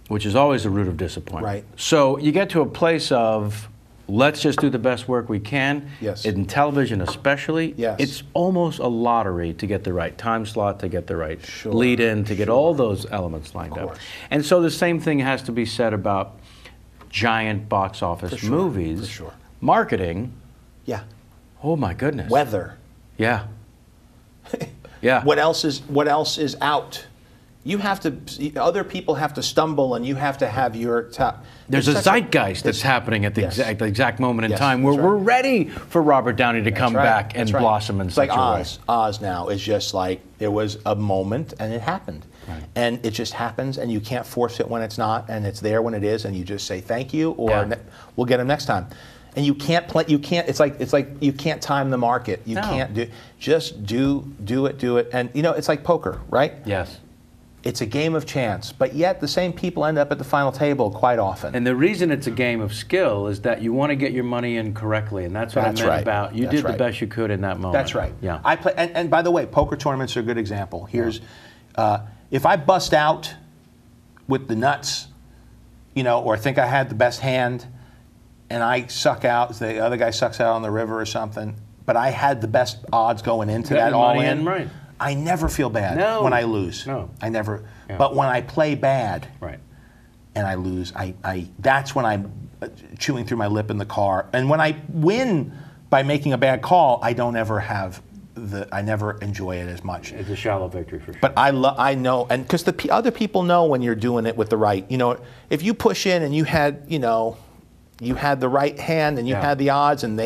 which is always the root of disappointment. Right. So you get to a place of, let's just do the best work we can. Yes. In television especially, Yes. it's almost a lottery to get the right time slot, to get the right Sure. lead in, to get all those elements lined up. course. And so the same thing has to be said about giant box office For sure, movies. for sure. Marketing, Yeah. oh my goodness. Weather. Yeah. Yeah. What else is out? You have to. Other people have to stumble, and you have to have your top. There's a zeitgeist that's happening at the Yes. exact moment in Yes, time where that's right. we're ready for Robert Downey to come back and That's right. blossom in it's such like a Oz. way. Oz now is just like there was a moment and it happened, and it just happens, and you can't force it when it's not, and it's there when it is, and you just say thank you, or Yeah. we'll get him next time. And you can't play. You can't. It's like you can't time the market. You No. can't do. Just do it. And you know, it's like poker, right? Yes. It's a game of chance, but yet the same people end up at the final table quite often. And the reason it's a game of skill is that you want to get your money in correctly, and that's what That's I meant right. about. You That's did right. the best you could in that moment. That's right. Yeah. I play, and by the way, poker tournaments are a good example. Here's, if I bust out with the nuts, you know, or think I had the best hand, and I suck out, the other guy sucks out on the river or something, but I had the best odds going into Got that your all money in. right. I never feel bad No. when I lose. No. I never. Yeah. But when I play bad, Right. and I lose, that's when I'm chewing through my lip in the car. And when I win by making a bad call, I don't ever have I never enjoy it as much. It's a shallow victory for sure. But I know, and because the other people know when you're doing it with the right. You know, if you push in and you had, you know, you had the right hand and you Yeah. had the odds, and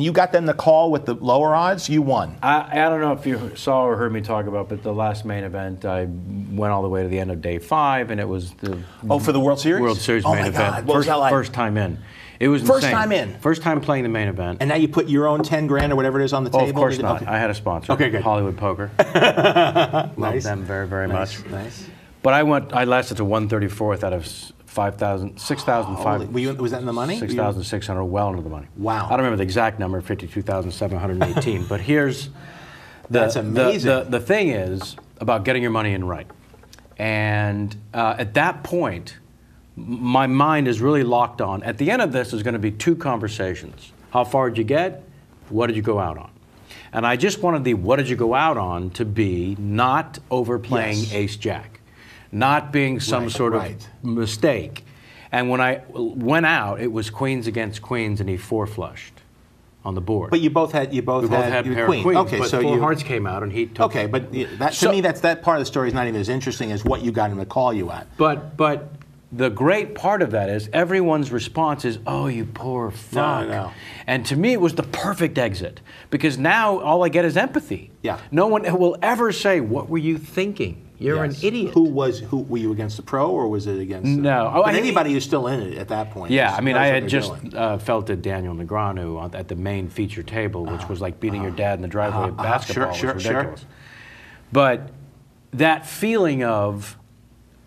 you got them the call with the lower odds, you won. I don't know if you saw or heard me talk about, but the last main event, I went all the way to the end of day 5, and it was the For the World Series? World Series Oh main my event. God, what was that like? First time in. It was First insane. time in? First time playing the main event. And now you put your own 10 grand or whatever it is on the table? Oh, of course not. Okay. I had a sponsor. Okay, good. Hollywood Poker. Love Nice. them very, very much. Nice. But I lasted to 134th out of 6,500. Was that in the money? 6,600, well into the money. Wow. I don't remember the exact number, 52,718. But here's That's amazing. The thing is about getting your money in right. And at that point, my mind is really locked on. At the end of this, there's going to be 2 conversations. How far did you get? What did you go out on? And I just wanted the what did you go out on to be not overplaying Yes. ace-jack, not being some sort of mistake. And when I went out, it was queens against queens, and he 4-flushed on the board. But you both had we both had your pair queen. of queens, Okay, but so 4 you hearts came out, and he took. Okay, but that, to So- me, that part of the story is not even as interesting as what you got him to call you at. But the great part of that is everyone's response is, "Oh, you poor fuck." No. And to me, it was the perfect exit because now all I get is empathy. Yeah. No one will ever say, "What were you thinking?" You're an idiot. Who were you against the pro, or was it against? No. But anybody who's still in it at that point. Yeah, I mean, I had just felt at Daniel Negreanu at the main feature table, which was like beating your dad in the driveway of basketball. Sure. Was ridiculous. But that feeling of,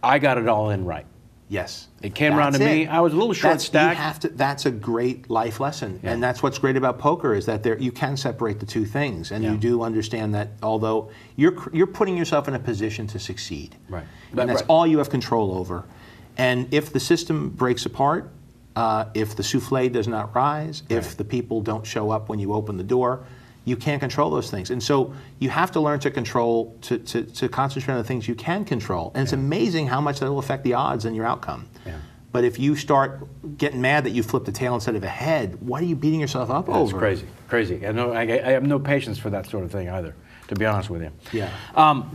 I got it all in right. Yes. It came around to me. I was a little short-stacked. That's a great life lesson. Yeah. And that's what's great about poker, is that you can separate the two things. And you do understand that although you're putting yourself in a position to succeed. Right. And that's all you have control over. And if the system breaks apart, if the souffle does not rise, if the people don't show up when you open the door, you can't control those things. And so you have to learn to control, to concentrate on the things you can control. And it's amazing how much that will affect the odds and your outcome. Yeah. But if you start getting mad that you flipped a tail instead of a head, what are you beating yourself up over? It's crazy, crazy. I have no patience for that sort of thing either, to be honest with you. Yeah.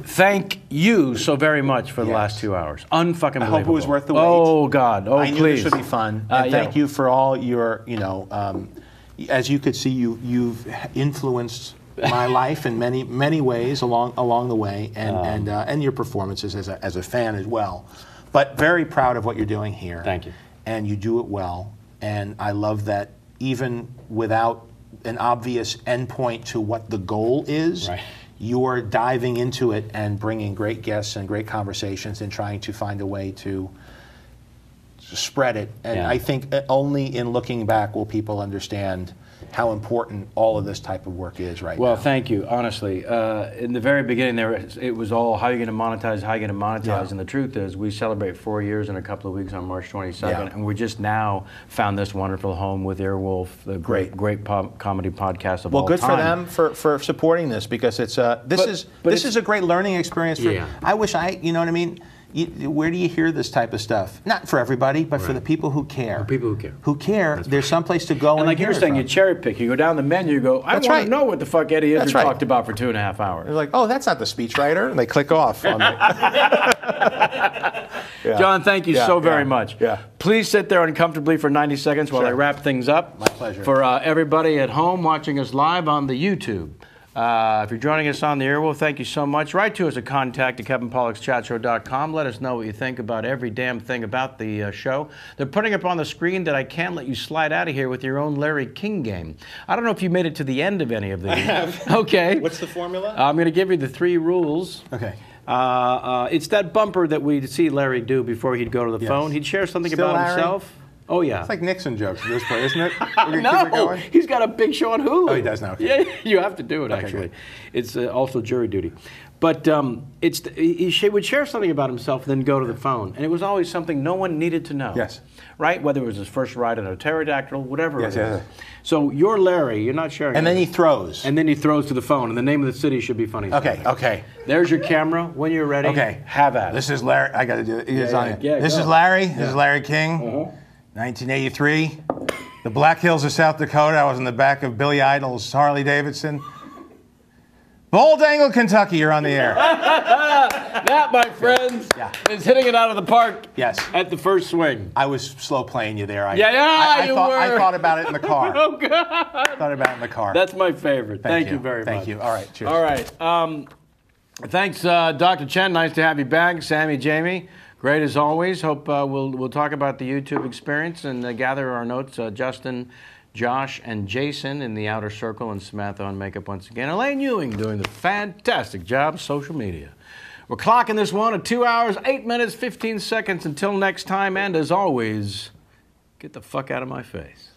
Thank you so very much for the last 2 hours. Unfucking believable. I hope it was worth the wait. Oh, God. Oh, I please. knew this would be fun. And thank you for all your, as you could see, you've influenced my life in many ways along the way, and your performances as a fan as well. But very proud of what you're doing here. Thank you. And you do it well. And I love that even without an obvious endpoint to what the goal is, you're diving into it and bringing great guests and great conversations and trying to find a way to spread it. And I think only in looking back will people understand how important all of this type of work is right now. Well, thank you, honestly. In the very beginning, it was all, how are you going to monetize, how are you going to monetize? Yeah. And the truth is, we celebrate 4 years in a couple of weeks on March 22nd, and we just now found this wonderful home with Earwolf, the great comedy podcast of all time. Well, good for them for supporting this, because it's this is a great learning experience. I wish you know what I mean? Where do you hear this type of stuff? Not for everybody, but for the people who care. For people who care. Who care. There's someplace to go. And like you're saying, you cherry pick. You go down the menu. You go, I want to know what the fuck Eddie Izzard talked about for 2.5 hours. They're like, oh, that's not the speechwriter, and they click off on me. John, thank you so very much. Yeah. Please sit there uncomfortably for 90 seconds while I wrap things up. My pleasure. For everybody at home watching us live on the YouTube. If you're joining us on the Earwolf, thank you so much. Write to us at contact@kevinpollak'schatshow.com. Let us know what you think about every damn thing about the show. They're putting up on the screen that I can let you slide out of here with your own Larry King game. I don't know if you made it to the end of any of these. I have. Okay. What's the formula? I'm going to give you the 3 rules. Okay. It's that bumper that we'd see Larry do before he'd go to the phone. He'd share something about himself. Oh, yeah. It's like Nixon jokes at this point, isn't it? No, he's got a big show on Hulu. Oh, he does now. Okay. Yeah, you have to do it, actually. Good. It's also jury duty. But he would share something about himself, then go to the phone. And it was always something no one needed to know. Yes. Right? Whether it was his first ride on a pterodactyl, whatever it is. So you're Larry, you're not sharing. And then he throws. And then he throws to the phone, and the name of the city should be funny. Okay. There's your camera. When you're ready, have at it. This is Larry. I got to do it. This is Larry. This is Larry King. 1983, the Black Hills of South Dakota. I was in the back of Billy Idol's Harley Davidson. Bold Angle, Kentucky, you're on the air. That, my friends, is hitting it out of the park at the first swing. I was slow playing you there. I thought about it in the car. Oh, God. Thought about it in the car. That's my favorite. Thank you very much. Thank you. All right, cheers. All right. Thanks, Dr. Chen. Nice to have you back. Sammy, Jamie. Great as always. Hope we'll talk about the YouTube experience and gather our notes. Justin, Josh, and Jason in the outer circle, and Samantha on makeup once again. Elaine Ewing doing the fantastic job, social media. We're clocking this one at 2 hours, 8 minutes, 15 seconds. Until next time, and as always, get the fuck out of my face.